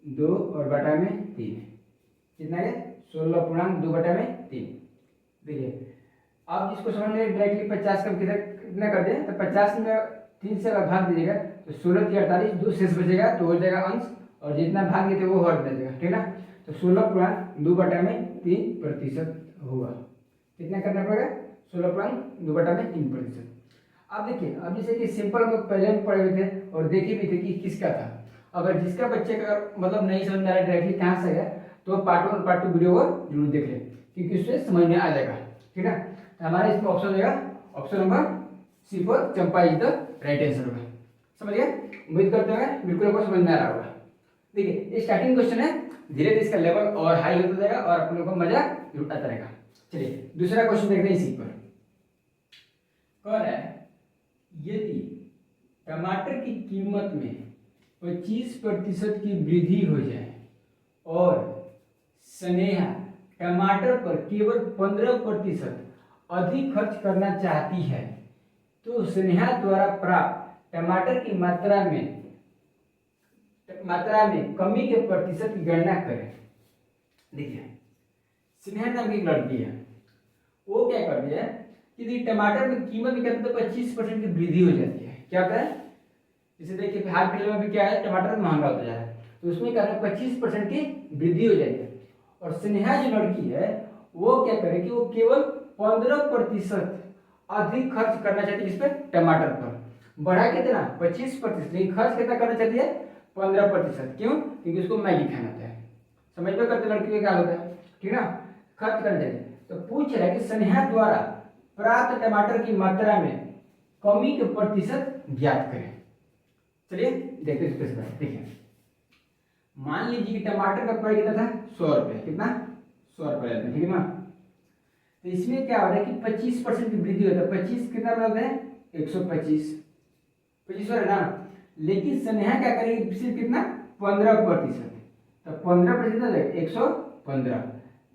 2 और बटा में 3, कितना है 16.2/3। देखिए आप जिसको समझ में डायरेक्टली 50 का कितना कर दें, तो 50 में 3 से अगर भाग दीजिएगा तो 16 तिया 48, 2 शेष बचेगा तो हो जाएगा अंश, और जितना भाग गए थे वो हट जाएगा, ठीक है ना। तो 16.2/3% होगा। कितना करना पड़ेगा, 16.2/3%। अब देखिए, अब जैसे कि सिंपल हम लोग पहले में पढ़े हुए थे और देखे भी थे कि किसका था। अगर जिसका बच्चे का मतलब नहीं समझ में आ रहा डायरेक्टली कहाँ से गया, तो पार्ट 1 और पार्ट 2 वीडियो को जरूर देख लें, क्योंकि उससे समझ में आ जाएगा, ठीक है। तो हमारे इसमें ऑप्शन हो जाएगा option number C for Champa is the right answer होगा। समझ गए, उम्मीद करते हैं बिल्कुल आपको समझ में आ रहा होगा। देखिए ये स्टार्टिंग क्वेश्चन है, धीरे धीरे इसका लेवल और हाई होता जाएगा और आप लोगों को मजा जरूर आता रहेगा। चलिए दूसरा क्वेश्चन देखते हैं इसी पर। कह रहा है यदि टमाटर की कीमत में 25% की वृद्धि हो जाए और स्नेहा टमाटर पर केवल 15% अधिक खर्च करना चाहती है, तो स्नेहा द्वारा प्राप्त टमाटर की मात्रा में कमी के प्रतिशत की गणना करें। देखिए स्नेहा नाम की लड़की है, वो क्या कर दिया कि टमाटर में कीमत में कहते हैं 25% की वृद्धि हो जाती है। क्या होता है, जैसे देखिए हाल फिलहाल में भी क्या है, टमाटर महंगा होता जा रहा है, तो उसमें क्या है 25% की वृद्धि हो जाती है। और स्नेहा जो लड़की है वो क्या करे कि वो केवल 15% अधिक खर्च करना चाहती है, इस पर टमाटर पर। बढ़ा कितना 25%, लेकिन खर्च कितना करना चाहती है 15%। क्यों, क्योंकि उसको मैगी खाना होता है। समझ में करते लड़की का क्या होता है, ठीक है ना, खर्च करना चाहिए। तो पूछ रहा है कि स्नेहा द्वारा प्राप्त टमाटर की मात्रा में कमी के प्रतिशत ज्ञात करें। चलिए देखते हैं। देखिए मान लीजिए कि टमाटर का प्राइस कितना था 100 रुपये, कितना 100 रुपये, ठीक है ना। तो इसमें क्या हो रहा है कि 25% की वृद्धि होता है। 25 कितना बनाते हैं 125 हो रहा है ना, लेकिन स्नेहा क्या करेगी सिर्फ कितना 15%। तो 15% 115,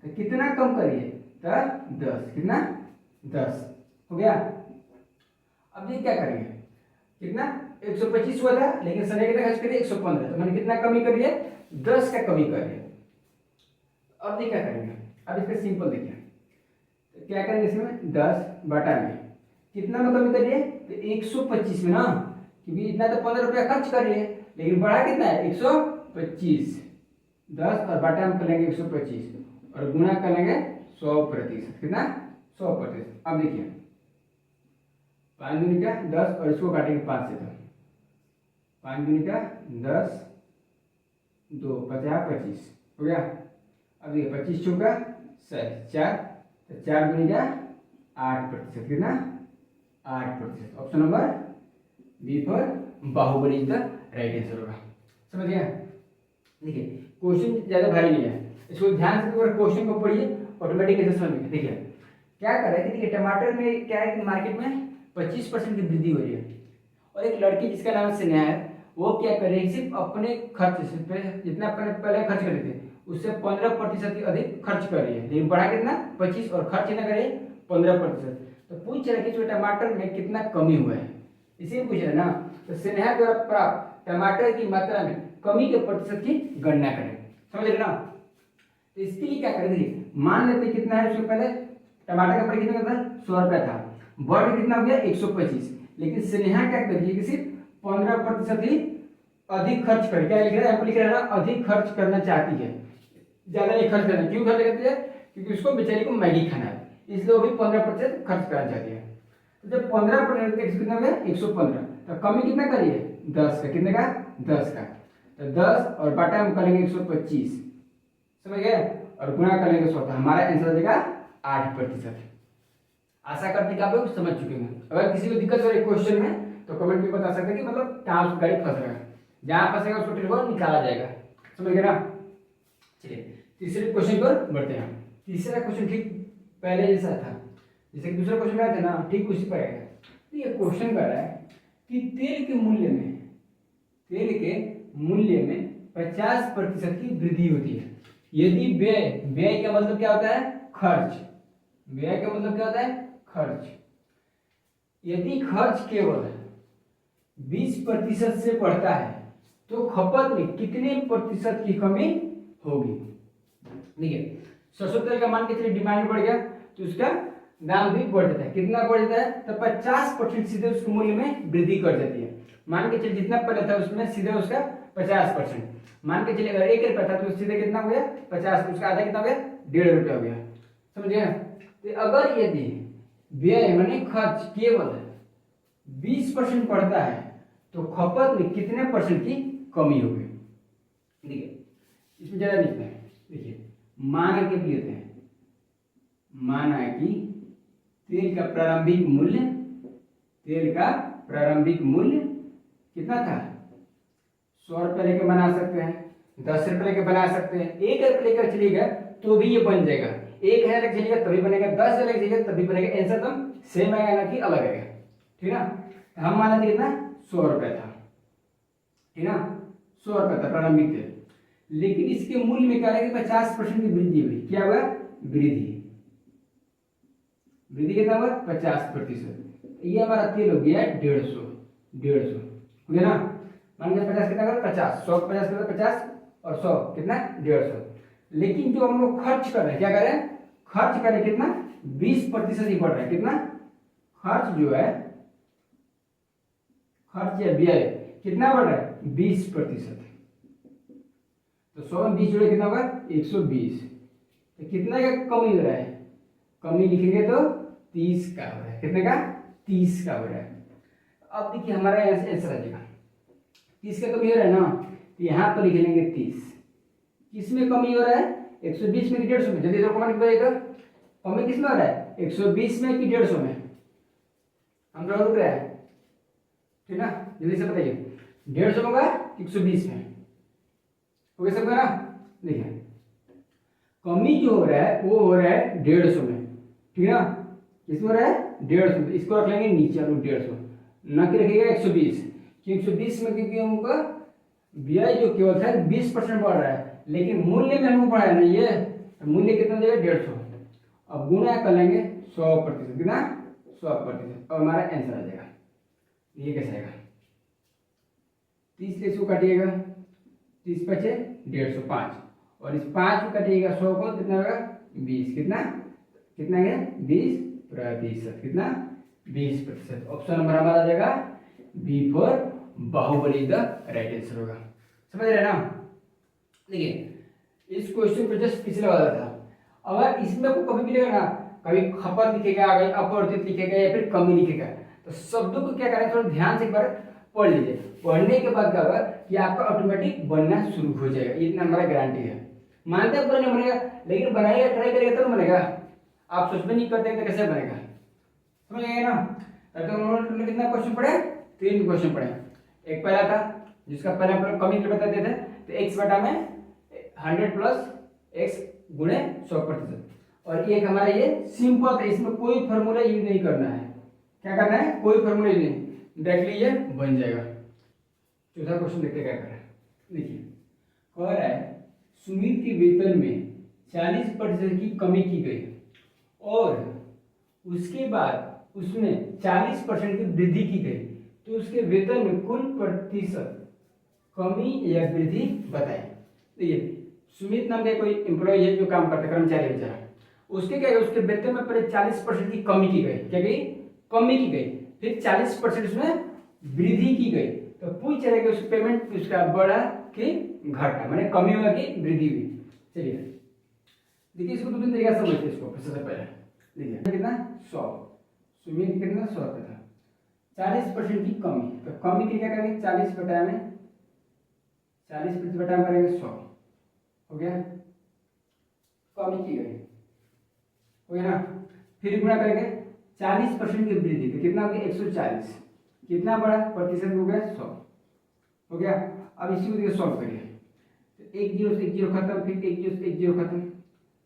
तो कितना कम करिए तो 10, कितना 10 हो गया। अब ये क्या करेंगे, कितना 125 हुआ था, लेकिन स्नेहा कितना खर्च करिए 115, तो मैंने कितना कमी करिए 10 का कमी करिए। अब ये क्या करेंगे, अब इसका सिंपल देखिए, तो क्या करेंगे इसमें 10 बटा में कितना में कमी करिए तो 125 में ना, क्योंकि इतना तो 15 रुपया खर्च करिए, लेकिन बढ़ा कितना है 125, 10 और बटा में कर लेंगे 125 और गुणा कर लेंगे 100%, कितना 100%। अब देखिए 5 दूनी का 10 और इसको काटेंगे 5 से, तो 5 दूनी का 10, 2 50 25 हो गया। अब देखिए 25 चौका 4, तो 4 दूनी का 8%, कितना 8%। Option number B for Baahubali is the right answer होगा। समझ गया। देखिए क्वेश्चन ज्यादा भारी नहीं है, इसको ध्यान से क्वेश्चन को पढ़िए, ऑटोमेटिक ऐसे समझ में। देखिए क्या कर रहा है कि देखिए टमाटर में क्या है कि मार्केट में 25% की वृद्धि हो रही है, और एक लड़की जिसका नाम स्नेहा है वो क्या कर रही है, सिर्फ अपने खर्च से जितना पहले खर्च कर रहे थे उससे 15% की अधिक खर्च कर रही है, लेकिन बढ़ा कितना 25 और खर्च कितना करे 15%। तो पूछ रहे कि टमाटर में कितना कमी हुआ है, इसी पूछ रहे ना। तो स्नेहा द्वारा प्राप्त टमाटर की मात्रा में कमी के प्रतिशत की गणना करें। समझ रहे ना। तो इसके लिए क्या करेंगे, मान लेते कितना है, उसके पहले टमाटर का प्राइस कितना था 100 रुपया था, बढ़ कितना हो गया 125, लेकिन स्नेहा क्या करिए कि सिर्फ 15% ही अधिक खर्च कर, क्या लिख रहा है, लिख रहा है ना अधिक खर्च करना चाहती है, ज्यादा नहीं खर्च करना। क्यों खर्च करती है, क्योंकि उसको बेचारी को मैगी खाना है, इसलिए वो भी 15% खर्च करना चाहती है। तो जब 15% कितना हो गया 115, तो कमी कितना करिए 10 का, कितने का 10 का, तो 10 और बटा में करेंगे 125, समझ गए, और गुणा करेंगे 100, तो हमारा आंसर हो जाएगा 8%। आशा करते कि आप लोग समझ चुके हैं। अगर किसी को दिक्कत हो रही है क्वेश्चन में तो कमेंट में बता सकते हैं कि मतलब कहाँ उसका गाड़ी फंस रहा है, जहाँ फंसेगा उसको ट्रिक निकाला जाएगा। समझ गए ना। चलिए तीसरे क्वेश्चन पर बढ़ते हैं। तीसरा क्वेश्चन ठीक पहले जैसा था, जैसे कि दूसरा क्वेश्चन आया था ना, ठीक उसी पर आएगा। तो ये क्वेश्चन कर रहा है कि तेल के मूल्य में 50% की वृद्धि होती है यदि व्यय का मतलब क्या होता है खर्च, व्यय का मतलब क्या होता है खर्च, यदि खर्च केवल 20% से बढ़ता है तो खपत में कितने प्रतिशत की कमी होगी। ठीक है, सरसों तेल का मान के चलिए डिमांड बढ़ गया तो उसका दाम भी बढ़ जाता है। कितना बढ़ जाता है, तो 50% सीधे उसके मूल्य में वृद्धि कर जाती है। मान के चलिए जितना पहले था उसमें सीधे उसका 50%, मान के चलिए अगर 1 रुपया था तो सीधे कितना हो गया 50, उसका आधा कितना हो गया 1.5 रुपया हो गया। समझ गए। तो अगर यदि व्यय माने खर्च केवल 20% बढ़ता है तो खपत में कितने परसेंट की कमी होगी। देखिए इसमें ज्यादा लिखते हैं, देखिए माना कि लेते हैं, माना कि तेल का प्रारंभिक मूल्य, तेल का प्रारंभिक मूल्य कितना था 100 रुपये लेकर बना सकते हैं, 10 रुपये लेकर बना सकते हैं, 1 रुपये लेकर चलिएगा तो भी ये बन जाएगा, 1000 लेकर चलिएगा तभी बनेगा, 10 लेकर चलिएगा तभी बनेगा, आंसर एकदम सेम आएगा ना कि अलग आएगा। ठीक ना, हम माना कितना 100 रुपये था, ठीक ना 100 रुपये था प्रारंभिक तेल, लेकिन इसके मूल्य में क्या है कि 50% की वृद्धि हुई। क्या हुआ, वृद्धि, वृद्धि कितना हुआ 50%। ये हमारा तेल हो गया 150 हो गया ना, मान लीजिए 50 कितना होगा 50, 100 50 कितना 50 और 100 कितना 150। लेकिन जो हम लोग खर्च कर रहे हैं, क्या कर रहे हैं, खर्च कर रहे हैं कितना 20% ही बढ़ रहा है। कितना खर्च जो है, खर्च या व्यय कितना बढ़ रहा है 20%। तो 100 में 20 जोड़े कितना होगा 120, तो कितना का कमी हो रहा है, कमी लिखेंगे तो 30 का हो रहा है। कितने का 30 का हो रहा है। अब देखिए हमारा आंसर आ जाएगा 30 का कमी हो रहा है ना, तो यहाँ पर लिख लेंगे 30। किसमें कमी हो रहा है 120 में कि 150 में, जल्दी कमेंट करिएगा कमी किसमें हो रहा है 120 में कि 150 में, हम लोग रुक रहे हैं। ठीक ना, जल्दी से बताइए 150 में होगा 120 में हो गया सबका ना। देखिए कमी जो हो रहा है वो हो रहा है 150 में, ठीक है ना, किसमें हो रहा है 150 में, इसको रख लेंगे नीचे हम लोग 150, न कि रखिएगा 120, कि 120 में क्योंकि हमको व्यय जो केवल था 20% बढ़ रहा है, लेकिन मूल्य में हमको बढ़ा है ना, ये मूल्य कितना हो जाएगा 150। अब गुना कर लेंगे 100%, कितना 100%, और हमारा आंसर आ जाएगा। ये कैसे आएगा, 30 से इसको काटिएगा, 30 बचे 150 5, और इस 5 को काटिएगा 100 को कितना होगा 20, कितना कितना है 20%, कितना 20%। ऑप्शन नंबर हमारा आ जाएगा B for Baahubali the right answer होगा। समझ रहे ना। देखिए इस क्वेश्चन को जस्ट पिछले वाला था, अगर इसमें आपको कभी मिलेगा ना, कभी खपत लिखेगा, कभी अपवर्तित लिखेगा या फिर कमी लिखेगा, तो शब्दों को क्या करें थोड़ा ध्यान से एक बार पढ़ लीजिए। पढ़ने के बाद क्या होगा कि आपका ऑटोमेटिक बनना शुरू हो जाएगा, इतना हमारा गारंटी है। मानते हैं पूरा नहीं बनेगा, लेकिन बनाइएगा, ट्राई करिएगा तब बनेगा। आप सोच में नहीं करते तो कैसे बनेगा, समझ गए ना। तो उन्होंने कितना क्वेश्चन पढ़े, 3 क्वेश्चन पढ़े। एक पहला था जिसका पहले हम लोग कमी बताते थे, तो x बटा में 100 प्लस x गुणे 100%, और एक हमारा ये सिंपल था, इसमें कोई फॉर्मूला यूज नहीं करना है। क्या करना है, कोई फॉर्मूला यूज नहीं, डायरेक्टली ये बन जाएगा। चौथा क्वेश्चन देखते क्या कर रहा है। देखिए कह रहा है सुमित के वेतन में 40% की कमी की गई और उसके बाद उसमें 40% की वृद्धि की गई, तो उसके वेतन में कुल प्रतिशत कमी या वृद्धि बताएं। देखिए सुमित नाम का कोई एम्प्लॉय है जो काम करता है, कर्मचारी बेचारा, उसके क्या है, उसके वेतन में पहले 40% की कमी की गई, क्या गई कमी की गई, फिर 40% उसमें वृद्धि की गई, तो पूछ रहे कि उसकी पेमेंट उसका बढ़ा कि घटा, माने कमी हुआ कि वृद्धि हुई। चलिए देखिए इसको 2-3 तरीका से समझते हैं। इसको सबसे पहले देखिए कितना 100, सुमित कितना 100 रुपये था, 40% की कमी, तो कमी की क्या करेंगे 40 बटा में 40% बटा में करेंगे 100, हो गया कमी की गई, हो गया ना। फिर गुणा करेंगे 40% की वृद्धि, तो कितना हो गया 140, कितना बड़ा प्रतिशत हो गया 100, हो गया। अब इसी को सॉल्व करिए, तो 1 0 से 1 0 खत्म, फिर 1 0 से 1 0 खत्म,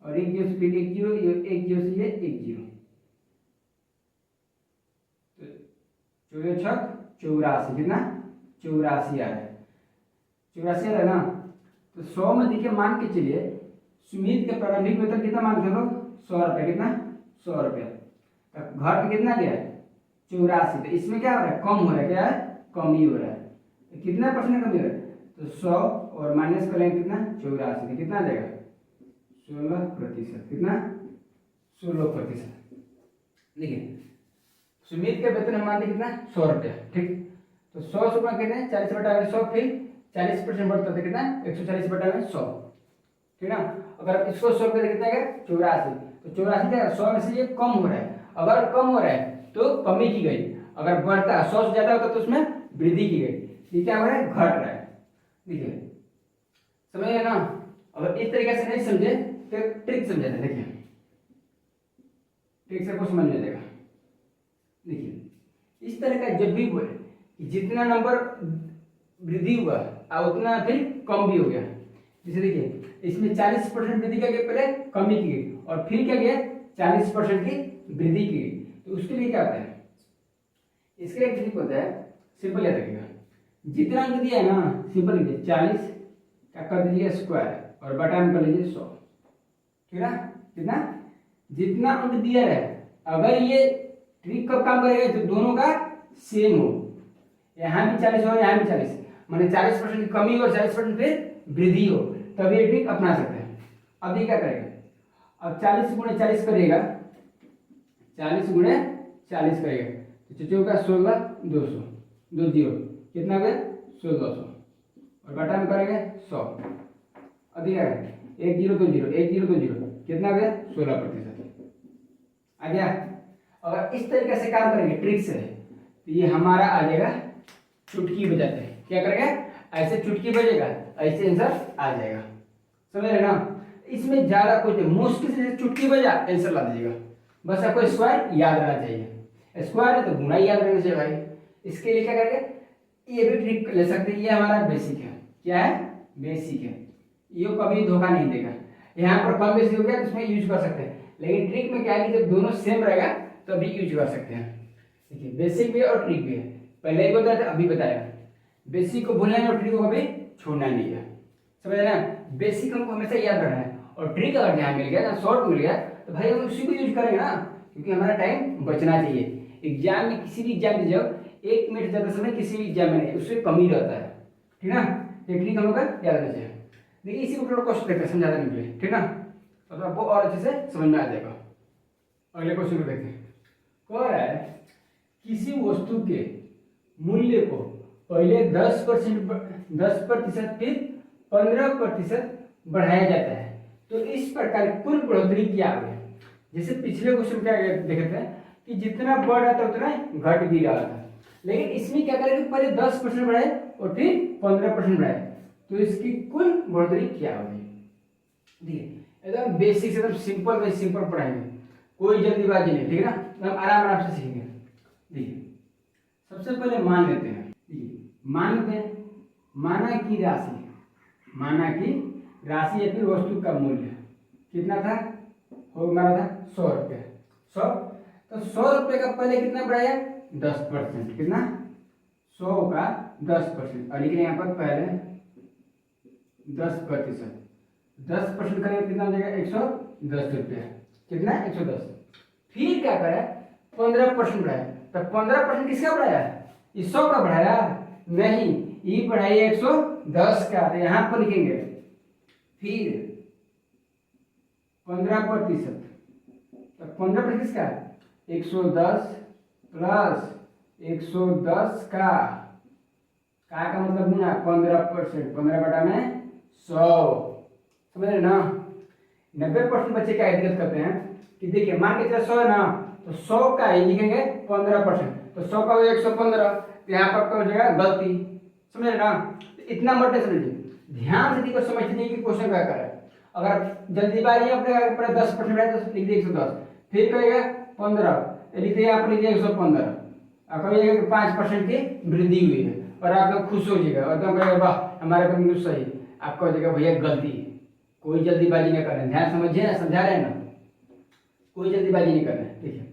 और 1 0 से फिर 1 0, 1 0 से ये 1 0, तो 14 छक 84, कितना 84 आ रहा है, 84 आ रहा है ना। तो 100 में देखिए मान के चलिए सुमित के प्रारंभिक वेतन कितना मान के चलो 100 रुपये, कितना 100 रुपये, तो घर पे कितना गया 84, तो इसमें क्या हो रहा है कम हो रहा है, क्या है कमी हो रहा है। तो कितना परसेंट कमी हो रहा है? तो 100 और माइनस करेंगे कितना 84, तो कितना आ जाएगा 16%। कितना 16%। देखिए सुमित का वेतन हम मानते कितना 100 रुपया, ठीक। तो 100 से गुणा करते हैं 40 बटा 100, फिर 40% बढ़ता है कितना 140 बटा 100, ठीक ना। अगर इसको 100 कर कितना आएगा 84, तो 84 क्या 100 में से ये कम हो रहा है। अगर कम हो रहा है तो कमी की गई, अगर बढ़ता 100 से ज्यादा होता तो उसमें वृद्धि की गई। ये क्या हो रहा है घट रहा है। देखिए समझ गए ना। अगर इस तरीके से नहीं समझे तो ट्रिक समझा जाए। देखिए ट्रिक से आपको समझ में जाएगा। देखिए इस तरह का जब भी बोले कि जितना नंबर वृद्धि हुआ और उतना फिर कम भी हो गया, जैसे देखिए इसमें 40% वृद्धि क्या गया, पहले कमी की गई और फिर क्या गया 40% की वृद्धि की गई। तो उसके लिए क्या होता है, इसके लिए ट्रिक होता है, सिंपल याद रखिएगा। जितना अंक दिया है ना सिंपल लिखिए 40 का कर दीजिए स्क्वायर और बटा में कर लीजिए 100, ठीक है। कितना जितना अंक दिया है, अगर ये ट्रिक कब काम करेगा तो दोनों का सेम हो, यहाँ भी 40 हो यहाँ भी 40, माने 40% की कमी और 40% फिर वृद्धि हो, तब ये ट्रिक अपना सकते हैं। अब ये क्या करेगा, अब 40 गुणे 40 करेगा, 40 गुणे 40 करेगा तो चचो का 16 200 2 0 कितना गया 1600 और बटा में करेंगे 100। अब क्या है 1 0 2 0 1 0 2 0 कितना गया 16%। आ गया। अगर इस तरीके से काम करेंगे ट्रिक से तो ये हमारा आ जाएगा चुटकी बजाते हैं। क्या करेंगे ऐसे चुटकी बजेगा, ऐसे आंसर आ जाएगा। समझ रहे ना। इसमें ज्यादा कुछ मुश्किल से चुटकी बजा आंसर ला दीजिएगा, बस आपको स्क्वायर याद रहना चाहिए। स्क्वायर है तो गुणा याद रहना चाहिए भाई। इसके लिए क्या करेंगे, ये भी ट्रिक ले सकते हैं। ये हमारा बेसिक है। क्या है बेसिक है, ये कभी धोखा नहीं देगा। यहाँ पर कम बेसिक हो गया तो इसमें यूज कर सकते हैं, लेकिन ट्रिक में क्या है कि जब दोनों सेम रहेगा तो भी यूज कर सकते हैं। देखिए बेसिक भी है और ट्रिक भी है, पहले ही बताया था अभी बताया। बेसिक को भूलना है और ट्रिक को कभी छोड़ना नहीं है। समझ ना। बेसिक हमको हमेशा याद रखना है और ट्रिक अगर यहाँ मिल गया, शॉर्ट मिल गया तो भाई हम उसी को यूज करेंगे ना, क्योंकि हमारा टाइम बचना चाहिए। एग्जाम में किसी भी एग्जाम में जाओ 1 मिनट ज्यादा समय किसी भी एग्जाम में नहीं, उससे कम ही रहता है, ठीक ना। ये ट्रिक हम लोग याद रखना चाहिए। देखिए इसी को थोड़ा क्वेश्चन देखते हैं समझाने के लिए, ठीक ना, तो आपको और अच्छे से समझ में आ जाएगा। अगले क्वेश्चन को देखते हैं। कह रहा है किसी वस्तु के मूल्य को पहले 10% फिर 15% बढ़ाया जाता है, तो इस प्रकार कुल बढ़ोतरी क्या है। जैसे पिछले क्वेश्चन क्या देखे थे कि जितना बढ़ रहा था उतना घट भी रहा था, लेकिन इसमें क्या करेंगे पहले 10% बढ़ाए और फिर 15% बढ़ाए, तो इसकी कुल बढ़ोतरी क्या होगी। देखिए एकदम बेसिक से एकदम सिंपल सिंपल पढ़ाएंगे, कोई जल्दीबाजी नहीं, ठीक है ना, एकदम आराम आराम से सीखेंगे। देखिए सबसे पहले मान लेते हैं, मान लेते हैं माना की राशि, माना की राशि या फिर वस्तु का मूल्य कितना था, हो हमारा था 100 रुपये। 100 तो 100 रुपये का पहले कितना बढ़ाया 10%, कितना 100 का 10% और लिखने यहाँ पर पहले 10%। 10% करेंगे कितना हो जाएगा 110 रुपया, कितना 110। फिर क्या करें 15% बढ़ाया, तो 15% किसका बढ़ाया, इस 100 का बढ़ाया नहीं, ये बढ़ाइए 110 का, तो यहाँ पर लिखेंगे फिर 15%, तो 15% किसका 110 प्लस 110 का मतलब गुना 15%, 15 बटा में 100। समझ रहे ना। 90% बच्चे क्या दिक्कत करते हैं कि देखिए मान के चलो 100 है ना, तो 100 का ही लिखेंगे 15%, तो 100 का 115, तो यहाँ पर क्या हो जाएगा गलती। समझ रहे ना। तो इतना मत समझिए, ध्यान से देखो समझने की क्वेश्चन क्या कर रहा है। अगर जल्दीबाजी अपने 10% है तो लिख दिए 110, फिर कहेगा 15 लिख दिया आप, लिख दिया 115 और कहिएगा कि 5% की वृद्धि हुई है और आप लोग खुश हो जाएगा और एकदम कहेगा वाह हमारा तो बिल्कुल सही। आपका हो जाएगा भैया गलती, कोई जल्दीबाजी नहीं करना, ध्यान समझिए ना, समझा रहे हैं ना, कोई जल्दीबाजी नहीं करना है। ठीक है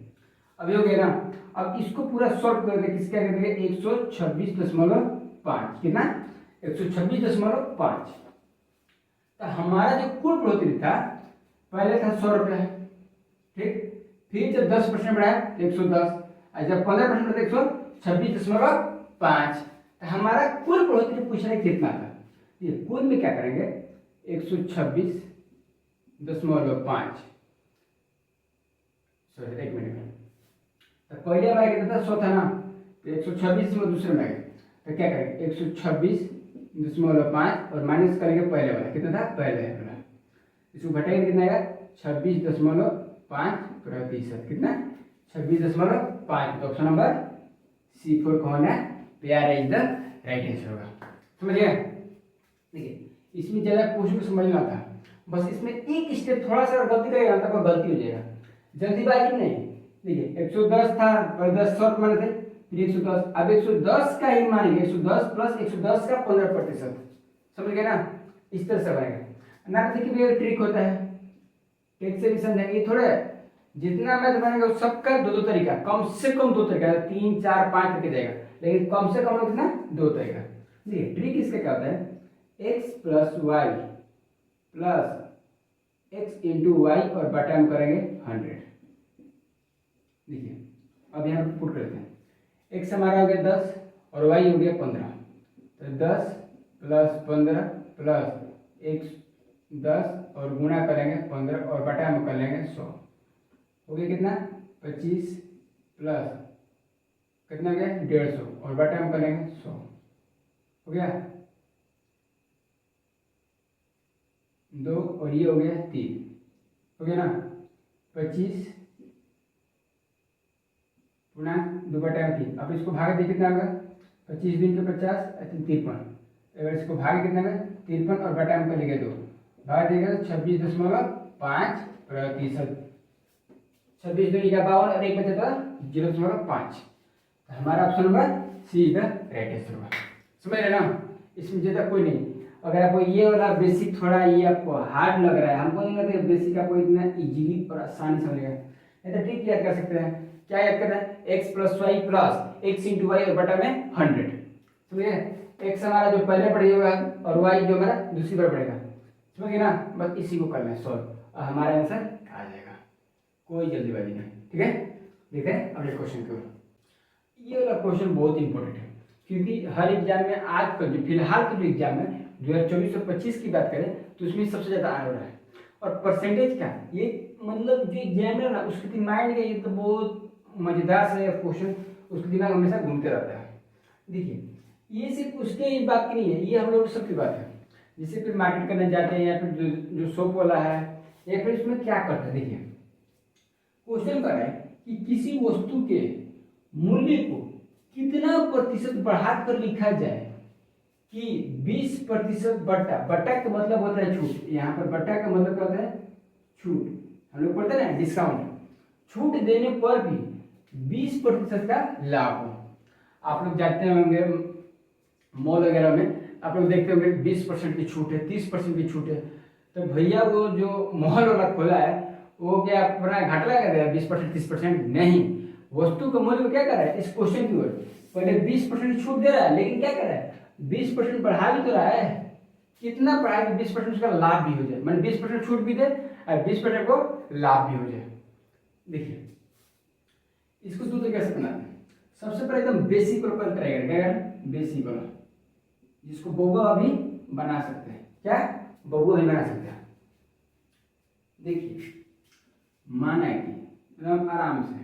अभी हो गया ना। अब इसको पूरा सॉल्व करके किसका करेंगे 126.5, कितना 126.5। तो हमारा जो कुल बढ़ोतरी था पहले था 100 रुपये, ठीक, फिर जब 10% बढ़ाया तो 110 और जब 15% बढ़ा 126.5 5। तो हमारा कुल बढ़ोतरी पूछ रहे कितना था, ये कुल में क्या करेंगे 126.5, सॉरी एक मिनट में, तो पहले हमारा कितना था 100 था ना, तो 126 में दूसरे में आ गया, तो क्या करेंगे 126.5 और माइनस करेंगे पहले वाला, कितना था पहले वाला, इसको घटाएंगे कितना आएगा 26.5%, कितना 26.5। तो ऑप्शन नंबर C4 कौन है, pair is the right answer होगा। समझ गए? देखिए इसमें ज़्यादा क्वेश्चन को समझना था, बस इसमें एक स्टेप थोड़ा सा गलती करेगा तो आपका गलती हो जाएगा, जल्दीबाजी नहीं। देखिए 110 था और 10 शॉर्ट माने थे, फिर 110, अब 110 का ही मानेंगे, 110 प्लस 110 का 15%, समझ गए ना, इस तरह से बनेगा ना। देखिए ये ट्रिक होता है, ट्रिक से भी समझेंगे थोड़े, जितना मैथ बनेगा उस सबका दो दो तरीका, कम से कम दो तरीका, 3 4 5 करके जाएगा, लेकिन कम से कम कितना दो तरीका। देखिए ट्रिक इसका क्या होता है, x plus Y plus x into Y और बटा में करेंगे 100। देखिए अब यहाँ पर पुट करते हैं, x हमारा हो गया 10 और y हो गया 15, तो 10 प्लस 15 प्लस x 10 और गुणा करेंगे 15 और बटा में कर लेंगे 100, हो गया कितना 25 प्लस कितना हो गया 150 और बटा में करेंगे 100, हो गया 2 और ये हो गया 3, हो गया ना 25 पुनः 2 बटा में 3। अब इसको भाग दे कितना होगा 25 दिन के 50 53, अगर इसको भाग कितना होगा 53 और बटा में करेंगे 2, भाग देगा 26.5%, 26 2 52 और 1 बचा था 0.5। हमारा option number C is the right answer होगा। समझ रहे ना, इसमें ज़्यादा कोई नहीं। अगर आपको ये वाला बेसिक थोड़ा ये आपको हार्ड लग रहा है, हमको नहीं लगता बेसिक आपको इतना इजीली और आसानी से समझेगा, नहीं तो ठीक याद कर सकते हैं। क्या याद करना है, x plus Y plus X into Y और बटा में 100, समझिए x हमारा जो पहले पड़ेगा और y जो हमारा दूसरी बार पड़ेगा, समझिए ना, बस इसी को करना है सॉल्व और हमारा आंसर आ जाएगा, कोई जल्दीबाजी नहीं। ठीक है, देखते हैं अगले क्वेश्चन की ओर। ये वाला क्वेश्चन बहुत इंपॉर्टेंट है, क्योंकि हर एग्जाम में आज का जो फिलहाल के जो एग्जाम है 2024 और 25 की बात करें तो उसमें सबसे ज़्यादा आ रहा है। और परसेंटेज क्या, ये मतलब जो एग्जाम है ना उसके माइंड का ये तो बहुत मज़ेदार से क्वेश्चन उसके दिमाग हमेशा घूमते रहता है। देखिए ये सिर्फ उसके बात की नहीं है, ये हम लोग सबकी बात है, जैसे फिर मार्केट करने जाते हैं या फिर जो शॉप वाला है या फिर इसमें क्या करते हैं। देखिए क्वेश्चन कर रहा है कि किसी वस्तु के मूल्य को कितना प्रतिशत बढ़ाकर लिखा जाए कि 20% बट्टा, बट्टा का मतलब होता है छूट, यहाँ पर बट्टा का मतलब क्या होता है छूट, हम लोग पढ़ते हैं ना डिस्काउंट, छूट देने पर भी 20% का लाभ हो। आप लोग जाते होंगे मॉल वगैरह में, आप लोग देखते होंगे 20% की छूट है, 30% की छूट है, तो भैया वो जो मॉल वाला खोला है वो क्या अपना घाटा लगा देगा 20% 30%? नहीं, वस्तु का मूल्य क्या कर रहा है इस क्वेश्चन की ओर, पहले 20% छूट दे रहा है, लेकिन क्या कर रहा है 20% बढ़ा भी तो रहा है, कितना बढ़ा कि 20% उसका लाभ भी हो जाए, मैंने 20% छूट भी दे और 20% को लाभ भी हो जाए। देखिए इसको दो तरीके से बनाते हैं, सबसे पहले एकदम बेसिक वाला करेगा, क्या करें बेसिक वाला, जिसको बहुआ भी बना सकते हैं, क्या बहुआ भी बना सकते हैं। देखिए माना कि एकदम आराम से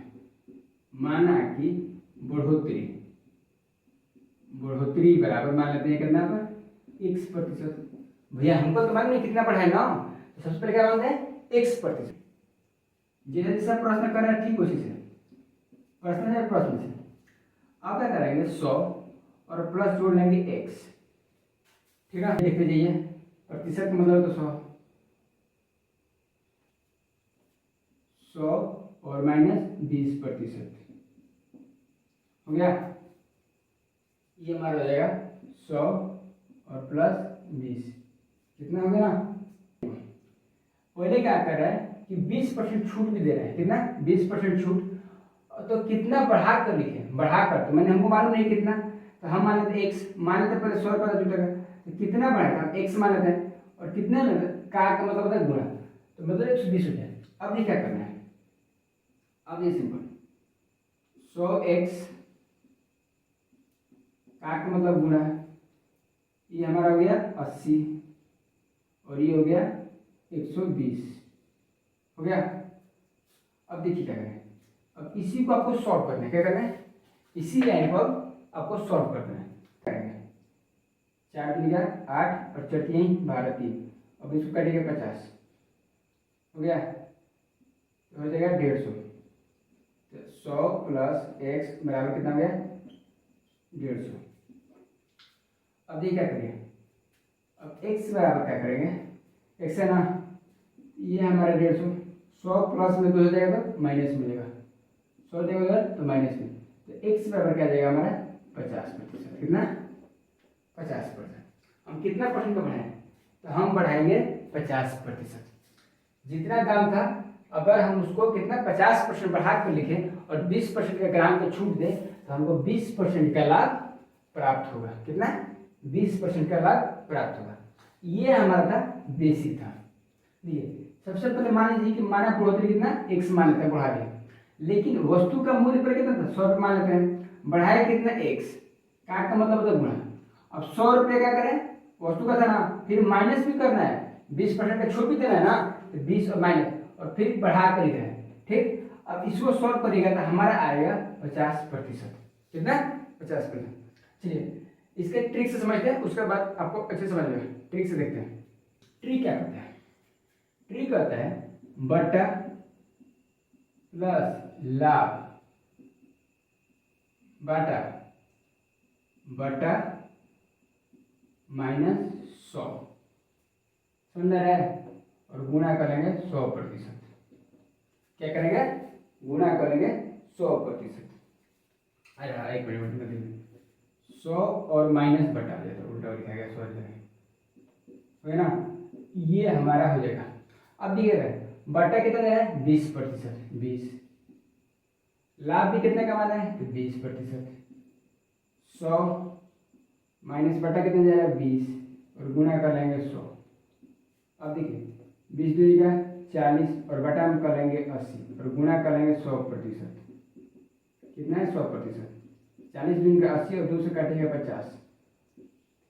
माना कि बढ़ोतरी बराबर मान लेते हैं कितना पर x%। भैया हमको तो मालूम नहीं कितना पढ़ा है ना, तो सबसे पहले क्या मानते हैं x%। जैसे जैसे प्रश्न कर रहे हैं ठीक उसी से प्रश्न से अब क्या करेंगे 100 और प्लस जोड़ लेंगे x, ठीक है, देखते जाइए प्रतिशत का मतलब तो 100 और माइनस 20% हो गया, ये हमारा हो जाएगा 100 और प्लस 20, कितना हो गया ना। पहले क्या कर रहा है कि 20% छूट भी दे रहा है, कितना 20% छूट, तो कितना बढ़ा कर लिखे, बढ़ाकर, तो मैंने हमको मालूम नहीं कितना, तो हम मान लेते x, मान लेते पहले 100 रुपये जुटेगा, तो कितना बढ़ाएगा हम x मान लेते हैं, और कितने में का मतलब होता है गुणा, तो मतलब 120 हो जाए। अब ये क्या करना है, अब ये सिंपल 100x काट का मतलब गुणा, ये हमारा हो गया 80 और ये हो गया 120 हो गया। अब देखिए क्या करें, अब इसी को आपको सॉल्व करना है। क्या करना है, इसी लाइन को आपको सॉल्व करना है। करेंगे 4 3 8 और 4 3 12 3, अब इसको कटेगा 50 हो गया, तो हो जाएगा 150। तो 100 प्लस x बराबर कितना हो गया 150। अब ये क्या करेंगे, अब x बराबर क्या करेंगे, x है ना, ये हमारा 150, 100 प्लस में 2 हो जाएगा तो माइनस मिलेगा, 100 देगा तो माइनस में, तो x बराबर क्या जाएगा हमारा 50%। कितना 50%। हम कितना परसेंट का बढ़ाएं, तो हम बढ़ाएंगे 50%। जितना दाम था अगर हम उसको कितना 50% बढ़ा कर लिखें और 20% का ग्राम को छूट दें तो हमको 20% का लाभ प्राप्त होगा। कितना 20% का लाभ प्राप्त होगा। ये हमारा था बेसिक था। देखिए सबसे पहले मान लीजिए कि माना बढ़ोतरी कितना x मान लेते हैं, बढ़ा दिए, लेकिन वस्तु का मूल्य पर कितना था 100 रुपये मान लेते हैं, बढ़ाए कितना x, काट का मतलब होता है गुणा। अब 100 रुपये क्या करें, वस्तु का था ना, फिर माइनस भी करना है, 20% का छूट भी देना है ना, तो 20 और माइनस और फिर बढ़ा कर ही रहे। ठीक, अब इसको सॉल्व करिएगा तो हमारा आएगा 50%। कितना 50%। चलिए इसके ट्रिक से समझते हैं, उसके बाद आपको अच्छे समझ में ट्रिक से देखते हैं। ट्रिक क्या करता है, ट्रिक कहता है बटा प्लस लाभ बटा बटा माइनस 100, समझ रहा है, और गुणा करेंगे 100%। क्या करेंगे, गुणा करेंगे 100%। अरे एक मिनट, 100 और माइनस बटा दिया था, उल्टा लिखा गया, सॉरी है ना, ये हमारा हो जाएगा। अब देखिएगा बटा कितना दे रहा है 20%, 20, लाभ भी कितना कमाना है तो 20%, 100 माइनस बटा कितना जाएगा 20 और गुणा कर लेंगे 100। अब देखिए 20 दूनी का 40 और बटा में कर लेंगे 80 और गुणा कर लेंगे 100%। कितना है 100%, 40 दूनी का 80 और 2 से काटेगा 50,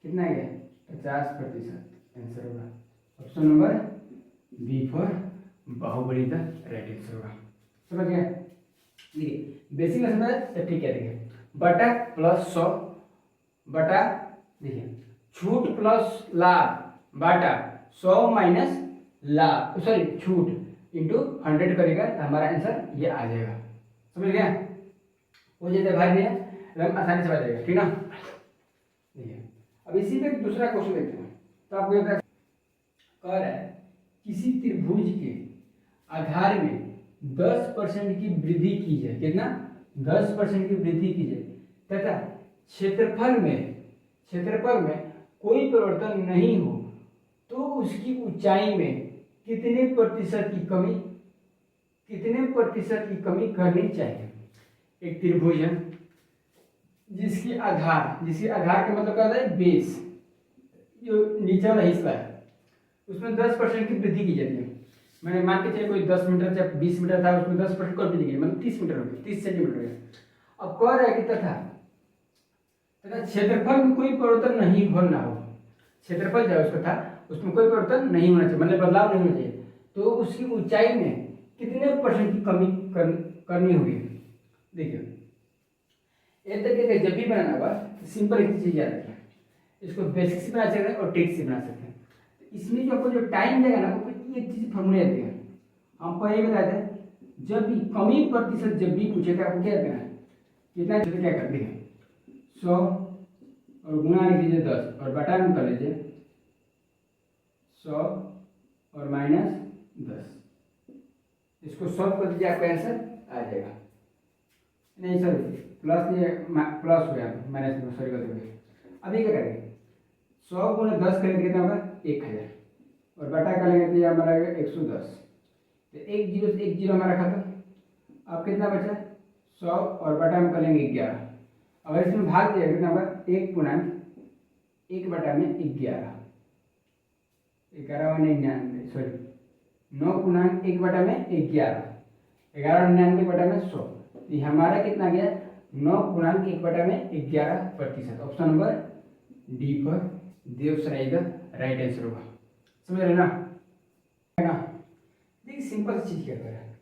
कितना है 50%। आंसर होगा option number B for Baahubali the right answer होगा। समझ गया, देखिए बेसिक में समझ तो ठीक है। देखिए बटा प्लस 100 बटा, देखिए छूट प्लस लाभ बटा 100 माइनस लाभ, सॉरी छूट इंटू 100 करेगा तो हमारा आंसर ये आ जाएगा। समझ गया, हो जाता है भाई भैया, एकदम आसानी से आ जाएगा। ठीक ना, देखिए अब इसी पे दूसरा क्वेश्चन देखते हैं। तो आपको ये कह रहा है किसी त्रिभुज के आधार में 10% की वृद्धि की जाए, कितना 10% की वृद्धि की जाए तथा क्षेत्रफल में कोई परिवर्तन नहीं हो तो उसकी ऊंचाई में कितने प्रतिशत की कमी करनी चाहिए। एक त्रिभुज है जिसके आधार का मतलब क्या होता है बेस, जो नीचे वाला हिस्सा है उसमें 10% की वृद्धि की जाती है। मैंने मान के चलिए कोई 10 मीटर या 20 मीटर था, उसमें 10% कर वृद्धि की, मतलब 30 मीटर हो गया, 30 सेंटीमीटर हो गया। अब कह रहा है कि तथा क्षेत्रफल में कोई परिवर्तन नहीं होना हो, क्षेत्रफल जो उसका था उसमें कोई परिवर्तन नहीं होना चाहिए, मतलब बदलाव नहीं होना चाहिए, तो उसकी ऊंचाई में कितने % की कमी करनी होगी। देखिए एक तरीके का जब भी बनाना होगा तो सिंपल एक चीज याद रखिए, इसको बेसिक से बना सकते हैं और ट्रिक से बना सकते हैं। इसमें जो आपको जो टाइम देगा ना वो एक चीज फॉर्मूला देते हैं। हम पहले बताते हैं जब भी कमी प्रतिशत जब भी पूछे तो आपको क्या देना है, कितना क्या कर देंगे 100 और गुणा लिख लीजिए 10 और बटा में कर लीजिए 100 और माइनस 10, इसको सॉल्व कर दीजिए आपका आंसर आ जाएगा। नहीं सर प्लस हो गया, माइनस में सॉरी करते हुए। अभी क्या करेंगे 100 गुणा 10 करेंगे कितना होगा 1000 और बटा कर लेंगे तो ये हमारा 110, तो एक जीरो से एक जीरो हमारा खत्म। अब कितना बचा 100 और बटा में कर लेंगे 11, अगर इसमें भाग दिया कितना होगा 1 बटा में 11, 11 सॉरी 9 1 बटा में 11, 11 99 बटा में 100, ये हमारा कितना गया 9.1/11%। ऑप्शन नंबर डी पर डी ऑप्शन है इधर राइट आंसर होगा। समझ रहे ना, है ना। देखिए सिंपल चीज क्या कर रहा है,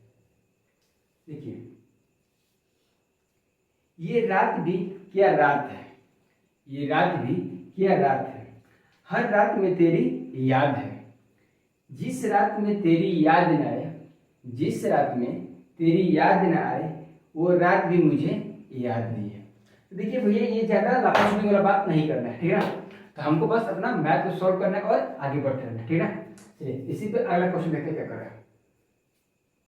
देखिए ये रात भी क्या रात है, ये रात भी क्या रात है, हर रात में तेरी याद है, जिस रात में तेरी याद न आए, जिस रात में तेरी याद न आए वो रात भी मुझे याद नहीं है। तो देखिए भैया ये ज्यादा लंबा चौड़ी वाला बात नहीं करना है, ठीक है ना। तो हमको बस अपना मैथ को सॉल्व करना है और आगे बढ़ते रहना है, ठीक है ना। चलिए इसी पे अगला क्वेश्चन देखते हैं क्या कर रहा है।